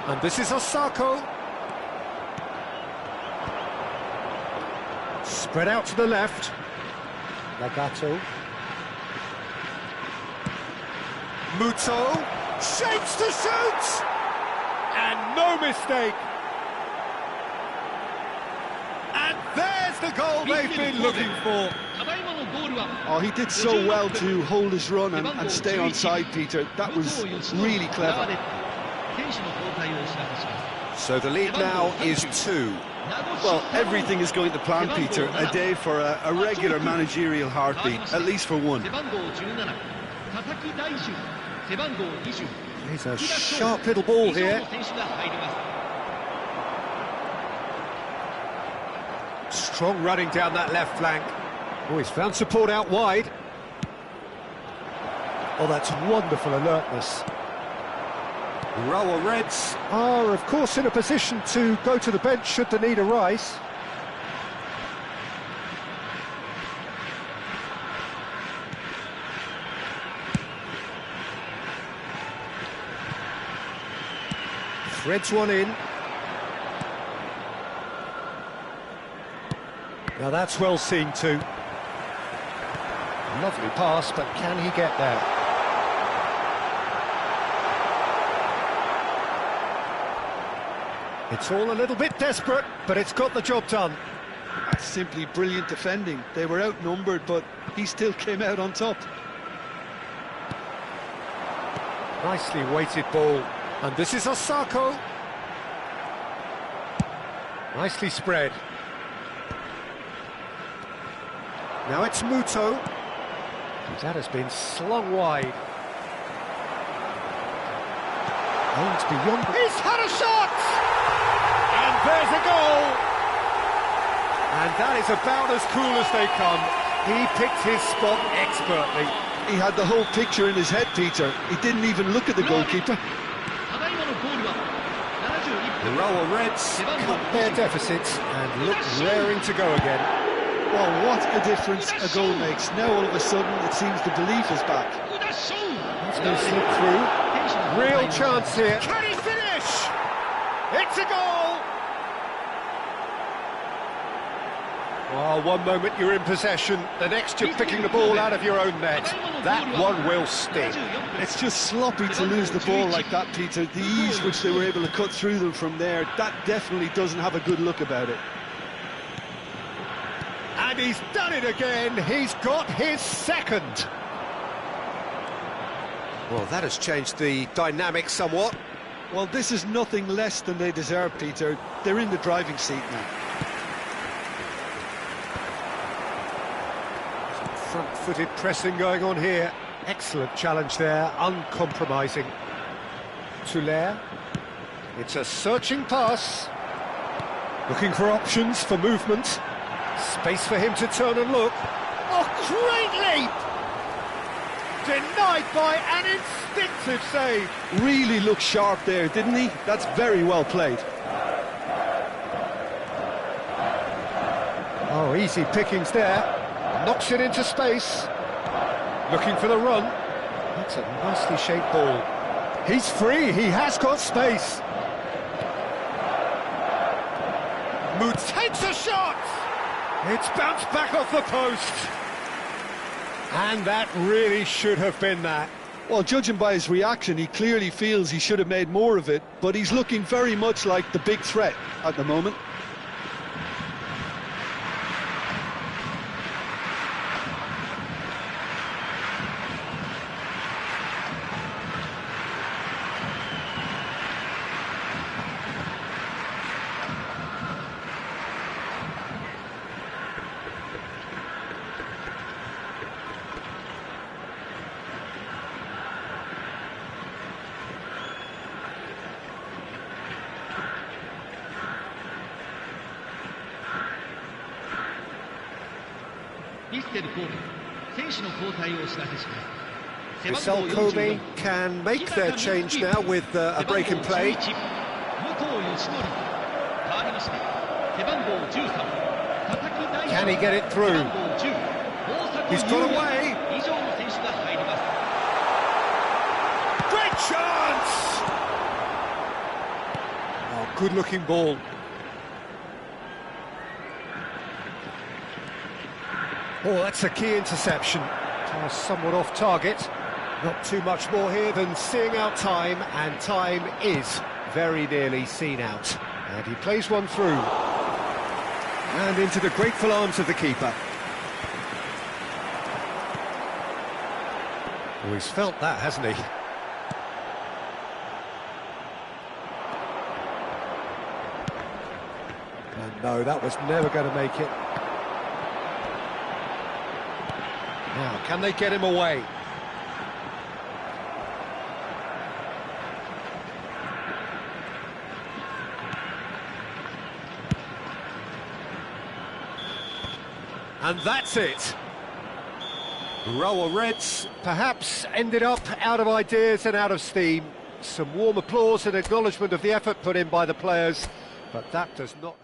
And this is Osako. Spread out to the left. Nagato. Muto. Shapes to shoot! And no mistake. And there's the goal they've been looking for. Oh, he did so well to hold his run and stay on side, Peter. That was really clever. So the lead now is 2. Well, everything is going to plan, Peter. A day for a regular managerial heartbeat, at least for one. He's a sharp little ball here. Strong running down that left flank. Oh, he's found support out wide. Oh, that's wonderful alertness. Urawa Reds are, of course, in a position to go to the bench should the need arise. Threads one in. Now that's well seen too. Lovely pass, but can he get there? It's all a little bit desperate, but it's got the job done. That's simply brilliant defending. They were outnumbered, but he still came out on top. Nicely weighted ball. And this is Osako. Nicely spread. Now it's Muto. That has been slung wide. Aims beyond. He's had a shot! And there's a goal! And that is about as cool as they come. He picked his spot expertly. he had the whole picture in his head, Peter. He didn't even look at the goalkeeper. ただいまのゴールは The 71分 Royal Reds cut their deficits and look raring to go again. Well, what a difference a goal makes. Now all of a sudden it seems the belief is back. 福田翔 It's going to slip through. Real chance here. Can he finish? It's a goal! Well, one moment you're in possession, the next you're picking the ball out of your own net. That one will sting. It's just sloppy to lose the ball like that, Peter. The ease which they were able to cut through them from there, that definitely doesn't have a good look about it. And he's done it again. He's got his second. Well, that has changed the dynamic somewhat. Well, this is nothing less than they deserve, Peter. They're in the driving seat now. Front-footed pressing going on here. Excellent challenge there, uncompromising. Tuller. It's a searching pass. Looking for options for movement. Space for him to turn and look. Oh, great leap! Denied by an instinctive save. Really looked sharp there, didn't he? That's very well played. Oh, easy pickings there. Knocks it into space. Looking for the run. That's a nicely shaped ball. He's free, he has got space. Mood takes a shot! It's bounced back off the post. And that really should have been that. Well, judging by his reaction, he clearly feels he should have made more of it, but he's looking very much like the big threat at the moment. Vissel Kobe can make their change now with a break in play. Can he get it through? He's got away. Great chance! Oh, good-looking ball. Oh, that's a key interception. Somewhat off target. Not too much more here than seeing out time, and time is very nearly seen out. And he plays one through. And into the grateful arms of the keeper. Oh, he's felt that, hasn't he? And no, that was never going to make it. Now, can they get him away? And that's it. Royal Reds perhaps ended up out of ideas and out of steam. Some warm applause and acknowledgement of the effort put in by the players, but that does not...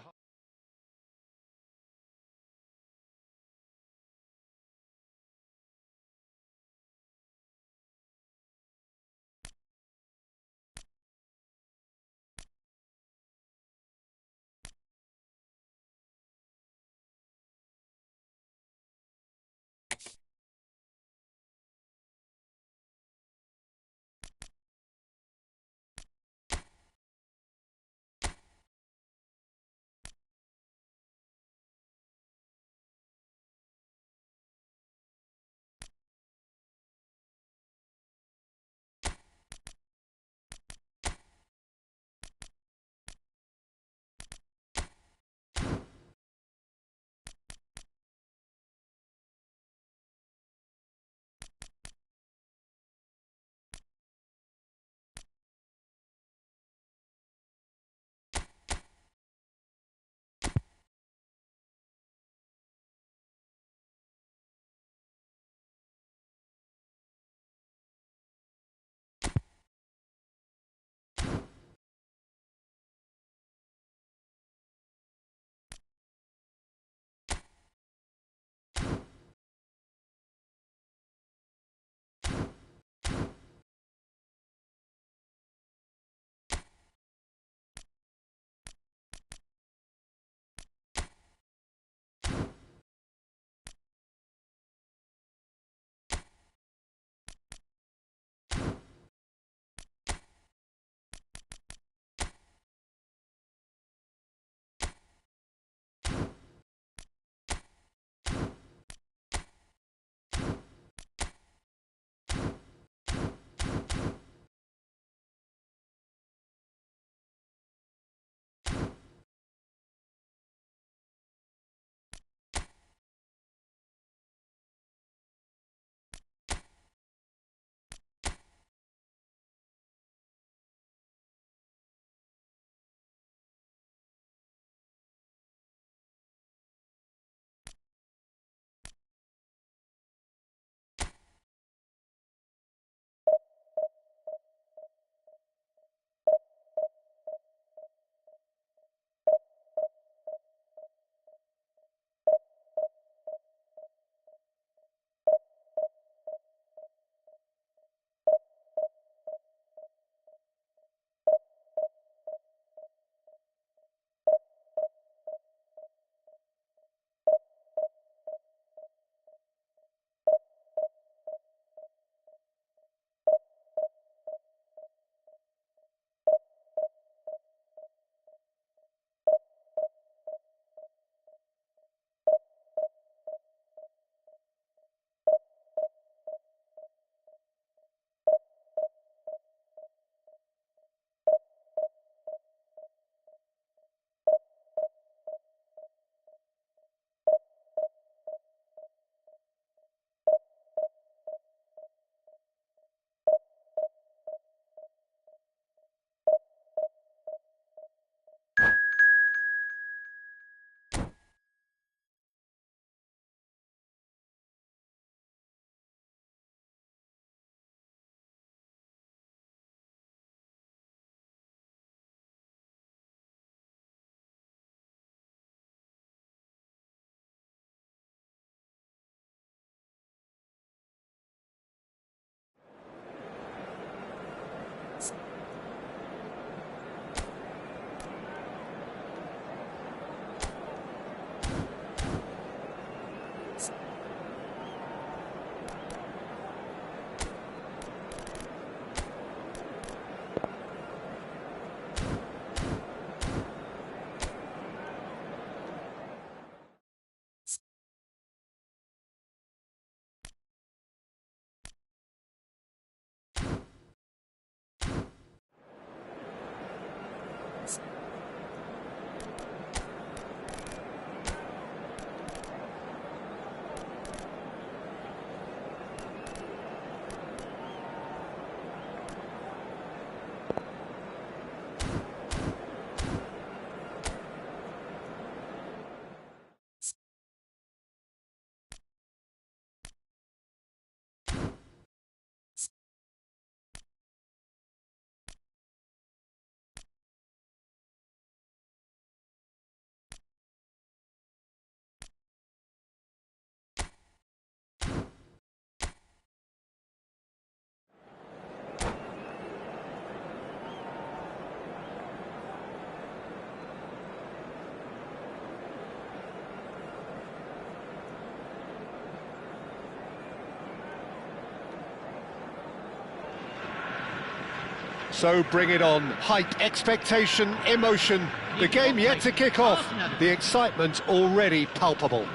So bring it on. Hype, expectation, emotion. The game yet to kick off. The excitement already palpable.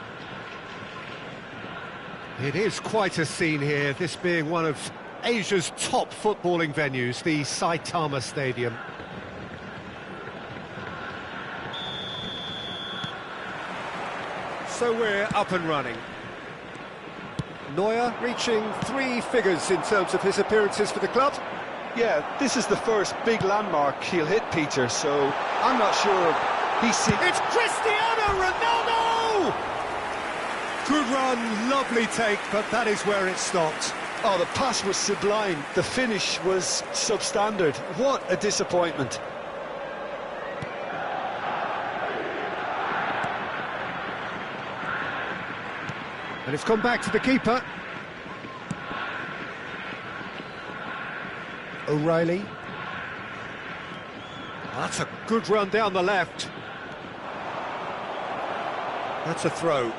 It is quite a scene here, this being one of Asia's top footballing venues, the Saitama Stadium. So we're up and running. Neuer reaching 3 figures in terms of his appearances for the club. Yeah, this is the first big landmark he'll hit, Peter, so I'm not sure he's seen... It's Cristiano Ronaldo! Good run, lovely take, but that is where it stopped. Oh, the pass was sublime. The finish was substandard. What a disappointment. And it's gone back to the keeper. O'Reilly. That's a good run down the left. That's a throw.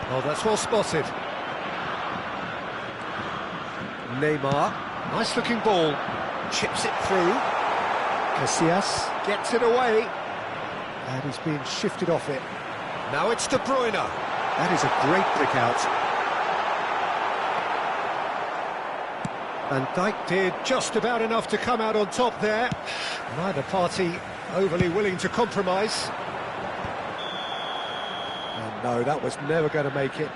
Oh, that's well spotted. Neymar, nice looking ball, chips it through. Casillas gets it away, and he's being shifted off it. Now it's De Bruyne. That is a great pick out. Van Dijk did just about enough to come out on top there. Neither party overly willing to compromise. And no, that was never going to make it.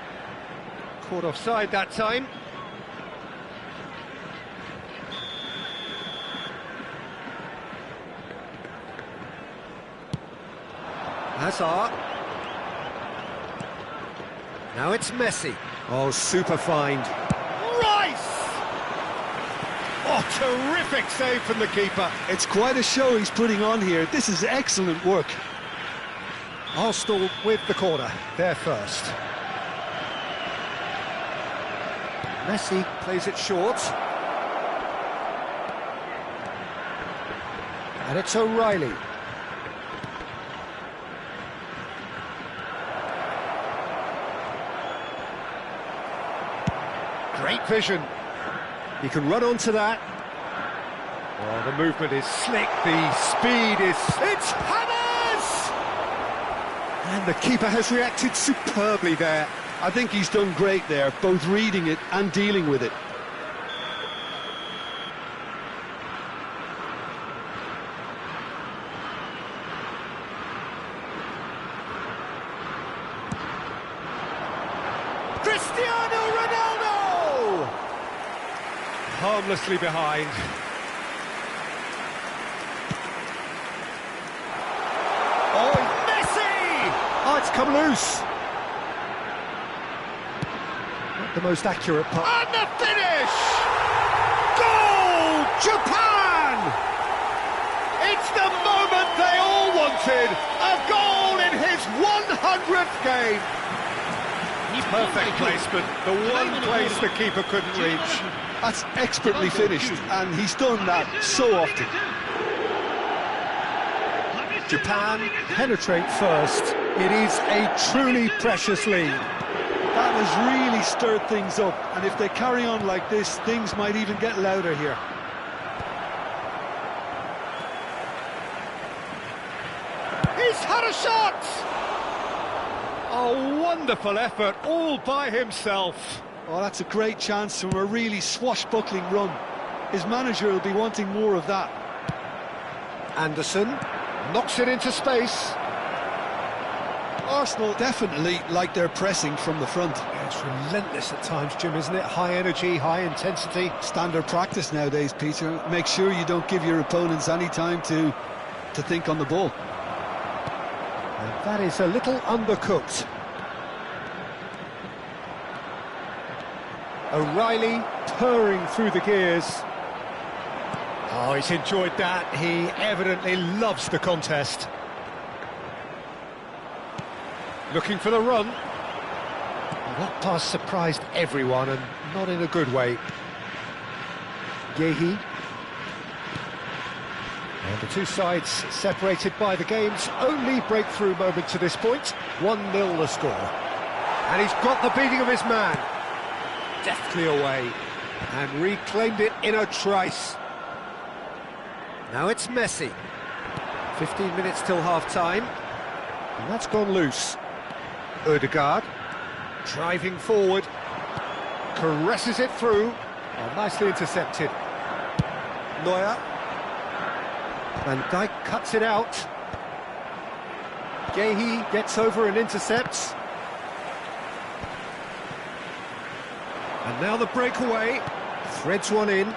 Caught offside that time. Hazard. Now it's Messi. Oh, super find. Rice! Oh, terrific save from the keeper. It's quite a show he's putting on here. This is excellent work. Arsenal with the corner. They're first. Messi plays it short. And it's O'Reilly. Great vision. He can run onto that. Oh, the movement is slick, the speed is... It's Hammers! And the keeper has reacted superbly there. I think he's done great there, both reading it and dealing with it. Cristiano Ronaldo! Harmlessly behind. Oh, Messi! Oh, it's come loose. Not the most accurate pass. And the finish! Goal! Japan! It's the moment they all wanted. A goal in his 100th game. Perfect placement, the one place the keeper couldn't reach. That's expertly finished, and he's done that so often. Japan penetrate first. It is a truly precious lead. That has really stirred things up, and if they carry on like this, things might even get louder here. He's had a shot! A wonderful effort, all by himself. Oh, that's a great chance from a really swashbuckling run. His manager will be wanting more of that. Anderson knocks it into space. Arsenal definitely like their pressing from the front. Yeah, it's relentless at times, Jim, isn't it? High energy, high intensity. Standard practice nowadays, Peter. Make sure you don't give your opponents any time to think on the ball. And that is a little undercooked. O'Reilly purring through the gears. Oh, he's enjoyed that. He evidently loves the contest. Looking for the run. Well, that pass surprised everyone, and not in a good way. Yehi. And the two sides separated by the game's only breakthrough moment to this point. 1-0 the score. And he's got the beating of his man. Deftly away. And reclaimed it in a trice. Now it's Messi. 15 minutes till half-time. And that's gone loose. Odegaard. Driving forward. Caresses it through. Oh, nicely intercepted. Neuer. Van Dijk cuts it out. Gehi gets over and intercepts. And now the breakaway. Threads one in.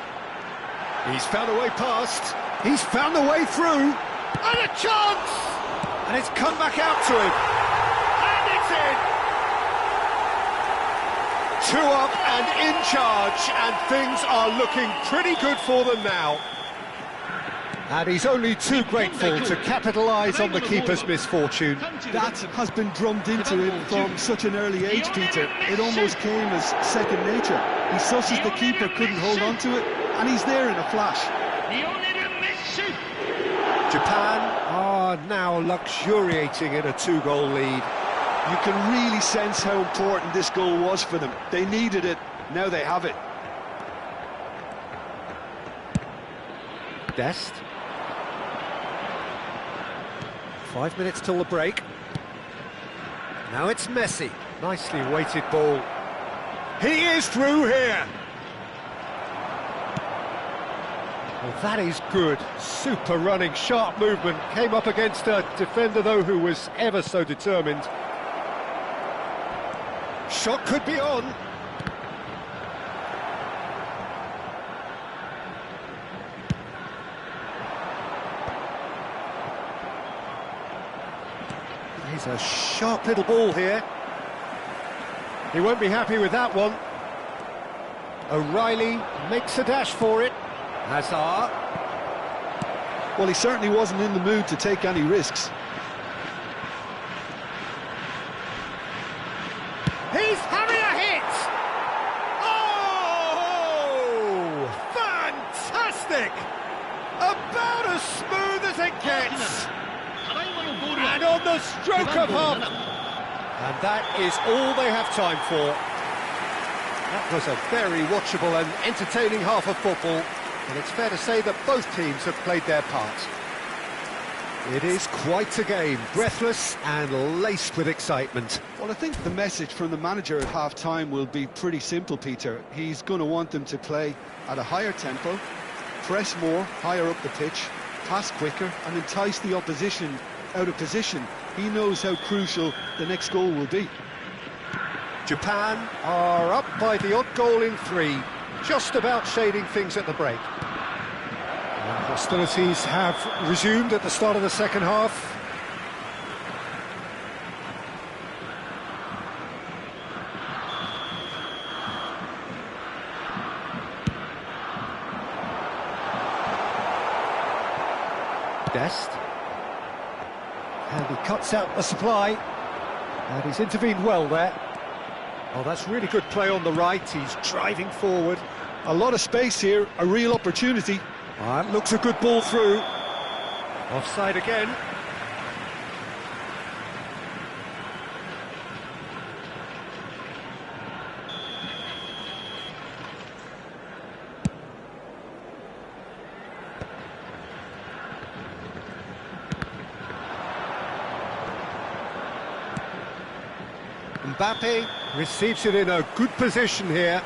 He's found a way past. He's found the way through. And a chance! And it's come back out to him. And it's in! 2 up and in charge, and things are looking pretty good for them now. And he's only too grateful to capitalise on the keeper's misfortune. That has been drummed into him from such an early age, Peter. It almost came as second nature. He susses the keeper couldn't hold on to it, and he's there in a flash. Japan are now luxuriating in a 2-goal lead. You can really sense how important this goal was for them. They needed it, now they have it. Dest. 5 minutes till the break. Now it's Messi. Nicely weighted ball. He is through here. Well, that is good. Super running, sharp movement. Came up against a defender, though, who was ever so determined. Shot could be on. He's a sharp little ball here. He won't be happy with that one. O'Reilly makes a dash for it. Hazard. Well, he certainly wasn't in the mood to take any risks. He's having a hit! Oh! Fantastic! About as smooth as it gets! And on the stroke of half! And that is all they have time for. That was a very watchable and entertaining half of football. And it's fair to say that both teams have played their part. It is quite a game, breathless and laced with excitement. Well, I think the message from the manager at half-time will be pretty simple, Peter. He's going to want them to play at a higher tempo, press more, higher up the pitch, pass quicker and entice the opposition out of position. He knows how crucial the next goal will be. Japan are up by the odd goal in 3, just about shading things at the break. And hostilities have resumed at the start of the second half. Dest. And he cuts out the supply. And he's intervened well there. Oh, that's really good play on the right. He's driving forward. A lot of space here, a real opportunity. That looks a good ball through. Offside again. Mbappe receives it in a good position here.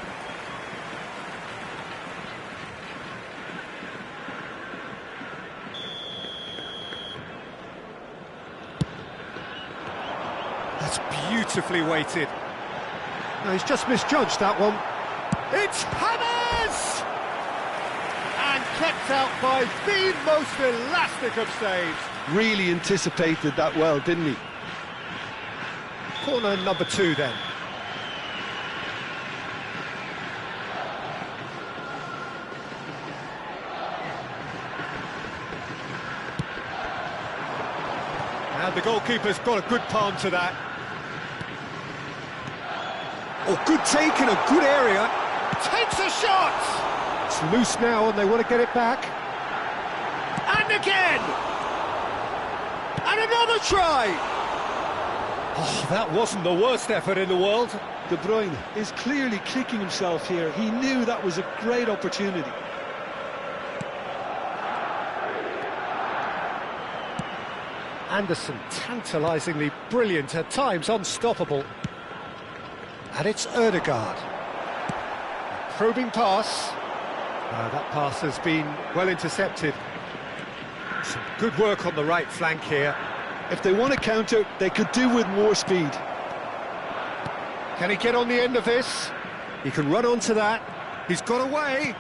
That's beautifully weighted. No, he's just misjudged that one. It's Hammers! And kept out by the most elastic of saves. Really anticipated that well, didn't he? Corner number 2 then. And the goalkeeper's got a good palm to that. Oh, good take in a good area. Takes a shot! It's loose now and they want to get it back. And And again! And another try! Oh, that wasn't the worst effort in the world. De Bruyne is clearly kicking himself here. He knew that was a great opportunity. Anderson, tantalisingly brilliant, at times unstoppable. And it's Ødegaard. Probing pass. That pass has been well intercepted. Some good work on the right flank here. If they want to counter, they could do with more speed. Can he get on the end of this? He can run onto that. He's got away.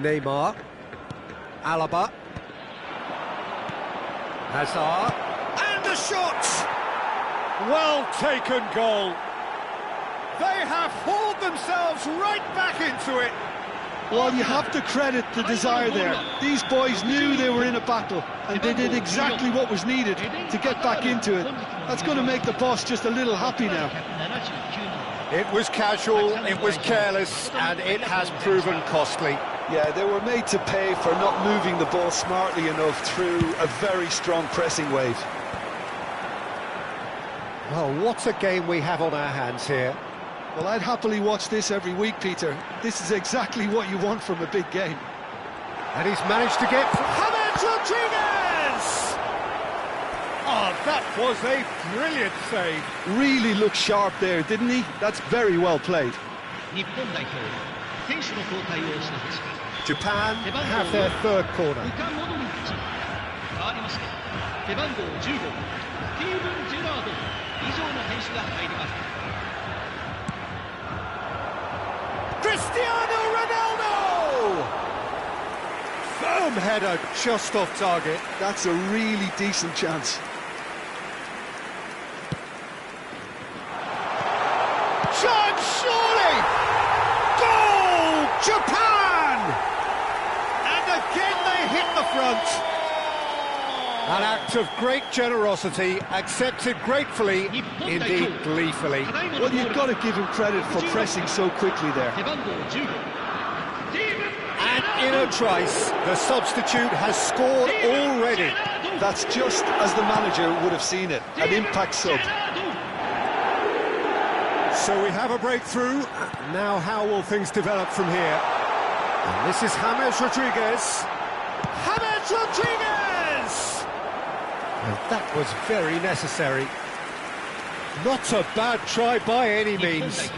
Neymar, Alaba, Hazard, and the shot! Well taken goal. They have hauled themselves right back into it. Well, you have to credit the desire there. These boys knew they were in a battle, and they did exactly what was needed to get back into it. That's going to make the boss just a little happy now. It was casual, it was careless, and it has proven costly. Yeah, they were made to pay for not moving the ball smartly enough through a very strong pressing wave. Well, what a game we have on our hands here. Well, I'd happily watch this every week, Peter. This is exactly what you want from a big game. And he's managed to get James Rodriguez! Oh, that was a brilliant save. Really looked sharp there, didn't he? That's very well played. Japan have their third corner. Cristiano Ronaldo! Firm header just off target. That's a really decent chance. Chance, surely! Goal! Japan! And again they hit the front. An act of great generosity, accepted gratefully, indeed gleefully. Well, you've got to give him credit for pressing so quickly there. And in a trice, the substitute has scored already. That's just as the manager would have seen it, an impact sub. So we have a breakthrough. Now how will things develop from here? And this is James Rodriguez. James Rodriguez! Well, that was very necessary. Not a bad try by any means.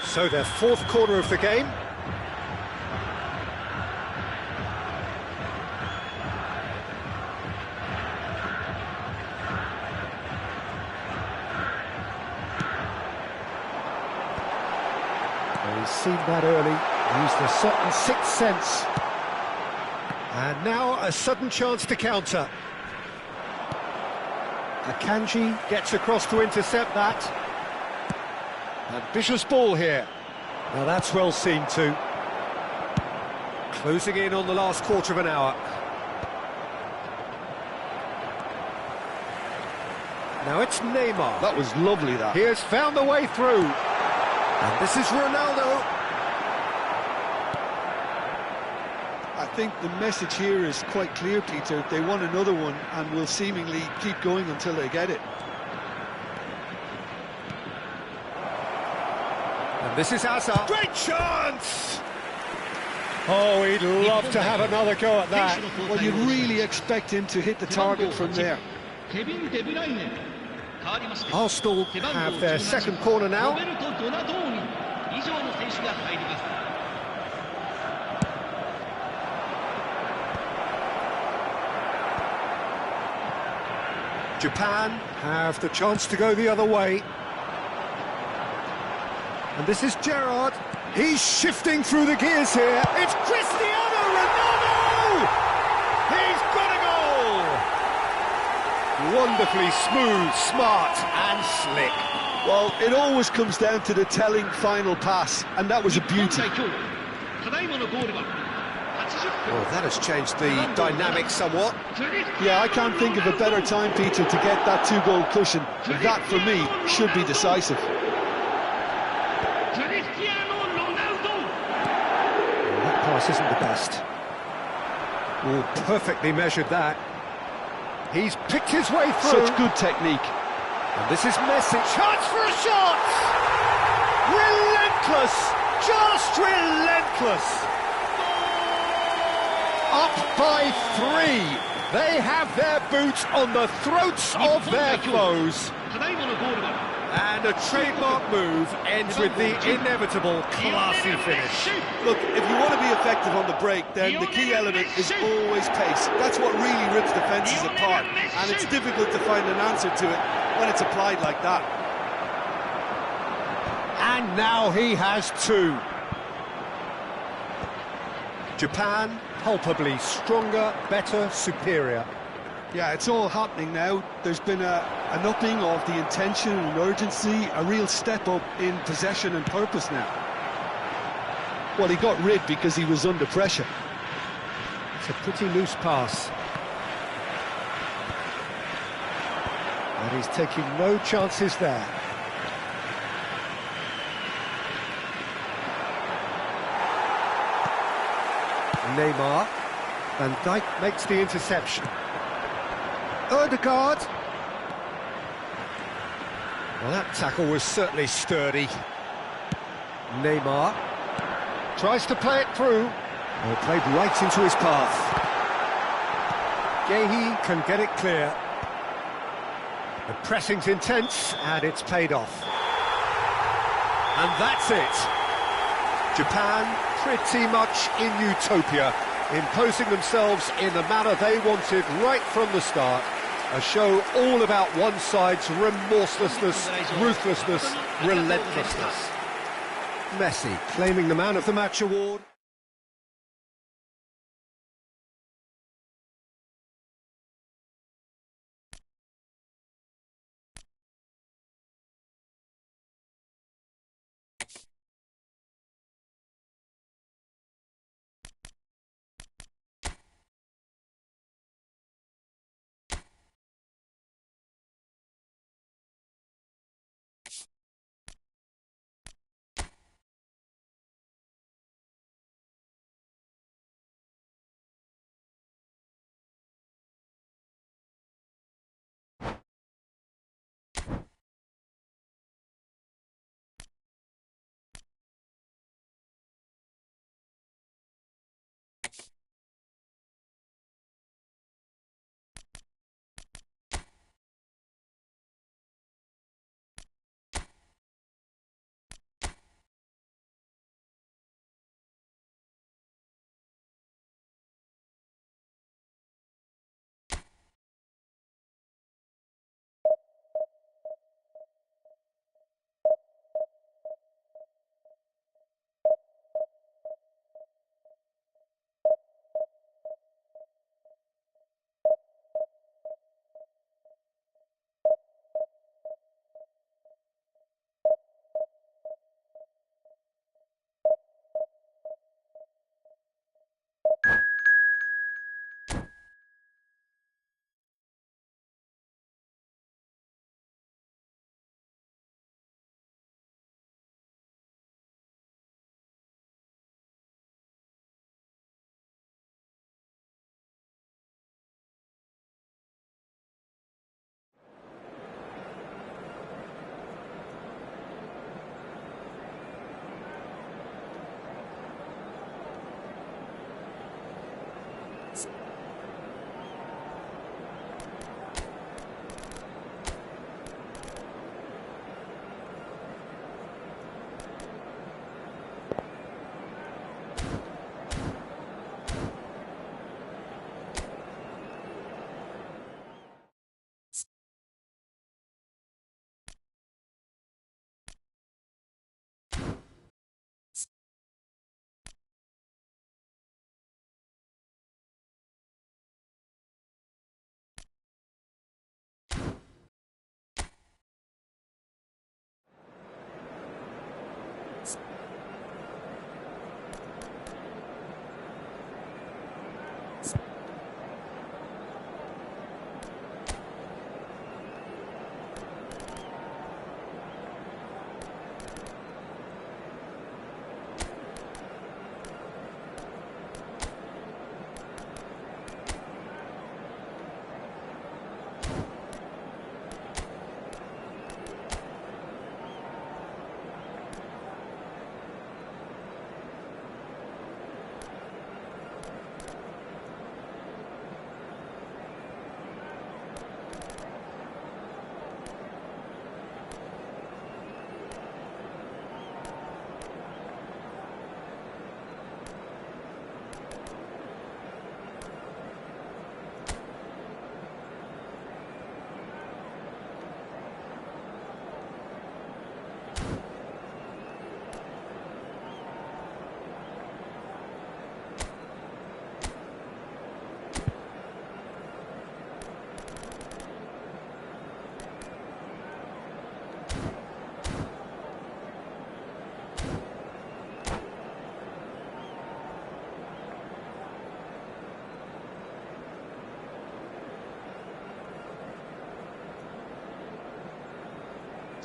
So their fourth corner of the game. Well, he's seen that early, used a certain sixth sense. And now a sudden chance to counter. Akanji gets across to intercept that. Ambitious ball here. Now that's well seen too. Closing in on the last quarter of an hour. Now it's Neymar. That was lovely, that. He has found the way through. And this is Ronaldo. I think the message here is quite clear, Peter. They want another one and will seemingly keep going until they get it. And this is Hazard. Great chance! Oh, he'd love to have another go at that. Well, you'd really expect him to hit the target from there. Arsenal have their second corner now. Japan have the chance to go the other way. And this is Gerrard. He's shifting through the gears here. It's Cristiano Ronaldo! He's got a goal! Wonderfully smooth, smart and slick. Well, it always comes down to the telling final pass, and that was a beauty. Well, that has changed the dynamic somewhat. Yeah, I can't think of a better time, Peter, to get that two-goal cushion. That, for me, should be decisive. Well, that pass isn't the best. Oh, perfectly measured that. He's picked his way through. Such good technique. And this is Messi. Chance for a shot! Relentless! Just relentless! Up by 3. They have their boots on the throats of their foes. And a trademark move ends with the inevitable classy finish. Look, if you want to be effective on the break, then the key element is always pace. That's what really rips defences apart, and it's difficult to find an answer to it when it's applied like that. And now he has 2. Japan, palpably stronger, better, superior. Yeah, it's all happening now. There's been an upping of the intention and urgency, a real step up in possession and purpose now. Well, he got rid because he was under pressure. It's a pretty loose pass. And he's taking no chances there. Neymar. Van Dijk makes the interception. Odegaard. Well, that tackle was certainly sturdy. Neymar tries to play it through. Oh, played right into his path. Gehi can get it clear. The pressing's intense, and it's paid off. And that's it. Japan pretty much in utopia, imposing themselves in the manner they wanted right from the start. A show all about one side's remorselessness, ruthlessness, relentlessness. Messi claiming the Man of the Match award.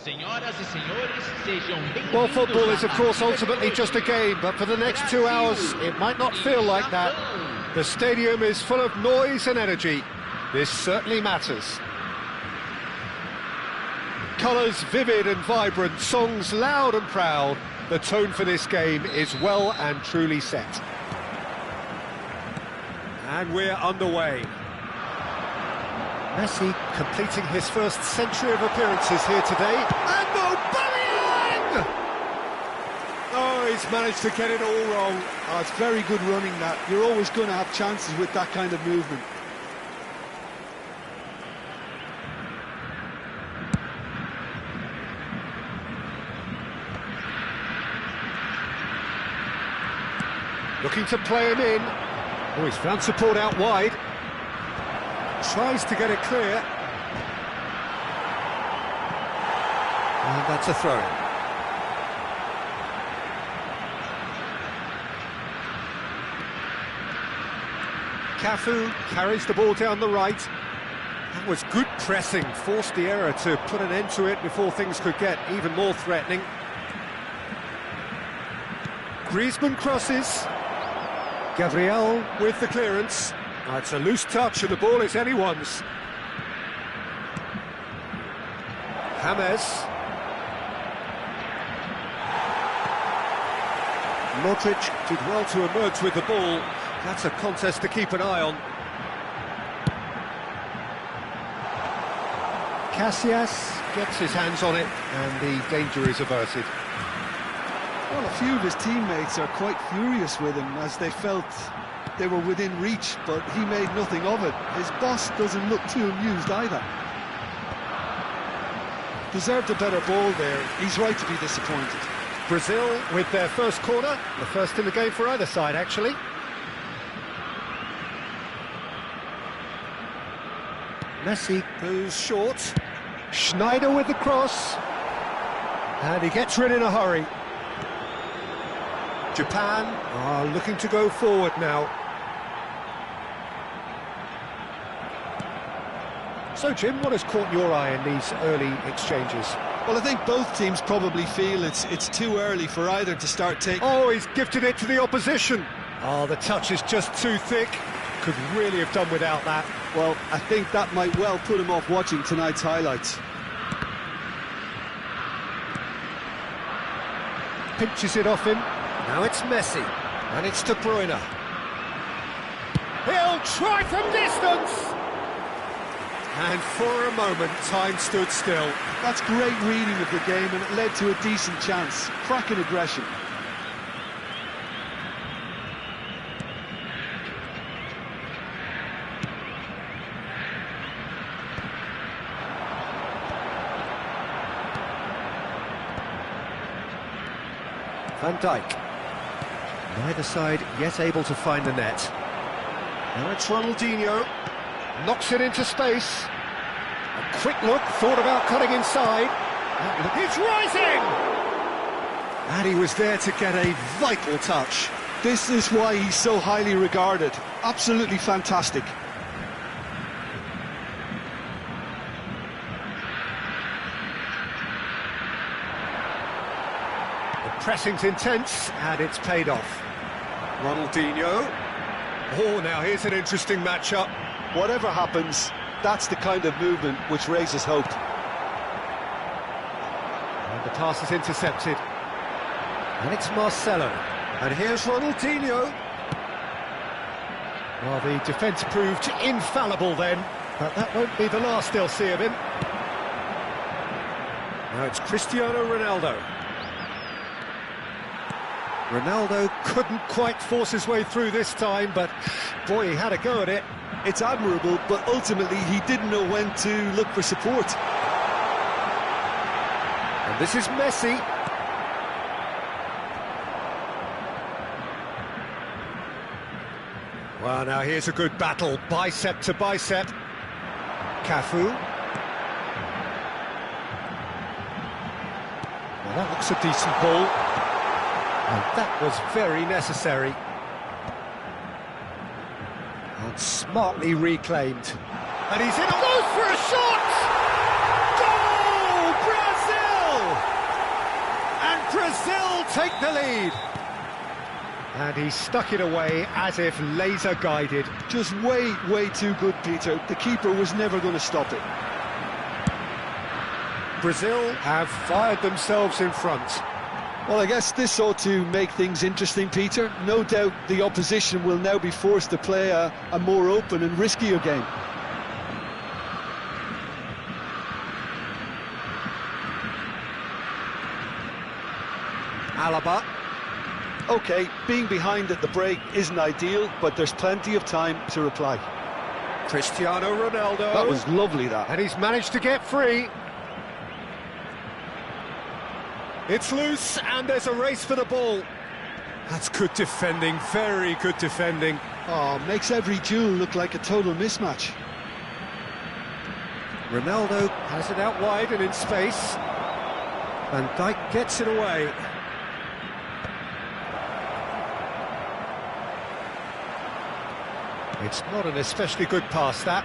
Senhoras e senhores, sejam bem-vindos. Well, football is, of course, ultimately just a game, but for the next 2 hours, it might not feel like that. The stadium is full of noise and energy. This certainly matters. Colours vivid and vibrant, songs loud and proud. The tone for this game is well and truly set. And we're underway. Messi completing his first century of appearances here today. And Aubameyang! Oh, he's managed to get it all wrong. Oh, it's very good running, that. You're always going to have chances with that kind of movement. Looking to play him in. Oh, he's found support out wide. Tries to get it clear. And that's a throw-in. Cafu carries the ball down the right. That was good pressing, forced the error to put an end to it before things could get even more threatening. Griezmann crosses. Gabriel with the clearance. It's a loose touch and the ball is anyone's. James. Modric did well to emerge with the ball. That's a contest to keep an eye on. Casillas gets his hands on it and the danger is averted. Well, a few of his teammates are quite furious with him as they felt they were within reach, but he made nothing of it. His boss doesn't look too amused either. Deserved a better ball there. He's right to be disappointed. Brazil with their first corner, the first in the game for either side, actually. Messi goes short. Schneider with the cross. And he gets rid in a hurry. Japan are looking to go forward now. So, Jim, what has caught your eye in these early exchanges? Well, I think both teams probably feel it's too early for either to start taking... Oh, he's gifted it to the opposition. Oh, the touch is just too thick. Could really have done without that. Well, I think that might well put him off watching tonight's highlights. Pinches it off him. Now it's Messi. And it's De Bruyne. He'll try from distance. And for a moment, time stood still. That's great reading of the game, and it led to a decent chance. Cracking aggression. Van Dijk. Neither side yet able to find the net. Now it's Ronaldinho. Knocks it into space. A quick look, thought about cutting inside. He's rising! And he was there to get a vital touch. This is why he's so highly regarded. Absolutely fantastic. The pressing's intense, and it's paid off. Ronaldinho. Oh, now here's an interesting matchup. Whatever happens, that's the kind of movement which raises hope. And the pass is intercepted. And it's Marcelo. And here's Ronaldinho. Well, the defence proved infallible then, but that won't be the last they'll see of him. Now it's Cristiano Ronaldo. Ronaldo couldn't quite force his way through this time, but boy, he had a go at it. It's admirable, but ultimately he didn't know when to look for support. And this is Messi. Well, now here's a good battle, bicep to bicep. Cafu. Well, that looks a decent ball. And that was very necessary. And smartly reclaimed. And he's in, goes for a shot! Goal, Brazil! lead. And he stuck it away as if laser guided. Just way too good, Peter. The keeper was never going to stop it. Brazil have fired themselves in front. Well, I guess this ought to make things interesting, Peter. No doubt the opposition will now be forced to play a more open and riskier game. Alaba. OK, being behind at the break isn't ideal, but there's plenty of time to reply. Cristiano Ronaldo. That was lovely, that. And he's managed to get free. It's loose, and there's a race for the ball. That's good defending, very good defending. Oh, makes every duel look like a total mismatch. Ronaldo has it out wide and in space. Van Dijk gets it away. It's not an especially good pass, that.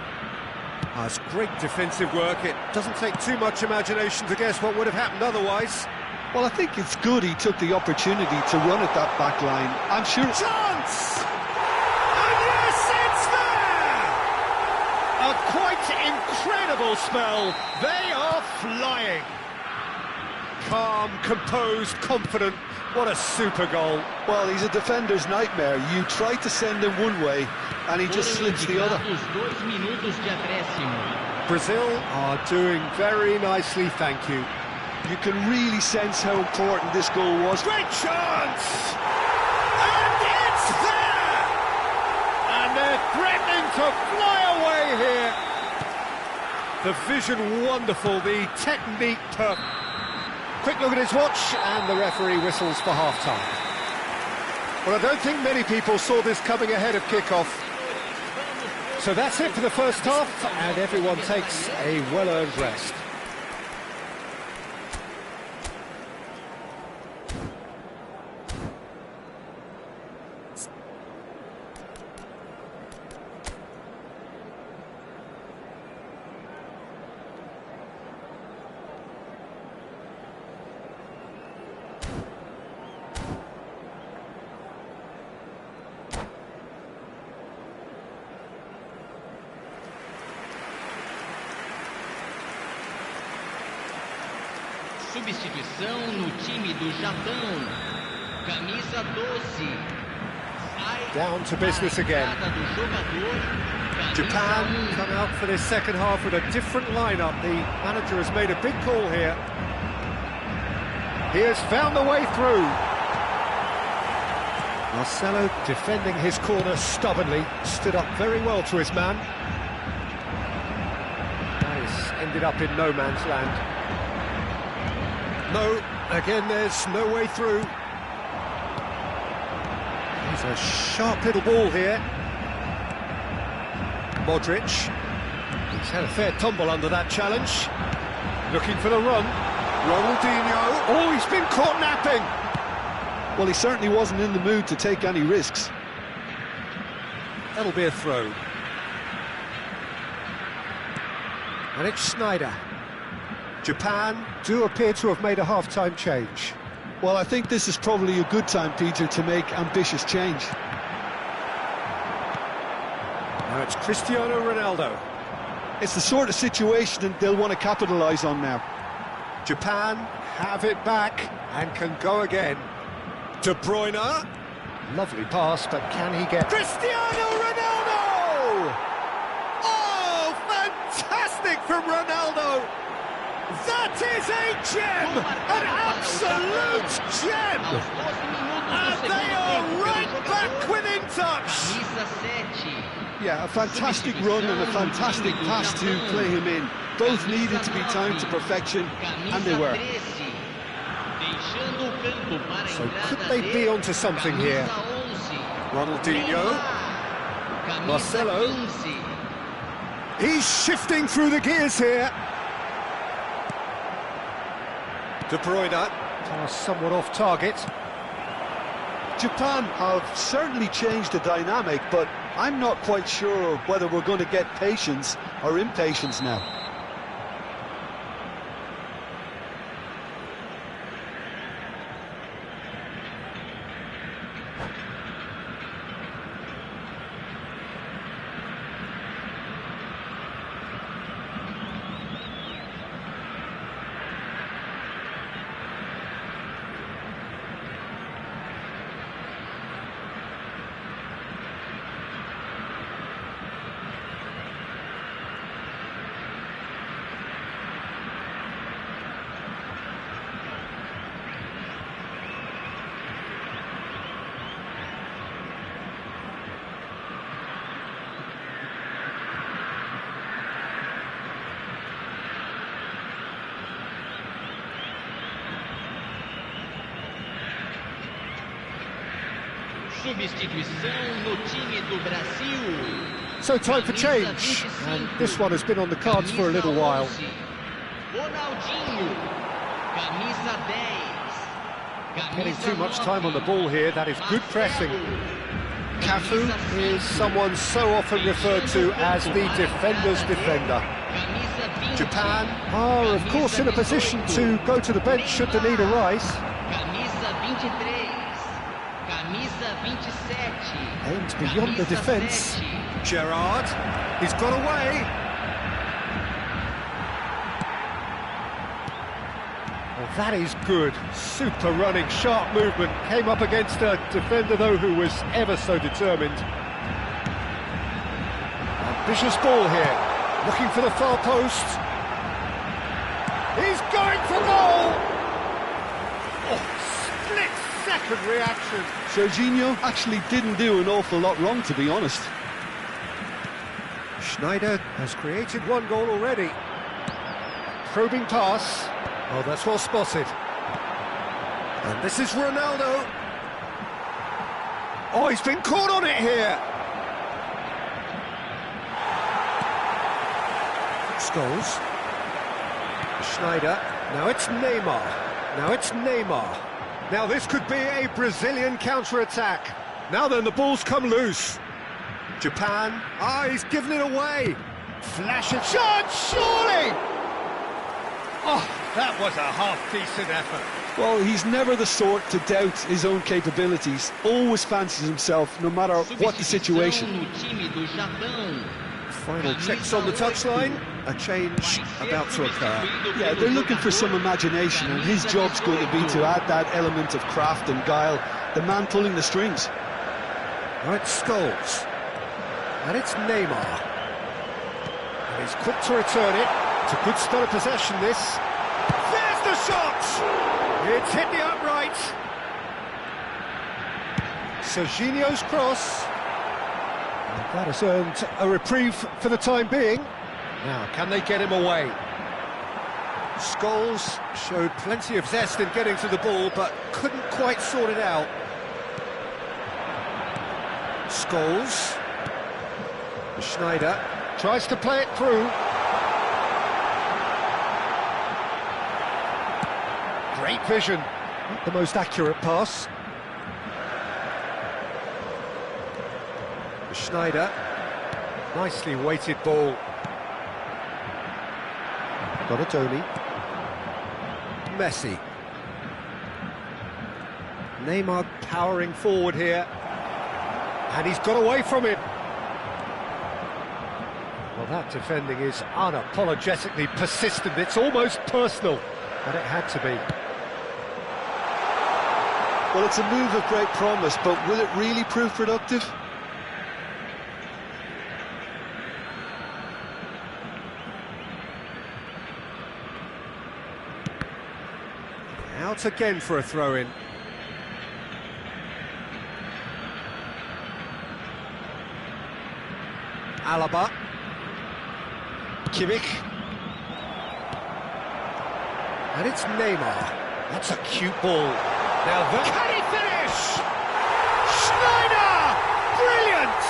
It's great defensive work. It doesn't take too much imagination to guess what would have happened otherwise. Well, I think it's good he took the opportunity to run at that back line. I'm sure... Chance! And yes, it's there! A quite incredible spell. They are flying. Calm, composed, confident. What a super goal. Well, he's a defender's nightmare. You try to send him one way, and he just slips the other. Brazil are doing very nicely, thank you. You can really sense how important this goal was. Great chance! And it's there! And they're threatening to fly away here. The vision wonderful, the technique perfect. Quick look at his watch, and the referee whistles for half-time. Well, I don't think many people saw this coming ahead of kick-off. So that's it for the first half, and everyone takes a well-earned rest. Substituição no time do Japão. Camisa 12. Down to business again. Japan come out for this second half with a different lineup. The manager has made a big call here. He has found the way through. Marcelo defending his corner stubbornly, stood up very well to his man. Nice, ended up in no man's land. No, again there's no way through. He's a sharp little ball here. Modric. He's had a fair tumble under that challenge. Looking for the run. Ronaldinho. Oh, he's been caught napping. Well, he certainly wasn't in the mood to take any risks. That'll be a throw. And it's Snyder. Japan do appear to have made a half-time change. Well, I think this is probably a good time, Peter, to make ambitious change. Now it's Cristiano Ronaldo. It's the sort of situation that they'll want to capitalise on now. Japan have it back and can go again. De Bruyne. Lovely pass, but can he get... Cristiano Ronaldo! Oh, fantastic from Ronaldo! That is a gem! An absolute gem! And they are right back within touch! Yeah, a fantastic run and a fantastic pass to play him in. Both needed to be timed to perfection, and they were. So could they be onto something here? Ronaldinho. Marcelo. He's shifting through the gears here. De Bruyne. Pass somewhat off target. Japan have certainly changed the dynamic, but I'm not quite sure whether we're going to get patience or impatience now. Substituição no time do Brasil. So time for change, and this one has been on the cards for a little while. Ronaldinho, camisa 10. Getting too much time on the ball here, that is good pressing. Cafu is someone so often referred to as the defender's defender. Japan are of course in a position to go to the bench should the need arise. Camisa 23. Camisa 27. Aimed beyond the defence. Gerrard, he's got away. Well, that is good. Super running, sharp movement. Came up against a defender, though, who was ever so determined. Ambitious ball here. Looking for the far post. He's going for goal! Oh, split-second reaction. Jorginho actually didn't do an awful lot wrong, to be honest. Schneider has created one goal already. Probing pass. Oh, that's well spotted. And this is Ronaldo. Oh, he's been caught on it here. Scholes. Schneider. Now it's Neymar. Now it's Neymar. Now this could be a Brazilian counter-attack. Now then, the ball's come loose. Japan. Ah, he's given it away. Flash of shot, surely! Oh, that was a half-decent effort. Well, he's never the sort to doubt his own capabilities. Always fancies himself, no matter what the situation. Final checks on the touchline. A change about to occur. Yeah, they're looking for some imagination, and his job's going to be to add that element of craft and guile. The man pulling the strings. Now it's Scholes. And it's Neymar. And he's quick to return it. It's a good spell of possession, this. There's the shot! It's hit the upright. Serginho's cross. And that has earned a reprieve for the time being. Now, can they get him away? Scholes showed plenty of zest in getting to the ball, but couldn't quite sort it out. Scholes. Schneider tries to play it through. Great vision. Not the most accurate pass. Schneider. Nicely weighted ball. Donatoni. Messi. Neymar powering forward here. And he's got away from it. Well, that defending is unapologetically persistent. It's almost personal, but it had to be. Well, it's a move of great promise, but will it really prove productive? Out again for a throw-in. Alaba. Kimmich. And it's Neymar. That's a cute ball. Now that... Can he finish? Schneider! Brilliant!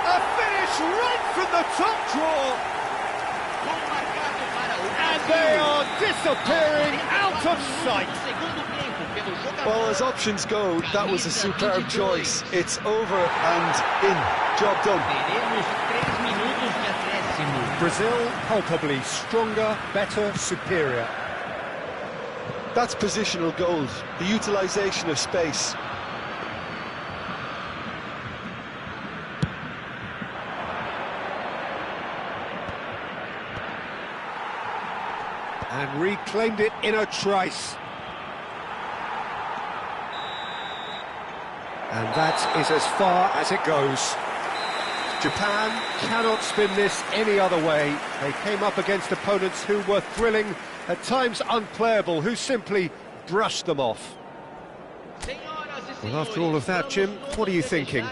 A finish right from the top draw. And they are disappearing out of sight. Well, as options go, that was a superb choice. It's over and in. Job done. Brazil palpably stronger, better, superior. That's positional gold, the utilisation of space. And reclaimed it in a trice. And that is as far as it goes. Japan cannot spin this any other way. They came up against opponents who were thrilling, at times unplayable, who simply brushed them off. Well, after all of that, Jim, what are you thinking?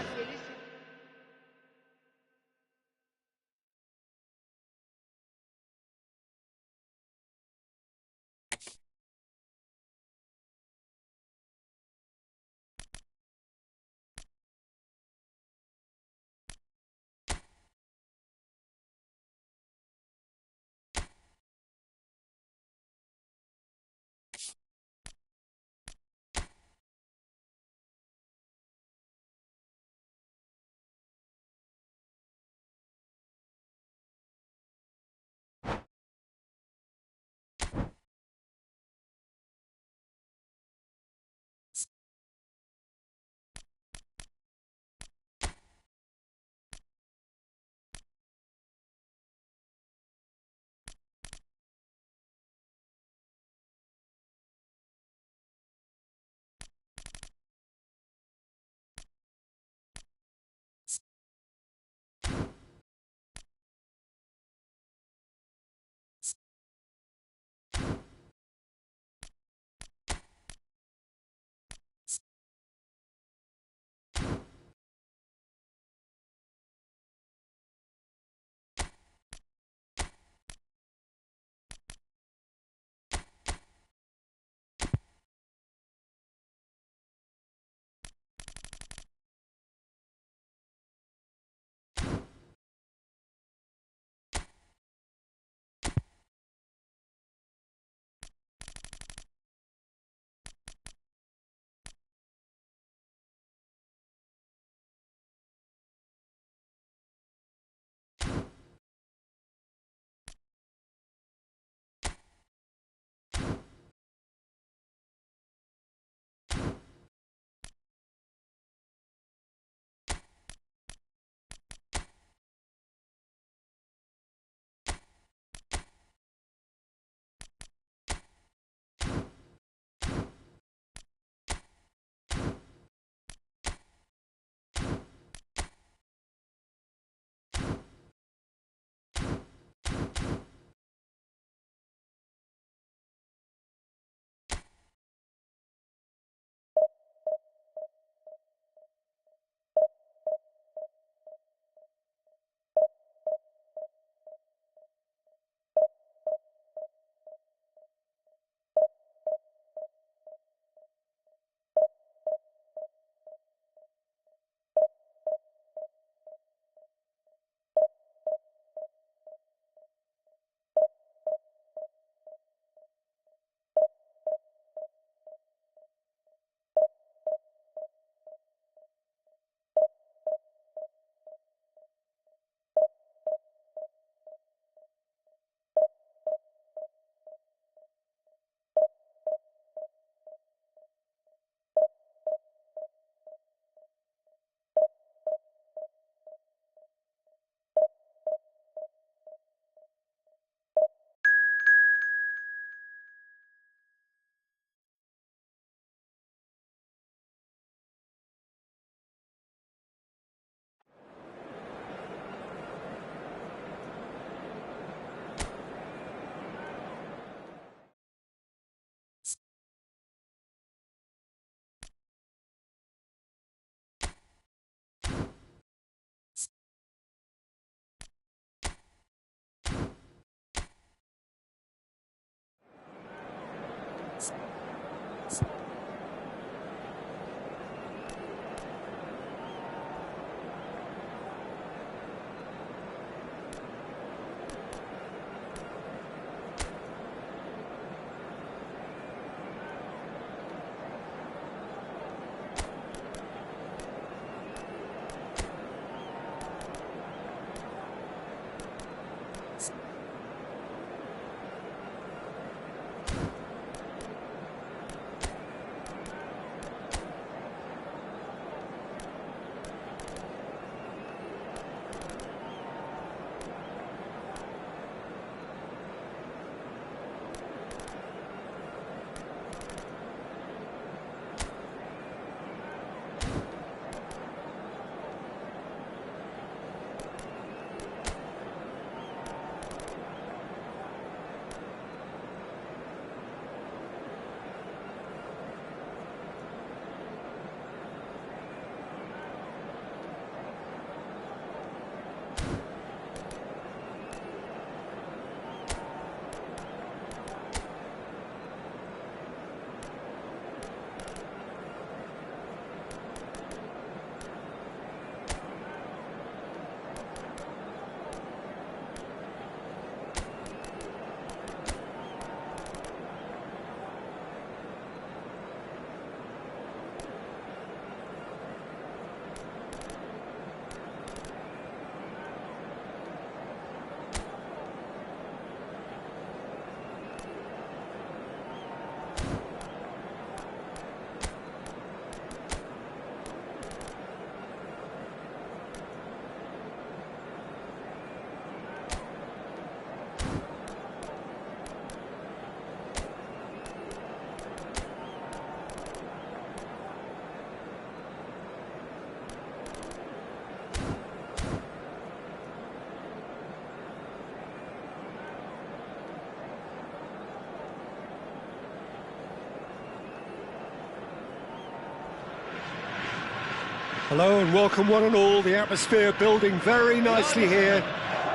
Hello and welcome one and all. The atmosphere building very nicely here.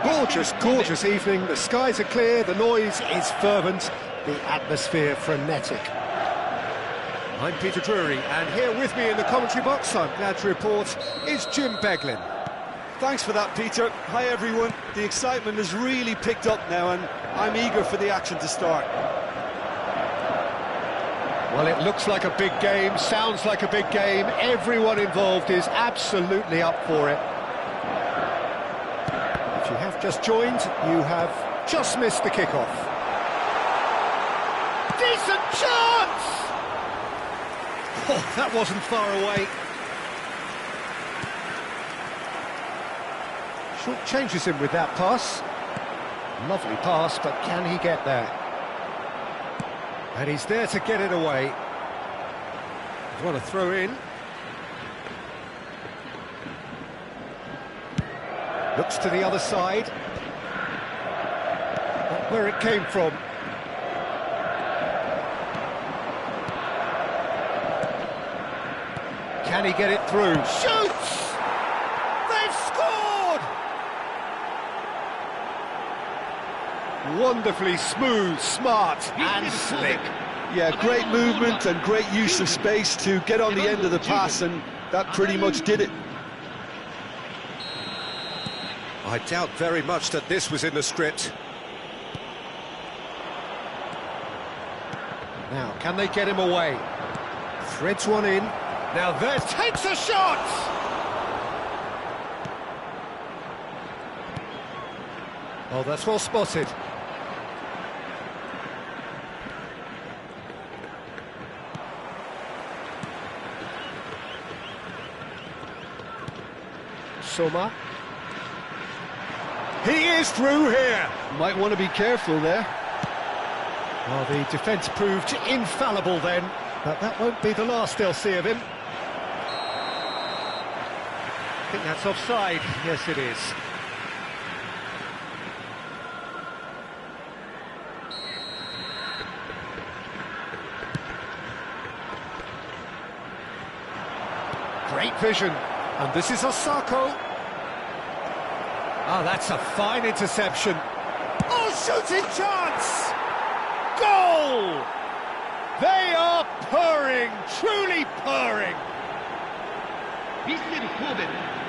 Gorgeous, gorgeous evening. The skies are clear, the noise is fervent, the atmosphere frenetic. I'm Peter Drury, and here with me in the commentary box, I'm glad to report, is Jim Beglin. Thanks for that, Peter. Hi, everyone. The excitement has really picked up now, and I'm eager for the action to start. Well, it looks like a big game, sounds like a big game. Everyone involved is absolutely up for it. If you have just joined, you have just missed the kickoff. Decent chance! Oh, that wasn't far away. Short changes him with that pass. Lovely pass, but can he get there? And he's there to get it away. He's want to throw in. Looks to the other side. Not where it came from. Can he get it through? Shoots! They've scored! Wonderfully smooth, smart and slick. Yeah, great movement and great use of space to get on the end of the pass, and that pretty much did it. I doubt very much that this was in the script. Now, can they get him away? Threads one in. Now there takes a shot! Oh, that's well spotted. Soma. He is through here. Might want to be careful there. Well, the defence proved infallible then, but that won't be the last they'll see of him. I think that's offside. Yes, it is. Great vision. And this is Osako. Ah, that's a fine interception. Oh, shooting chance! Goal! They are purring, truly purring.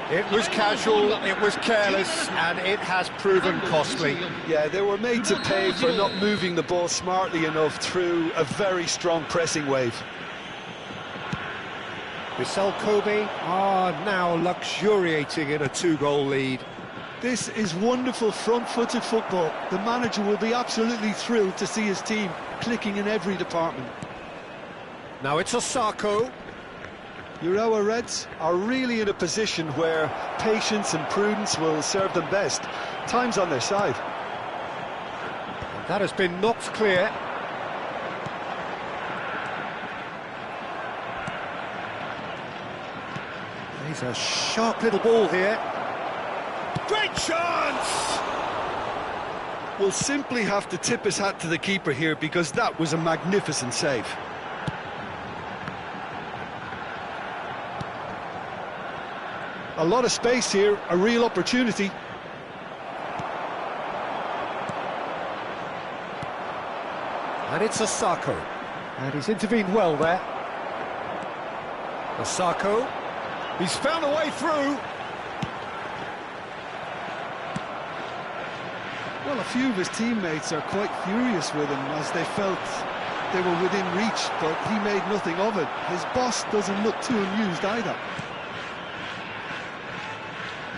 It was casual, it was careless, and it has proven costly. Yeah, they were made to pay for not moving the ball smartly enough through a very strong pressing wave. Vissel Kobe are now luxuriating in a 2-goal lead. This is wonderful front-footed football. The manager will be absolutely thrilled to see his team clicking in every department. Now it's Osako. Urawa Reds are really in a position where patience and prudence will serve them best. Time's on their side. And that has been knocked clear. He's a sharp little ball here. Great chance! We'll simply have to tip his hat to the keeper here, because that was a magnificent save. A lot of space here, a real opportunity. And it's Osako. And he's intervened well there. Osako. He's found a way through. Well, a few of his teammates are quite furious with him, as they felt they were within reach, but he made nothing of it. His boss doesn't look too amused either.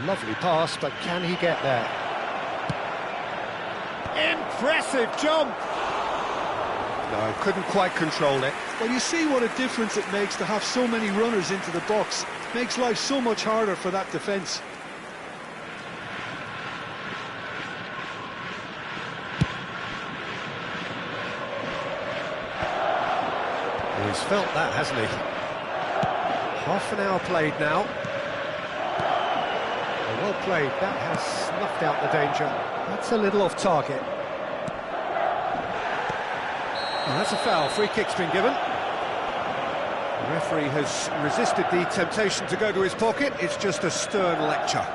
Lovely pass, but can he get there? Impressive jump! No, couldn't quite control it. Well, you see what a difference it makes to have so many runners into the box. It makes life so much harder for that defence. He's felt that, hasn't he? Half an hour played now. Well played, that has snuffed out the danger. That's a little off target. Oh, that's a foul, free kick's been given. The referee has resisted the temptation to go to his pocket. It's just a stern lecture.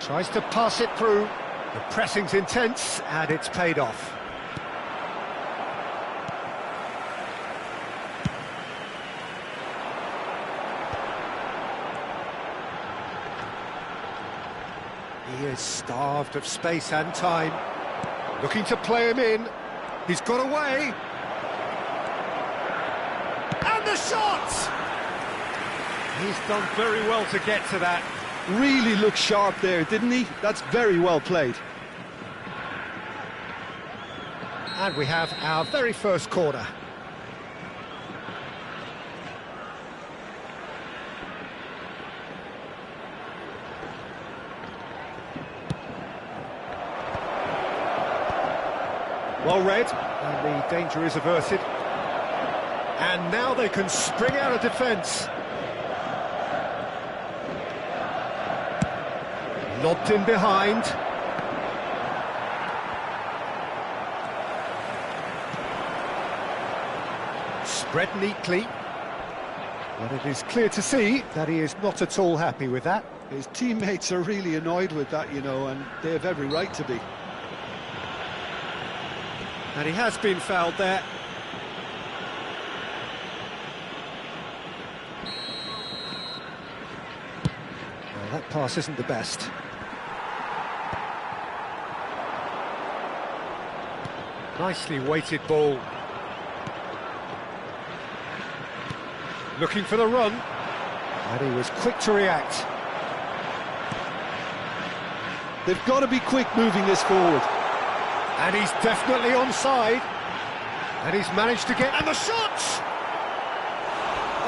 Tries to pass it through. The pressing's intense, and it's paid off. He is starved of space and time. Looking to play him in. He's got away. And the shot! He's done very well to get to that. Really looked sharp there, didn't he? That's very well played. And we have our very first corner. Well read, and the danger is averted. And now they can spring out of defence. Lobbed in behind. Spread neatly. But it is clear to see that he is not at all happy with that. His teammates are really annoyed with that, you know, and they have every right to be. And he has been fouled there. Well, that pass isn't the best. Nicely weighted ball. Looking for the run. And he was quick to react. They've got to be quick moving this forward. And he's definitely onside. And he's managed to get... And the shot!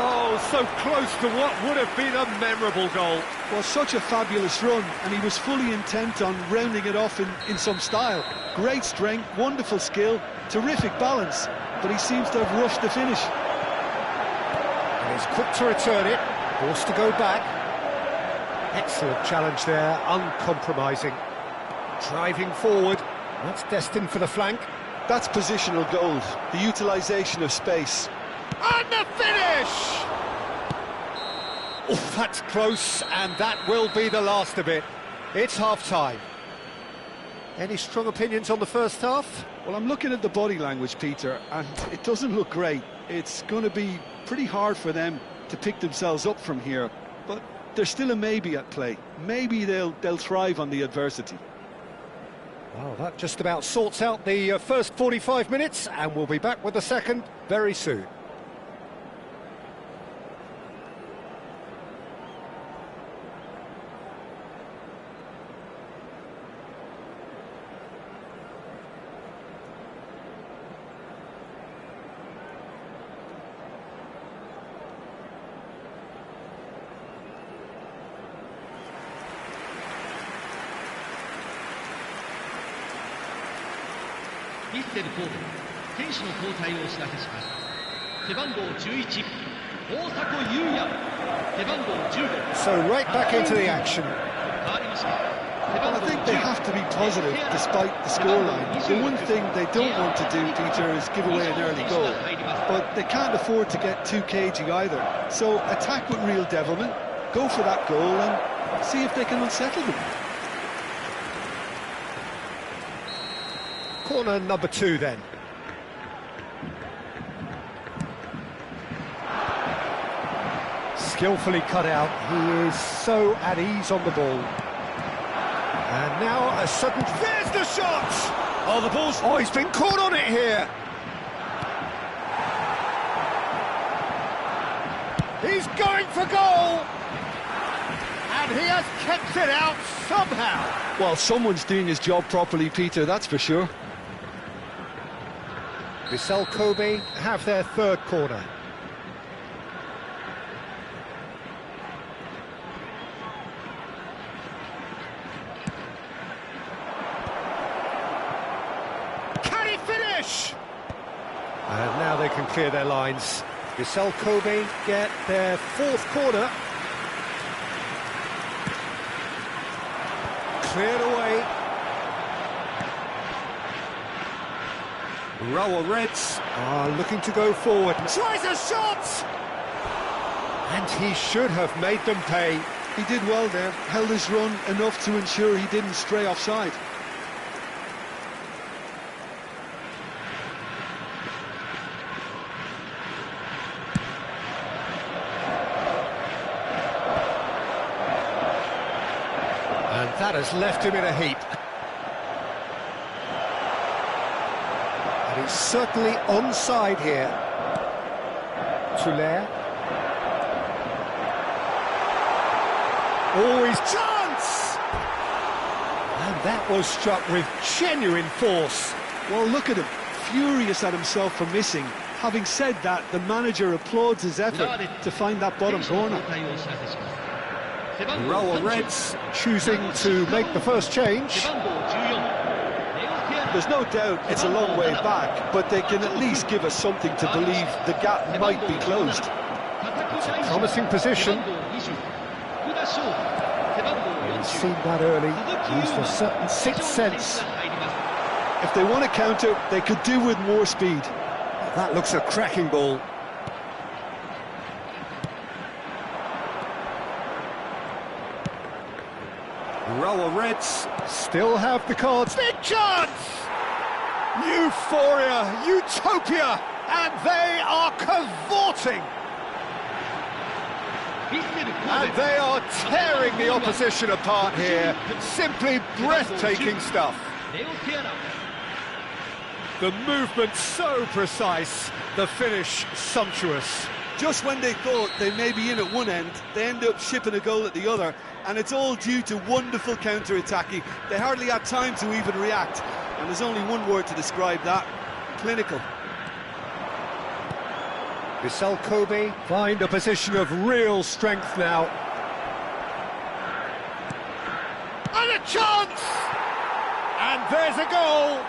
Oh, so close to what would have been a memorable goal. Well, such a fabulous run, and he was fully intent on rounding it off in some style. Great strength, wonderful skill, terrific balance, but he seems to have rushed the finish. And he's quick to return it, forced to go back. Excellent challenge there, uncompromising. Driving forward, that's destined for the flank. That's positional gold, the utilisation of space. And the finish! Oh, that's close, and that will be the last of it. It's half-time. Any strong opinions on the first half? Well, I'm looking at the body language, Peter, and it doesn't look great. It's going to be pretty hard for them to pick themselves up from here, but there's still a maybe at play. Maybe they'll thrive on the adversity. Well, that just about sorts out the first 45 minutes, and we'll be back with the second very soon.ヴィッセル神戸、選手の交代をお知らせします。背番号11、大迫勇也。背番号15。So right back into the action. 変わりまして。Well, I think they have to be positive despite the scoreline. The one thing they don't want to do, Peter, is give away an early goal. But they can't afford to get too cagey either. So attack with real devilment, go for that goal and see if they can unsettle them. Corner number 2 then. Skillfully cut out. He is so at ease on the ball. And now a sudden... There's the shot! Oh, the ball's... Oh, he's been caught on it here. He's going for goal! And he has kept it out somehow. Well, someone's doing his job properly, Peter, that's for sure. Vissel Kobe have their third corner. Can he finish? And now they can clear their lines. Vissel Kobe get their fourth corner. Cleared away. Urawa Reds are looking to go forward. Tries a shot! And he should have made them pay. He did well there, held his run enough to ensure he didn't stray offside. And that has left him in a heap. And he's certainly onside here. Touler. Always chance! And that was struck with genuine force. Well, look at him, furious at himself for missing. Having said that, the manager applauds his effort to find that bottom corner. Urawa Reds choosing to make the first change. There's no doubt it's a long way back, but they can at least give us something to believe the gap might be closed. It's a promising position. He's seen that early, used a certain sixth sense. If they want to counter, they could do with more speed. That looks a cracking ball. Urawa Reds still have the cards. Big chance! Euphoria, utopia, and they are cavorting. And they are tearing the opposition apart here. Simply breathtaking stuff. The movement so precise, the finish sumptuous. Just when they thought they may be in at one end, they end up shipping a goal at the other, and it's all due to wonderful counter-attacking. They hardly had time to even react, and there's only one word to describe that: clinical. Vissel Kobe find a position of real strength now. And a chance! And there's a goal!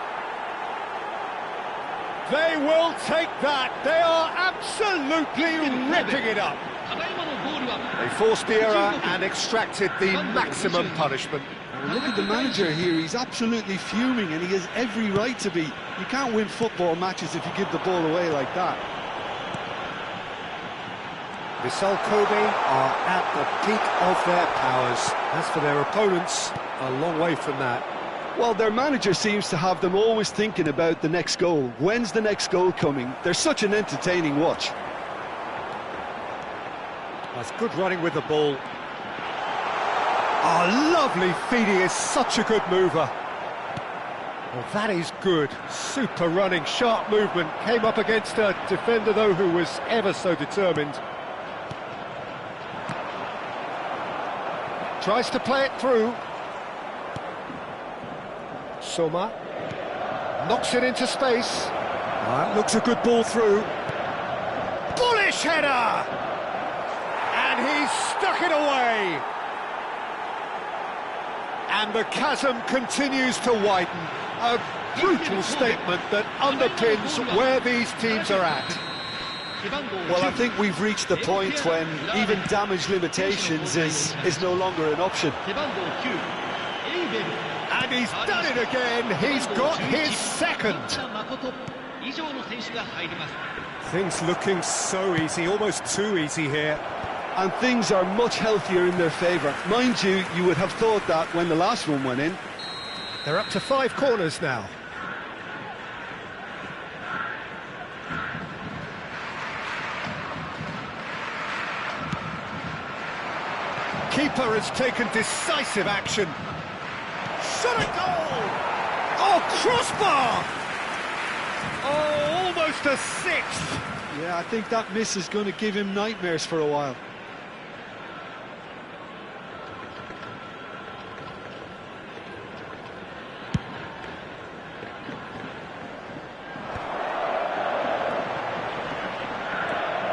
They will take that. They are absolutely ripping it up. They forced the error and extracted the maximum punishment. Well, look at the manager here. He's absolutely fuming, and he has every right to be. You can't win football matches if you give the ball away like that. Vissel Kobe are at the peak of their powers. As for their opponents, a long way from that. Well, their manager seems to have them always thinking about the next goal. When's the next goal coming? They're such an entertaining watch. That's good running with the ball. Oh, lovely feed. He is such a good mover. Well, that is good. Super running, sharp movement. Came up against a defender, though, who was ever so determined. Tries to play it through. Soma knocks it into space. That looks a good ball through. Bullish header! And he's stuck it away. And the chasm continues to widen. A brutal statement that underpins where these teams are at. Well, I think we've reached the point when even damage limitations is no longer an option. And he's done it again. He's got his second. Things looking so easy, almost too easy here. And things are much healthier in their favour. Mind you, you would have thought that when the last one went in. They're up to 5 corners now. Keeper has taken decisive action. Shot a goal! Oh, crossbar! Oh, almost a sixth! Yeah, I think that miss is going to give him nightmares for a while.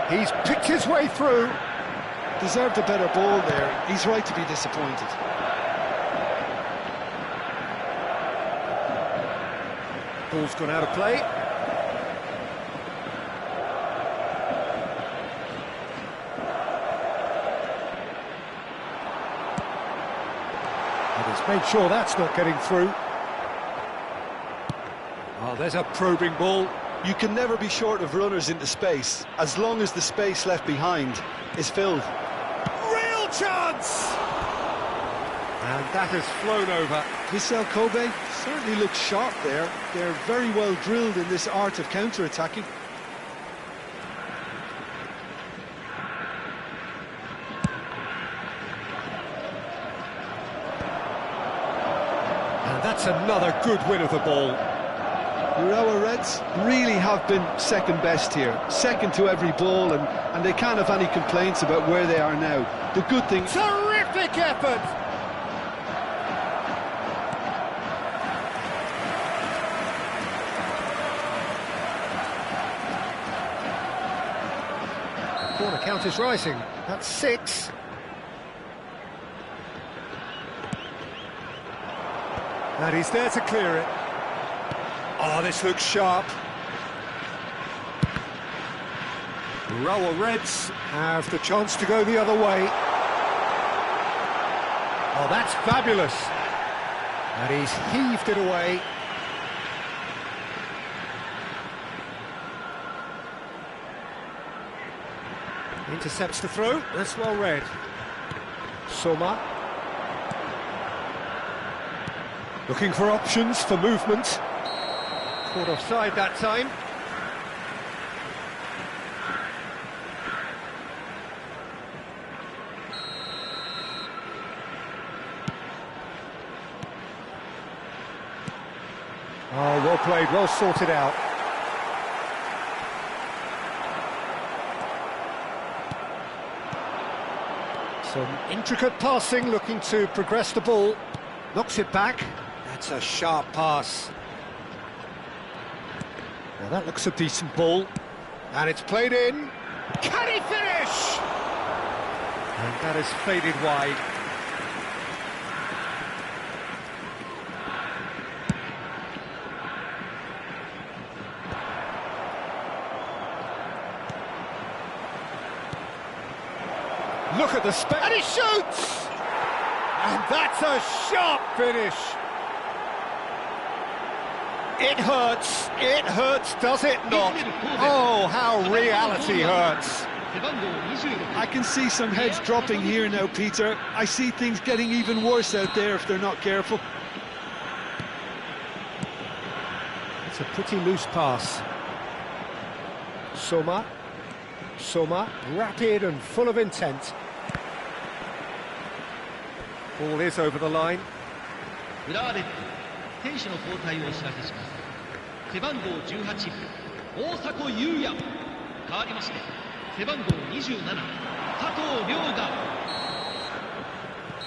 He's picked his way through. Deserved a better ball there. He's right to be disappointed. Ball's gone out of play. He's made sure that's not getting through. Oh, there's a probing ball. You can never be short of runners into space, as long as the space left behind is filled. Real chance! And that has flown over. Vissel Kobe certainly looks sharp there. They're very well drilled in this art of counter-attacking. And that's another good win of the ball. Urawa Reds really have been second best here, second to every ball, and they can't have any complaints about where they are now. The good thing... Terrific effort! The corner count is rising. That's 6. And he's there to clear it. Oh, this looks sharp. Urawa Reds have the chance to go the other way. Oh, that's fabulous. And he's heaved it away. Intercepts the throw. That's well read. Soma. Looking for options for movement. Caught offside that time. Oh, well played, well sorted out. Some intricate passing, looking to progress the ball. Knocks it back. That's a sharp pass. Now that looks a decent ball. And it's played in. Can he finish? And that has faded wide. Look at the space. And he shoots! And that's a sharp finish. It hurts, does it not? Oh, how reality hurts. I can see some heads dropping here now, Peter. I see things getting even worse out there if they're not careful. It's a pretty loose pass. Soma, rapid and full of intent. Ball is over the line. 選手の交代をお知らせします。背番号18、大迫勇也。代わりまして、背番号27、佐藤涼が。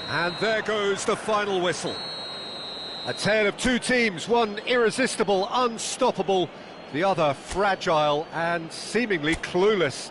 And there goes the final whistle. A tale of two teams, one irresistible, unstoppable, the other fragile and seemingly clueless.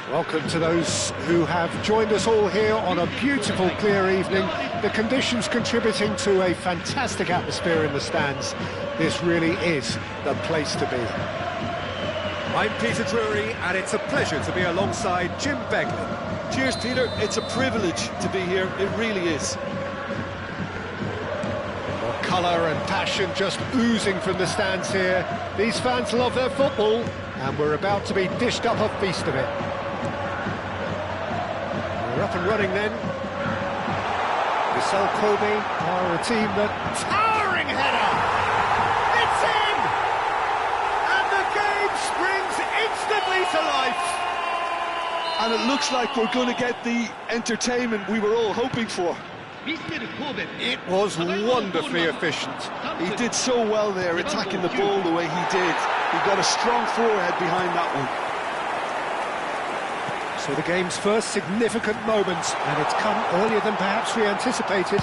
Welcome to those who have joined us all here on a beautiful, clear evening. The conditions contributing to a fantastic atmosphere in the stands. This really is the place to be. I'm Peter Drury, and it's a pleasure to be alongside Jim Beglin. Cheers, Peter. It's a privilege to be here. It really is. Colour and passion just oozing from the stands here. These fans love their football, and we're about to be dished up a feast of it. We're up and running then. Vissel Kobe are a team that... Towering header! It's in! And the game springs instantly to life! And it looks like we're going to get the entertainment we were all hoping for. It was wonderfully efficient. He did so well there, attacking the ball the way he did. He got a strong forehead behind that one. So the game's first significant moment, and it's come earlier than perhaps we anticipated.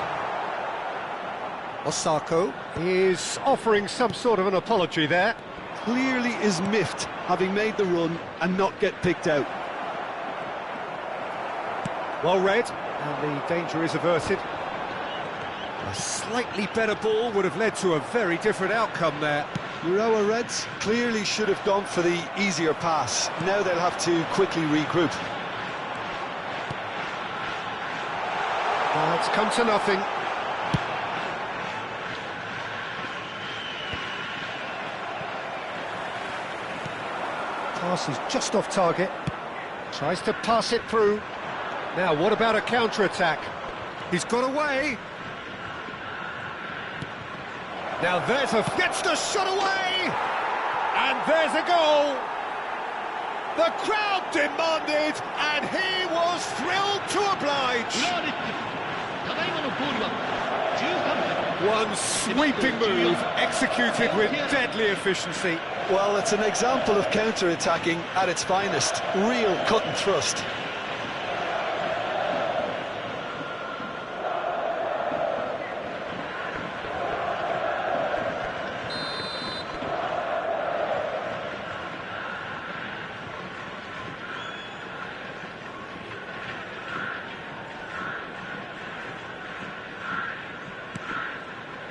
Osako is offering some sort of an apology there. Clearly is miffed, having made the run and not get picked out. Well read, and the danger is averted. A slightly better ball would have led to a very different outcome there. Urawa Reds clearly should have gone for the easier pass. Now they'll have to quickly regroup. It's come to nothing. Pass is just off target. Tries to pass it through. Now, what about a counter-attack? He's got away. Now there's gets the shot away! And there's a goal! The crowd demanded, and he was thrilled to oblige! One sweeping move, executed with deadly efficiency. Well, it's an example of counter-attacking at its finest. Real cut and thrust.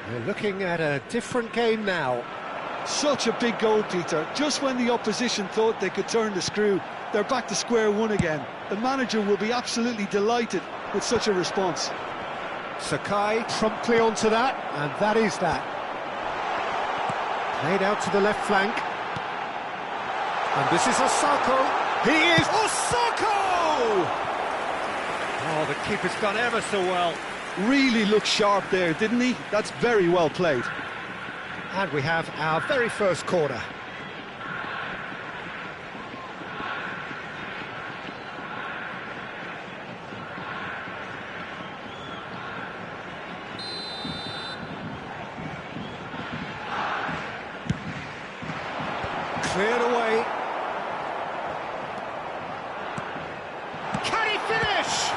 We're looking at a different game now. Such a big goal, Peter. Just when the opposition thought they could turn the screw, they're back to square one again. The manager will be absolutely delighted with such a response. Sakai promptly onto that, and that is that. Played out to the left flank. And this is Osako. He is Osako! Oh, the keeper's done ever so well. Really looked sharp there, didn't he? That's very well played. And we have our very first corner. Cleared away. Can he finish?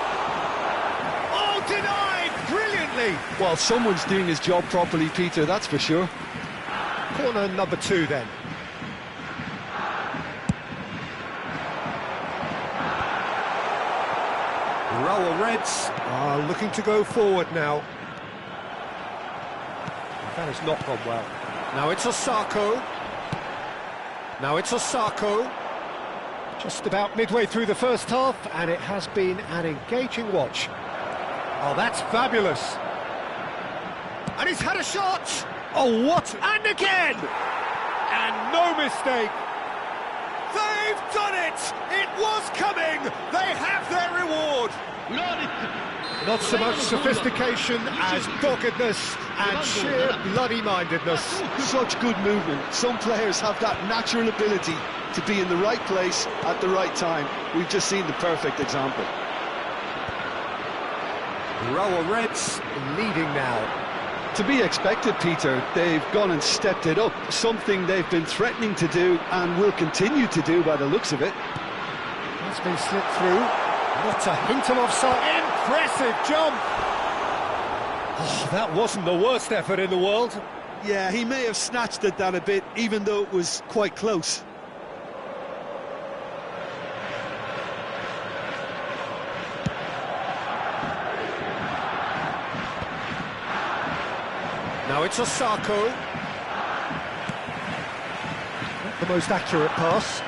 Oh, denied brilliantly. Well, someone's doing his job properly, Peter, that's for sure. Corner number 2 then. Urawa Reds are looking to go forward now. That has not gone well. Now it's Osako. Just about midway through the first half, and it has been an engaging watch. Oh, that's fabulous. And he's had a shot! Oh, what? And again! And no mistake! They've done it! It was coming! They have their reward! Not so much sophistication as doggedness and sheer bloody-mindedness. Such good movement. Some players have that natural ability to be in the right place at the right time. We've just seen the perfect example. Urawa Reds leading now. To be expected, Peter. They've gone and stepped it up, something they've been threatening to do and will continue to do by the looks of it. That's been slipped through. Not a hint of offside. Impressive jump! Oh, that wasn't the worst effort in the world. Yeah, he may have snatched at that a bit, even though it was quite close. Now it's Osako. Not the most accurate pass.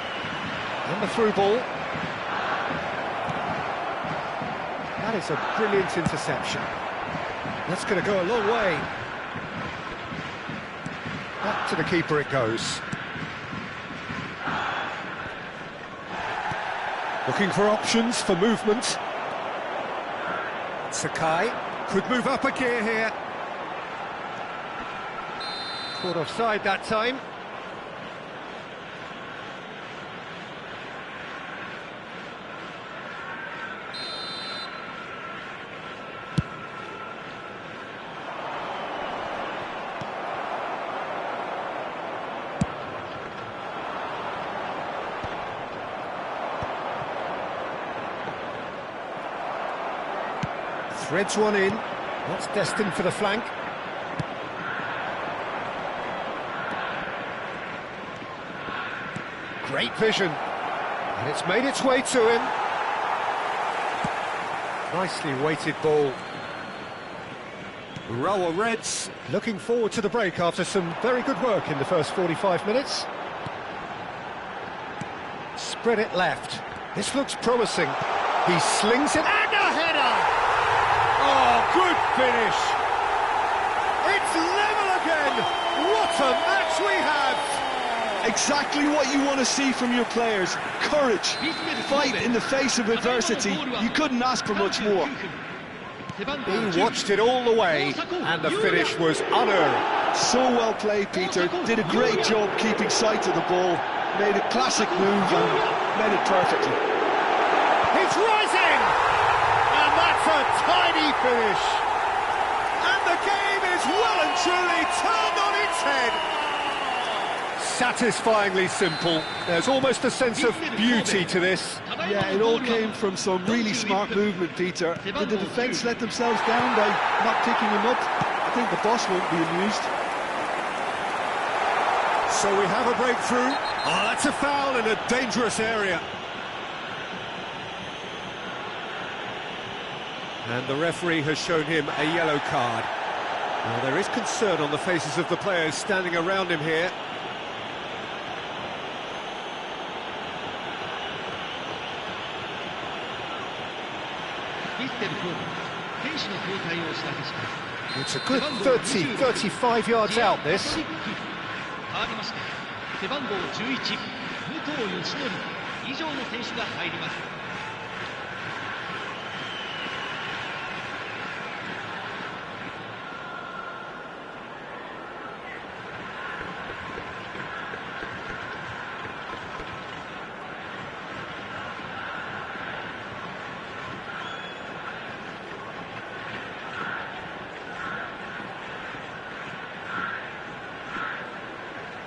And the through ball. That is a brilliant interception. That's going to go a long way. Back to the keeper it goes. Looking for options for movement. Sakai could move up a gear here. Caught offside that time. Threads one in. That's destined for the flank. Great vision. And it's made its way to him. Nicely weighted ball. Urawa Reds looking forward to the break after some very good work in the first 45 minutes. Spread it left. This looks promising. He slings it and a header! Oh, good finish! It's level again! What a match we have! Exactly what you want to see from your players. Courage, fight in the face of adversity. You couldn't ask for much more. He watched it all the way, and the finish was unearned. So well played, Peter. Did a great job keeping sight of the ball. Made a classic move and made it perfectly. It's rising! And that's a tidy finish. And the game is well and truly turned on its head. Satisfyingly simple. There's almost a sense of beauty to this. Yeah, it all came from some really smart movement, Peter. Did the defence let themselves down by not picking him up? I think the boss won't be amused. So we have a breakthrough. Oh, that's a foul in a dangerous area. And the referee has shown him a yellow card. Now, there is concern on the faces of the players standing around him here. It's a good 30, 35 yards out, this.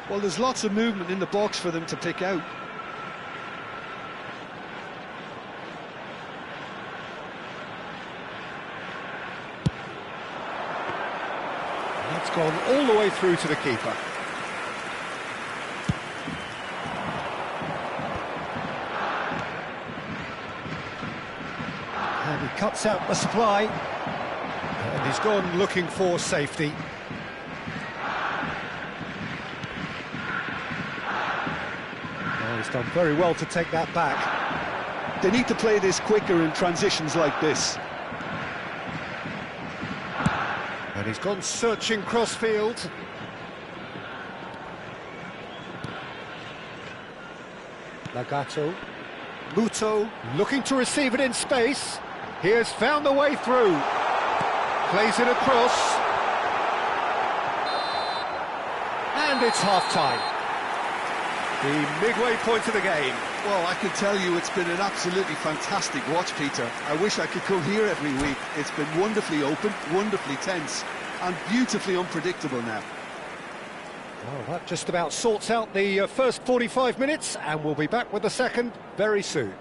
Well, there's lots of movement in the box for them to pick out. That's gone all the way through to the keeper. And he cuts out the supply. And he's gone looking for safety. He's done very well to take that back. They need to play this quicker in transitions like this. And he's gone searching crossfield. Lagato. Muto looking to receive it in space. He has found the way through. Plays it across. And it's half-time. The midway point of the game. Well, I can tell you it's been an absolutely fantastic watch, Peter. I wish I could come here every week. It's been wonderfully open, wonderfully tense, and beautifully unpredictable now. Well, that just about sorts out the first 45 minutes, and we'll be back with the second very soon.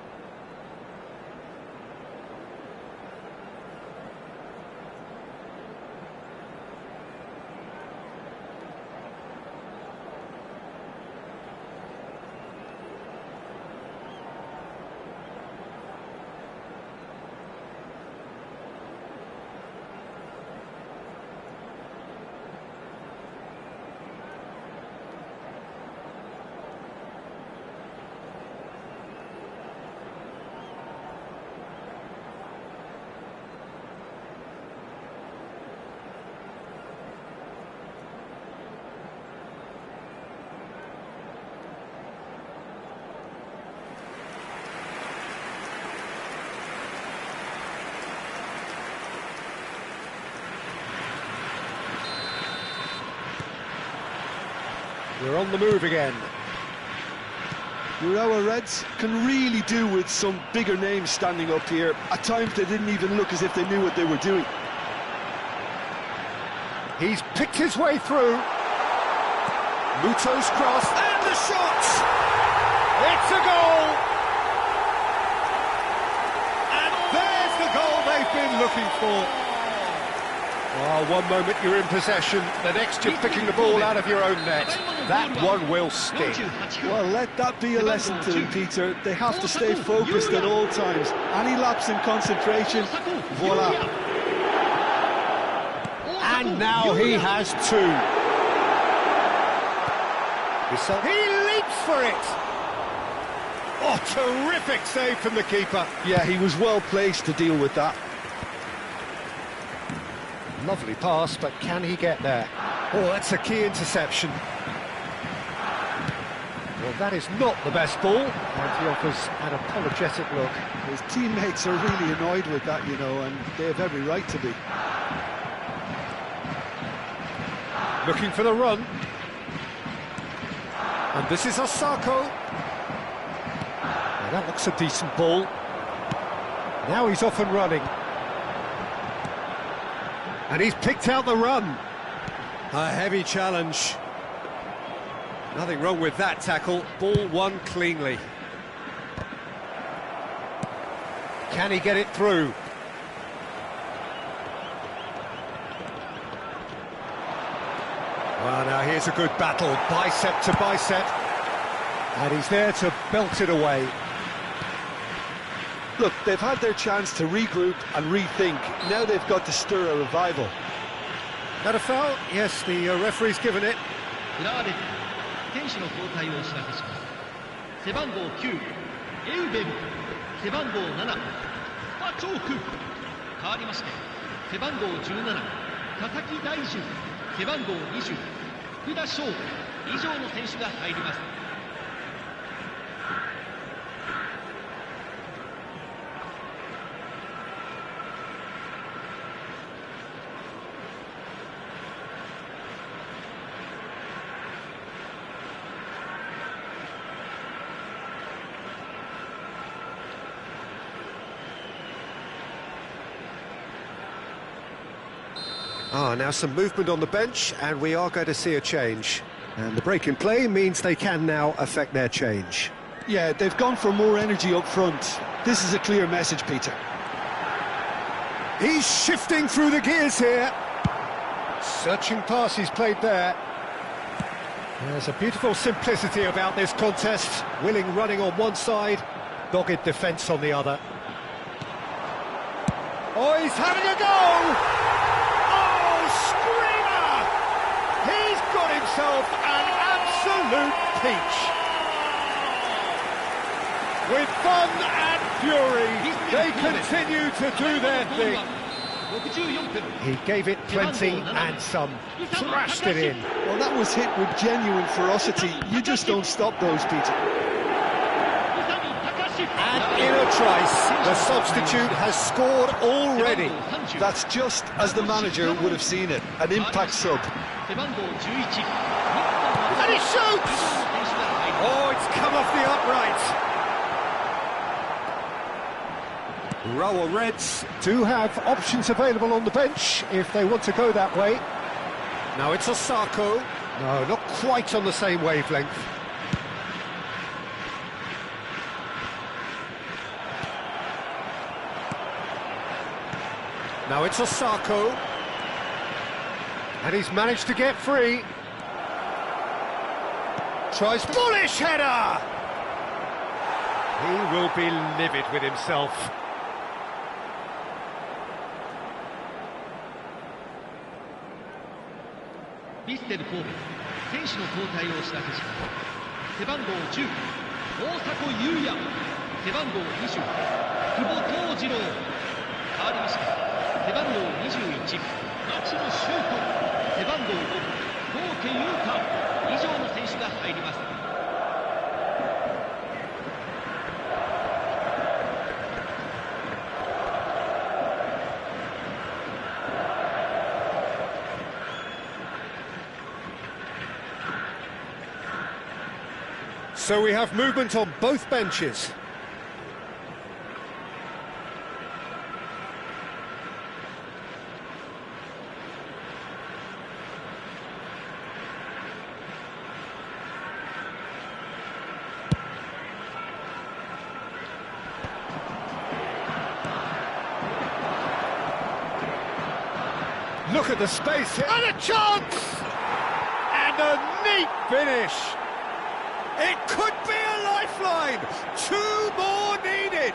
We're on the move again. Urawa Reds can really do with some bigger names standing up here. At times they didn't even look as if they knew what they were doing. He's picked his way through. Muto's cross, and the shot! It's a goal! And there's the goal they've been looking for. Oh, one moment you're in possession, the next you're picking the ball out of your own net. That one will sting. Well, let that be a lesson to them, Peter. They have to stay focused at all times. Any lapse in concentration, voila. And now he has two. He leaps for it. Oh, terrific save from the keeper. Yeah, he was well placed to deal with that. Lovely pass, but can he get there? Oh, that's a key interception. Well, that is not the best ball, and he offers an apologetic look. His teammates are really annoyed with that, you know, and they have every right to be. Looking for the run. And this is Osako. Now that looks a decent ball. Now he's off and running. And he's picked out the run. A heavy challenge. Nothing wrong with that tackle. Ball won cleanly. Can he get it through? Well, now here's a good battle, bicep to bicep. And he's there to belt it away. Look, they've had their chance to regroup and rethink. Now they've got to stir a revival. That a foul? Yes, the referee's given it. 浦和レッズ選手の交代をお知らせします。背番号9エウベル、背番号7パチョーク、変わりまして背番号17佐々木大樹、背番号20福田翔以上の選手が入ります。Now some movement on the bench, and we are going to see a change. And the break in play means they can now affect their change. Yeah, they've gone for more energy up front. This is a clear message, Peter. He's shifting through the gears here. Searching pass he's played there. There's a beautiful simplicity about this contest. Willing running on one side, dogged defence on the other. Oh, he's having a go! He's got himself an absolute peach. With fun and fury, they continue to do their thing. He gave it plenty and some, thrashed it in. Well, that was hit with genuine ferocity. You just don't stop those, Peter. And in a trice, the substitute has scored already. That's just as the manager would have seen it, an impact sub. And he shoots! Oh, it's come off the upright. Urawa Reds do have options available on the bench if they want to go that way. Now it's Osako. No, not quite on the same wavelength. Now it's Osako. And he's managed to get free. Tries bullish header! He will be livid with himself.ヴィッセル神戸選手の交代をお知らせします。背番号10大迫勇也、背番号20久保藤次郎、変わりまして背番号21町野修斗、背番号5高家優太以上の選手が入ります。So we have movement on both benches. Look at the space here. And a chance! And a neat finish. It could be a lifeline. 2 more needed.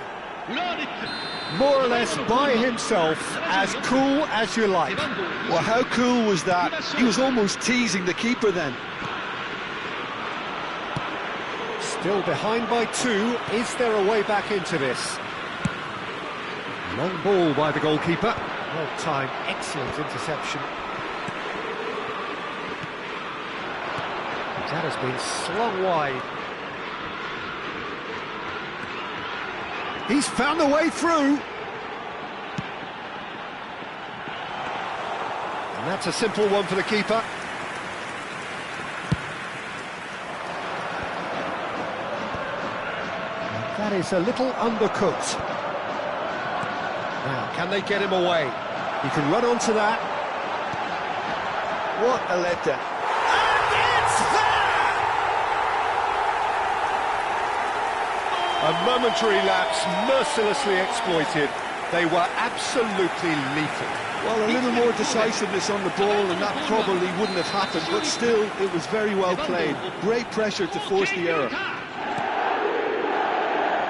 More or less by himself, as cool as you like. Well, how cool was that? He was almost teasing the keeper then. Still behind by 2. Is there a way back into this? Long ball by the goalkeeper. Well timed, excellent interception. That has been slung wide. He's found a way through. And that's a simple one for the keeper. And that is a little undercooked. Now, can they get him away? He can run onto that. What a letdown. And it's there! A momentary lapse, mercilessly exploited. They were absolutely lethal. Well, a little more decisiveness on the ball and that probably wouldn't have happened, but still, it was very well played. Great pressure to force the error.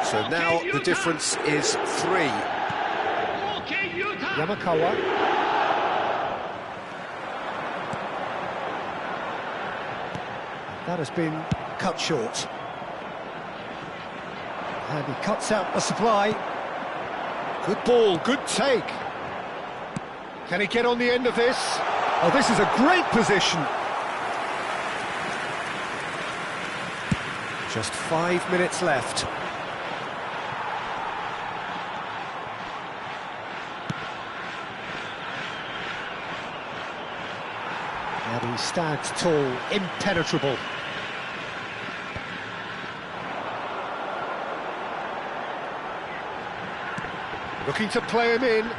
So now the difference is 3. Yamakawa. That has been cut short. And he cuts out the supply. Good ball, good take. Can he get on the end of this? Oh, this is a great position. Just 5 minutes left. And he stands tall, impenetrable. Looking to play him in.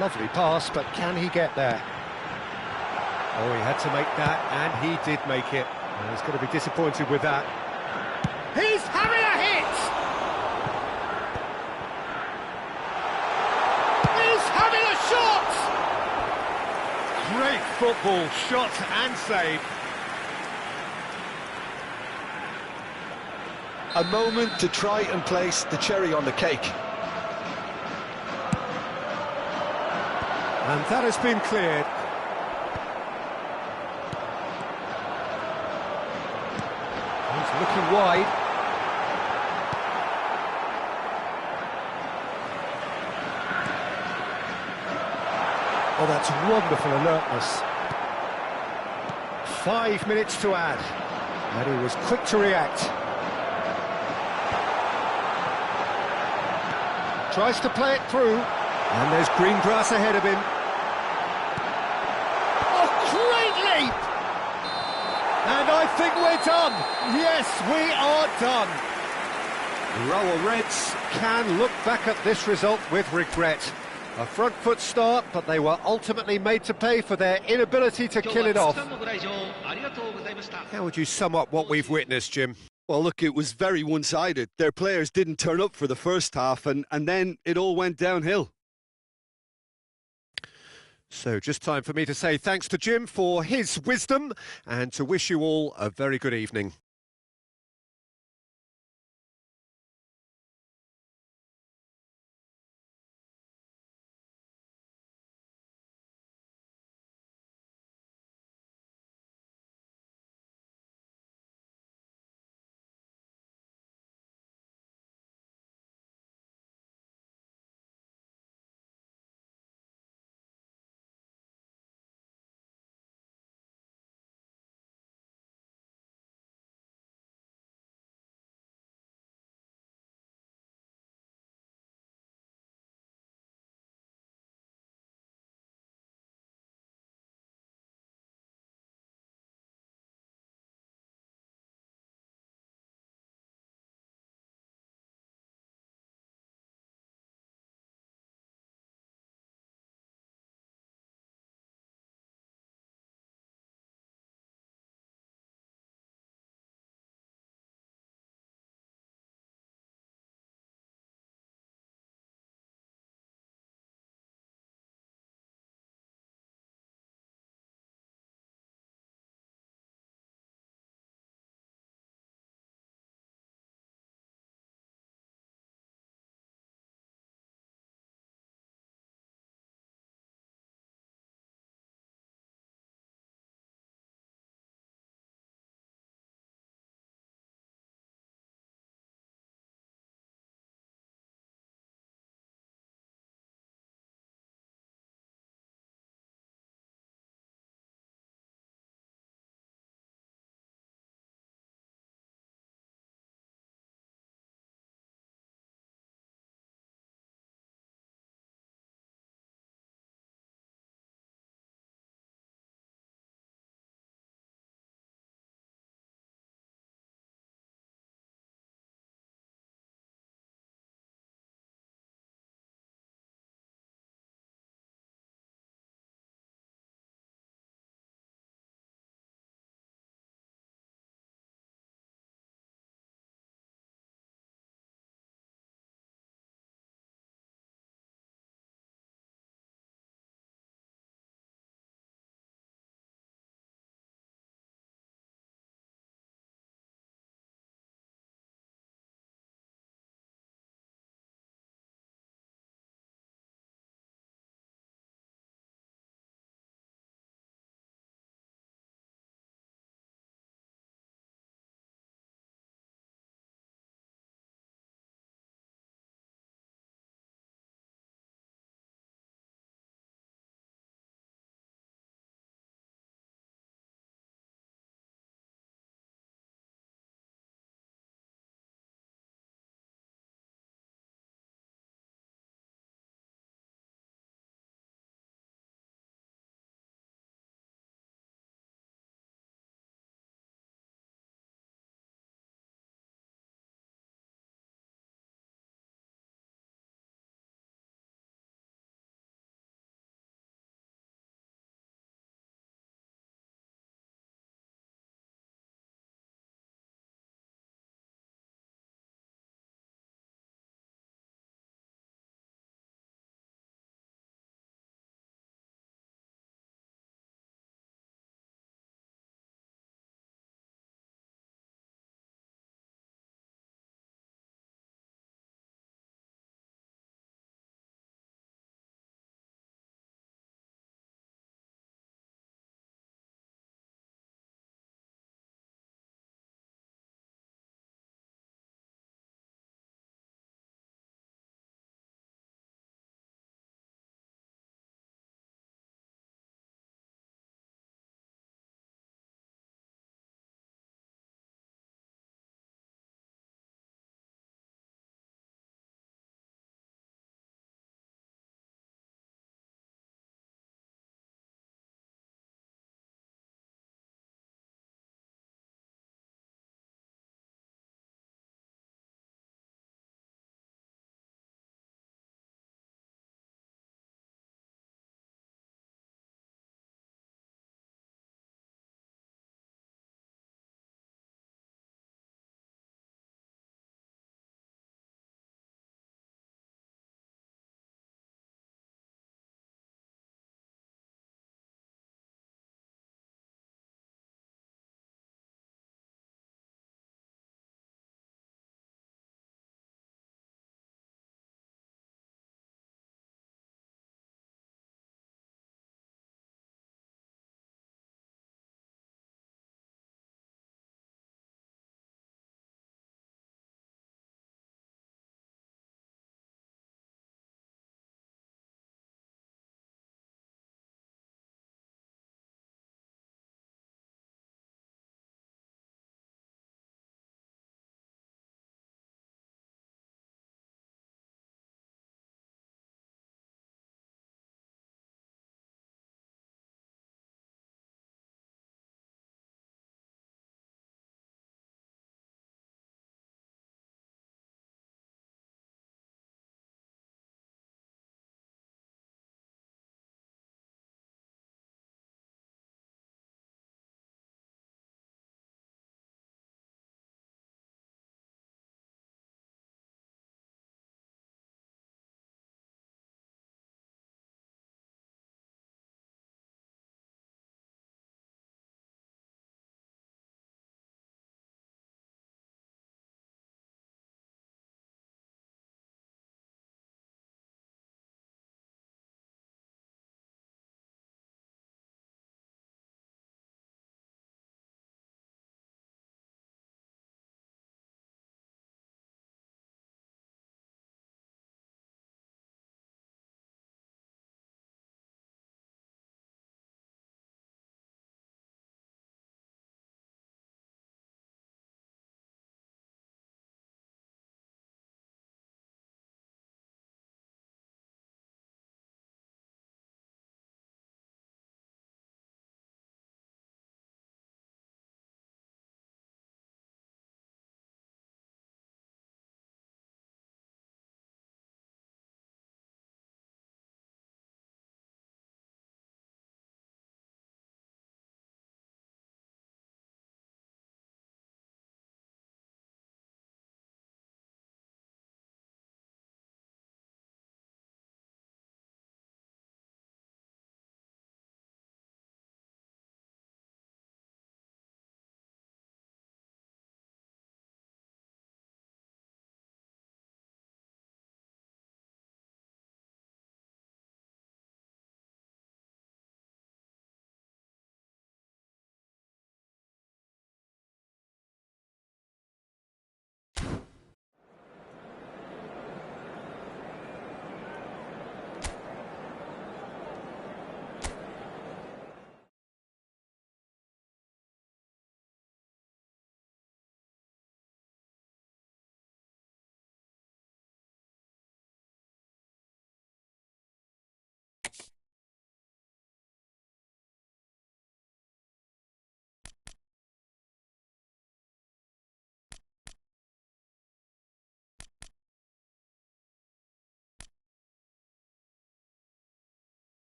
Lovely pass, but can he get there? Oh, he had to make that, and he did make it. Oh, he's going to be disappointed with that. He's having a hit! He's having a shot! Great football, shot and save. A moment to try and place the cherry on the cake. And that has been cleared. He's looking wide. Oh, that's wonderful alertness. 5 minutes to add. And he was quick to react. Tries to play it through. And there's green grass ahead of him. And I think we're done. Yes, we are done. The Royal Reds can look back at this result with regret. A front foot start, but they were ultimately made to pay for their inability to kill it off. How would you sum up what we've witnessed, Jim? Well, look, it was very one-sided. Their players didn't turn up for the first half, and then it all went downhill. So just time for me to say thanks to Jim for his wisdom and to wish you all a very good evening.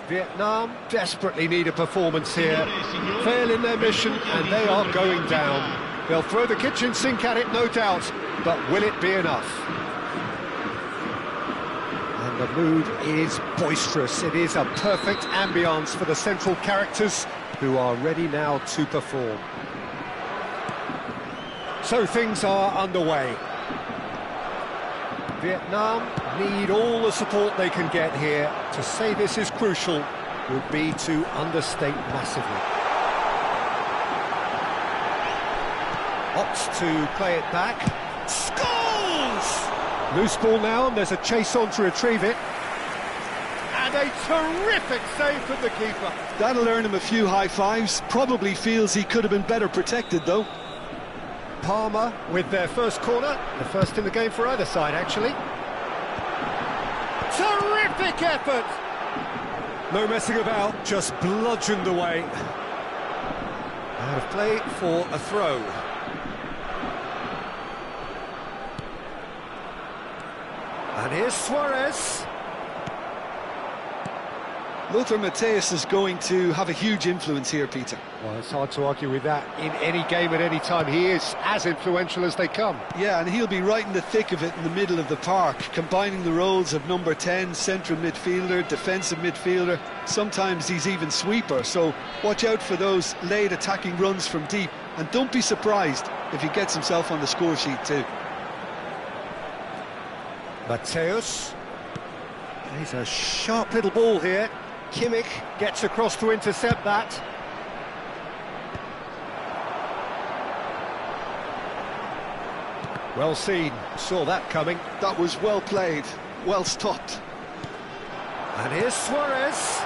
Vietnam desperately need a performance here. Fail in their mission and they are going down. They'll throw the kitchen sink at it, no doubt, but will it be enough? And the mood is boisterous. It is a perfect ambience for the central characters who are ready now to perform. So things are underway. Vietnam need all the support they can get here. To say this is crucial would be to understate massively. Opts to play it back. Scores! Loose ball now, and there's a chase on to retrieve it. And a terrific save from the keeper. That'll earn him a few high fives. Probably feels he could have been better protected, though. Palmer with their first corner, the first in the game for either side, actually. Terrific effort! No messing about, just bludgeoned away. Out of play for a throw. And here's Suarez. Lothar Matthäus is going to have a huge influence here, Peter. Well, it's hard to argue with that. In any game at any time, he is as influential as they come. Yeah, and he'll be right in the thick of it in the middle of the park, combining the roles of number 10, central midfielder, defensive midfielder. Sometimes he's even sweeper, so watch out for those late attacking runs from deep, and don't be surprised if he gets himself on the score sheet too. Matthäus. He's a sharp little ball here. Kimmich gets across to intercept that. Well seen, saw that coming. That was well played, well stopped. And here's Suarez.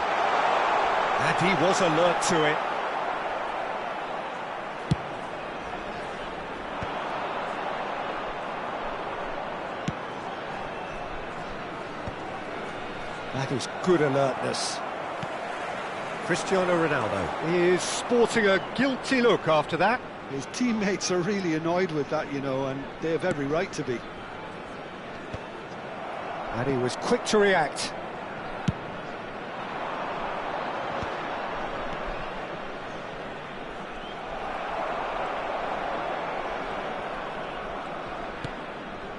And he was alert to it. That is good alertness. Cristiano Ronaldo is sporting a guilty look after that. His teammates are really annoyed with that, you know, and they have every right to be. And he was quick to react.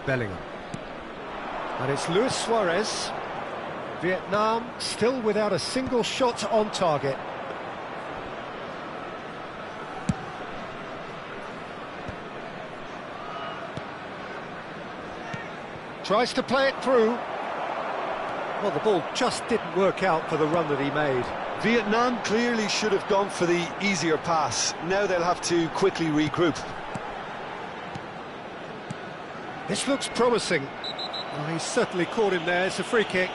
Bellingham. And it's Luis Suarez. Vietnam still without a single shot on target. Tries to play it through. Well, the ball just didn't work out for the run that he made. Vietnam clearly should have gone for the easier pass. Now they'll have to quickly regroup. This looks promising. Well, he's certainly caught him there. It's a free kick.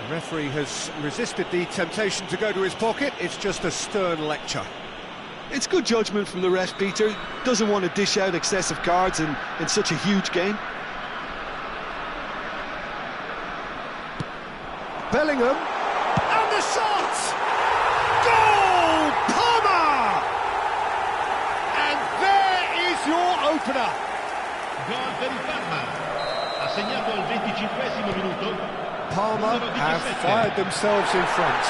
The referee has resisted the temptation to go to his pocket. It's just a stern lecture. It's good judgment from the ref, Peter. Doesn't want to dish out excessive cards in such a huge game. Bellingham, and the shot! Goal! Palmer! And there is your opener. Gol per il Parma, ha segnato al 25esimo minuto. Palmer have fired themselves in front.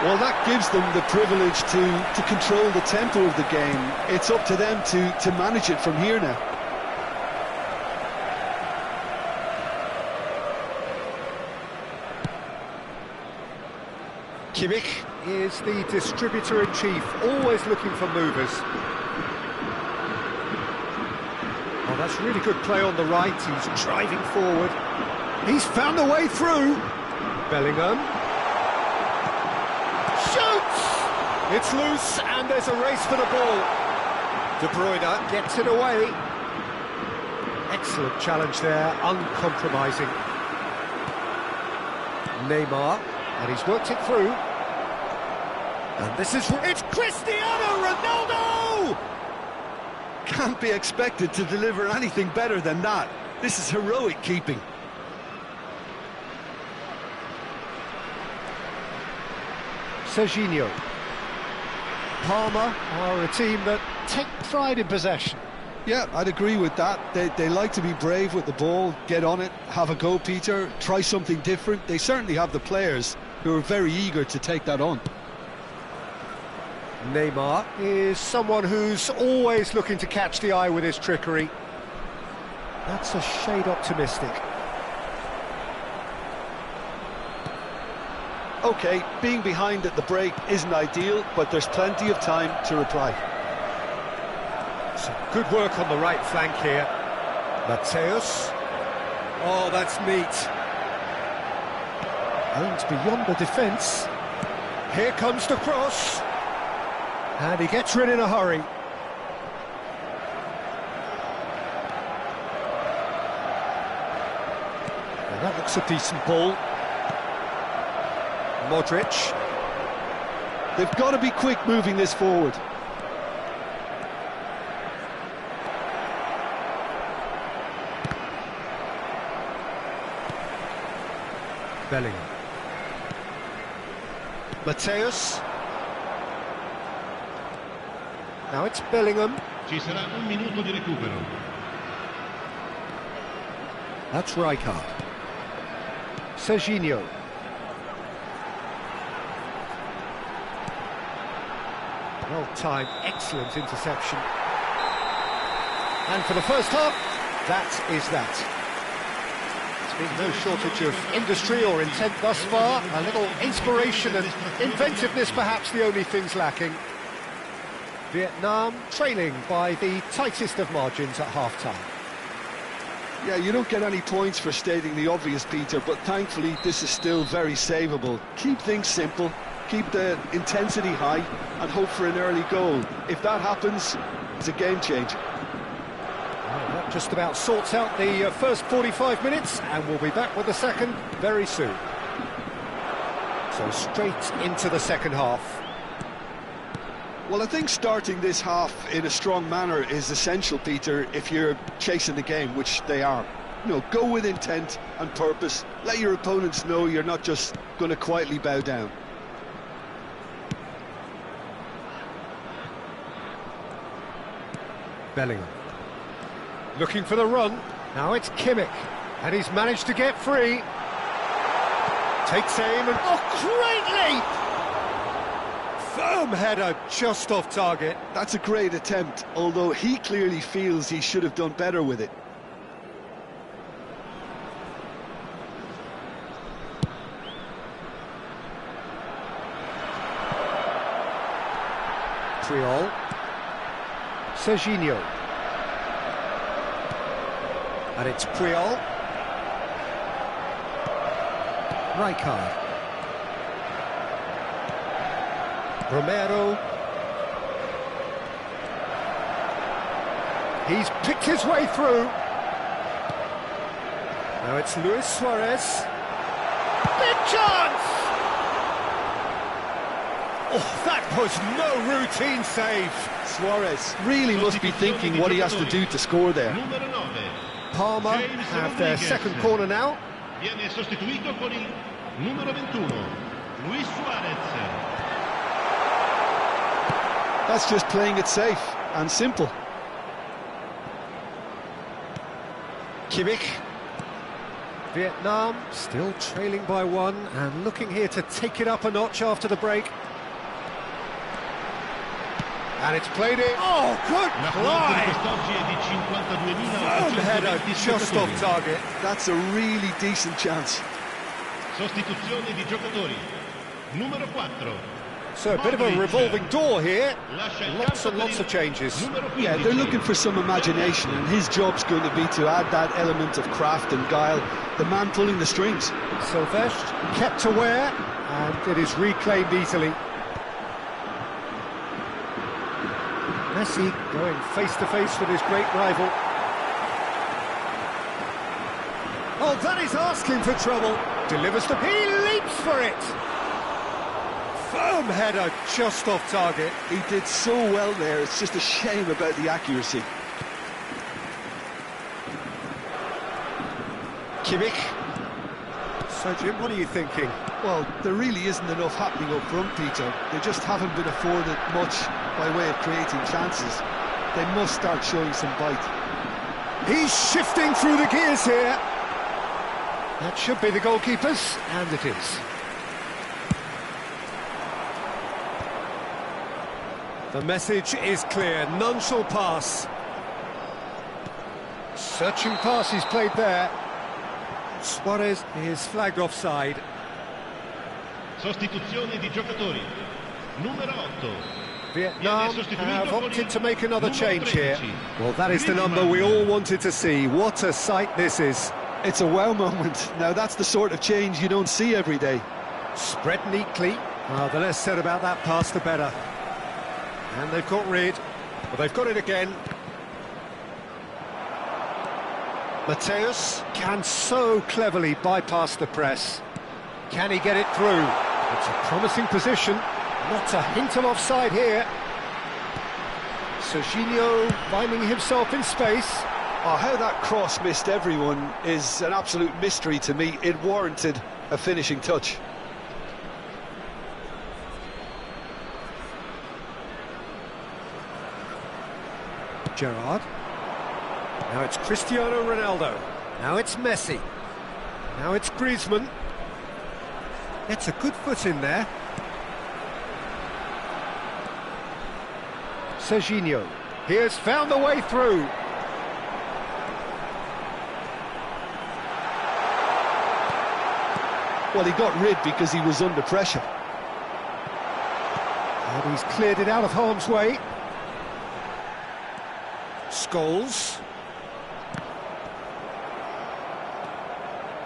Well, that gives them the privilege to control the tempo of the game. It's up to them to manage it from here now. Kimmich is the distributor-in-chief, always looking for movers. Oh, that's really good play on the right. He's driving forward. He's found a way through. Bellingham. Shoots! It's loose, and there's a race for the ball. De Bruyne gets it away. Excellent challenge there, uncompromising. Neymar, and he's worked it through. And this is... It's Cristiano Ronaldo! Can't be expected to deliver anything better than that. This is heroic keeping. Serginho. Palmer are a team that take pride in possession. Yeah, I'd agree with that. They like to be brave with the ball, get on it, have a go, Peter, try something different. They certainly have the players, who are very eager to take that on. Neymar is someone who's always looking to catch the eye with his trickery. That's a shade optimistic. OK, being behind at the break isn't ideal, but there's plenty of time to reply. Some good work on the right flank here. Mateus. Oh, that's neat. Owned beyond the defence. Here comes the cross. And he gets rid in a hurry. Well, that looks a decent ball. Modric. They've got to be quick moving this forward. Bellingham. Mateus. Now it's Bellingham. Ci sarà un minuto di recupero. That's Rijkaard. Serginho. Well-timed, excellent interception. And for the first half, that is that. There's been no shortage of industry or intent thus far. A little inspiration and inventiveness, perhaps the only things lacking. Vietnam trailing by the tightest of margins at half-time. Yeah, you don't get any points for stating the obvious, Peter, but thankfully this is still very savable. Keep things simple, keep the intensity high, and hope for an early goal. If that happens, it's a game changer. Well, that just about sorts out the first 45 minutes, and we'll be back with the second very soon. So straight into the second half. Well, I think starting this half in a strong manner is essential, Peter, if you're chasing the game, which they are. You know, go with intent and purpose. Let your opponents know you're not just going to quietly bow down. Bellingham. Looking for the run. Now it's Kimmich. And he's managed to get free. Takes aim and... Oh, great leap! Firm header just off target. That's a great attempt, although he clearly feels he should have done better with it. Triol. Serginho. And it's Priol. Rijkaard. Romero. He's picked his way through. Now it's Luis Suarez. Big chance! Oh, that was no routine save. Suarez really must be thinking what he has to do to score there. Parma have their second corner now. Viene sostituito con il numero 21, Luis Suarez. That's just playing it safe and simple. Kimmich. Vietnam still trailing by one and looking here to take it up a notch after the break. And it's played in. Oh, good fly! Firm header just off target. That's a really decent chance. Sostituzione di giocatori. Numero 4. So a bit of a revolving door here. Lots and lots of changes. Yeah, they're looking for some imagination, and his job's going to be to add that element of craft and guile. The man pulling the strings. Silvestre kept aware, and it is reclaimed easily. Messi going face-to-face with his great rival. Oh, that is asking for trouble. Delivers the... He leaps for it! Firm header just off target. He did so well there, it's just a shame about the accuracy. Kimmich. So, Jim, what are you thinking? Well, there really isn't enough happening up front, Peter. They just haven't been afforded much by way of creating chances. They must start showing some bite. He's shifting through the gears here. That should be the goalkeeper's, and it is. The message is clear, none shall pass. Searching pass is played there. Suarez is flagged offside. Sostituzione di giocatori. Numero 8. Vietnam have opted to make another change here. Well, that is the number we all wanted to see. What a sight this is. It's a wow moment. Now, that's the sort of change you don't see every day. Spread neatly. Well, the less said about that pass, the better. And they've got rid. Well, they've got it again. Mateus can so cleverly bypass the press. Can he get it through? It's a promising position. Not a hint of offside here. Serginho finding himself in space. Oh, how that cross missed everyone is an absolute mystery to me. It warranted a finishing touch. Gerrard. Now it's Cristiano Ronaldo. Now it's Messi. Now it's Griezmann. It's a good foot in there. Serginho. He has found the way through. Well, he got rid because he was under pressure. And he's cleared it out of harm's way. Scholes.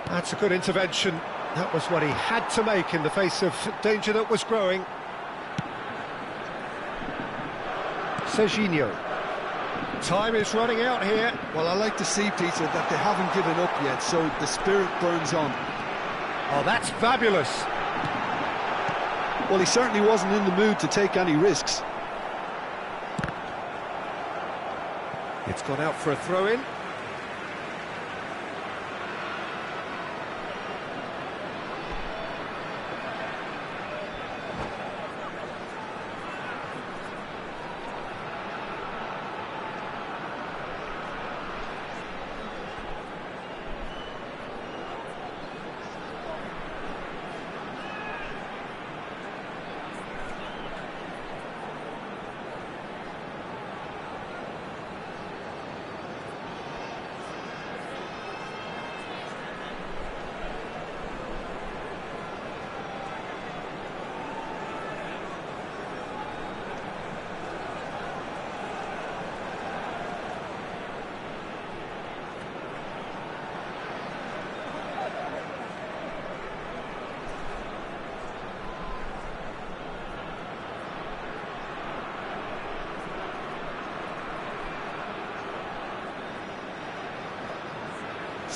That's a good intervention. That was what he had to make in the face of danger that was growing. Serginho. Time is running out here. Well, I like to see, Peter, that they haven't given up yet, so the spirit burns on. Oh, that's fabulous. Well, he certainly wasn't in the mood to take any risks. It's gone out for a throw-in.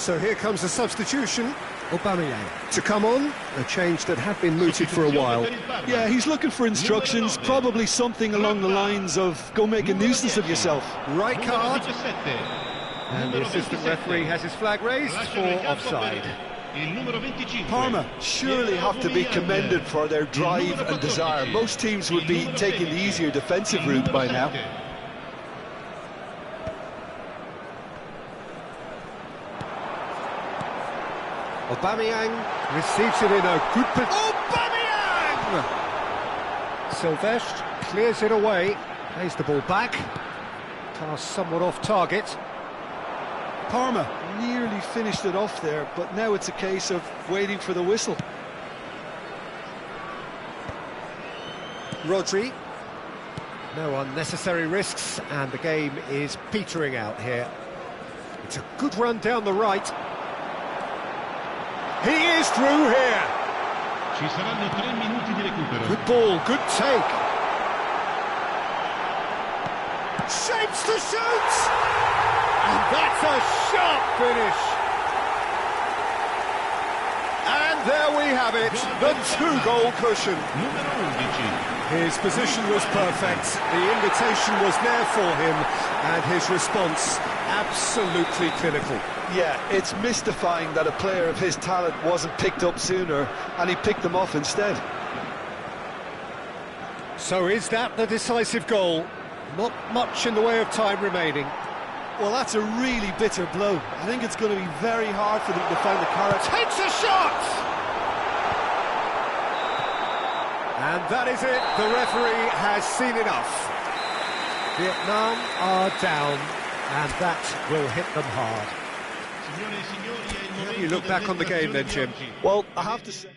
So here comes the substitution. Aubameyang to come on, a change that had been mooted for a while. Yeah, he's looking for instructions, probably something along the lines of go make a nuisance of yourself. Right card. And the assistant referee has his flag raised for offside. Parma surely have to be commended for their drive and desire. Most teams would be taking the easier defensive route by now. Aubameyang receives it in a good position. Aubameyang! Silvestre clears it away, plays the ball back. Pass somewhat off target. Parma nearly finished it off there, but now it's a case of waiting for the whistle. Rodri. No unnecessary risks, and the game is petering out here. It's a good run down the right. He is through here. Ci saranno 3 minuti di recupero. Good ball, good take. Shapes to shoot! And that's a sharp finish. And there we have it, the 2-goal cushion. His position was perfect, the invitation was there for him, and his response absolutely clinical. Yeah, it's mystifying that a player of his talent wasn't picked up sooner, and he picked them off instead. So is that the decisive goal? Not much in the way of time remaining. Well, that's a really bitter blow. I think it's going to be very hard for them to find the character. Takes a shot! And that is it. The referee has seen enough. Vietnam are down, and that will hit them hard. How do you look back on the game then, Jim? Well, I have to say...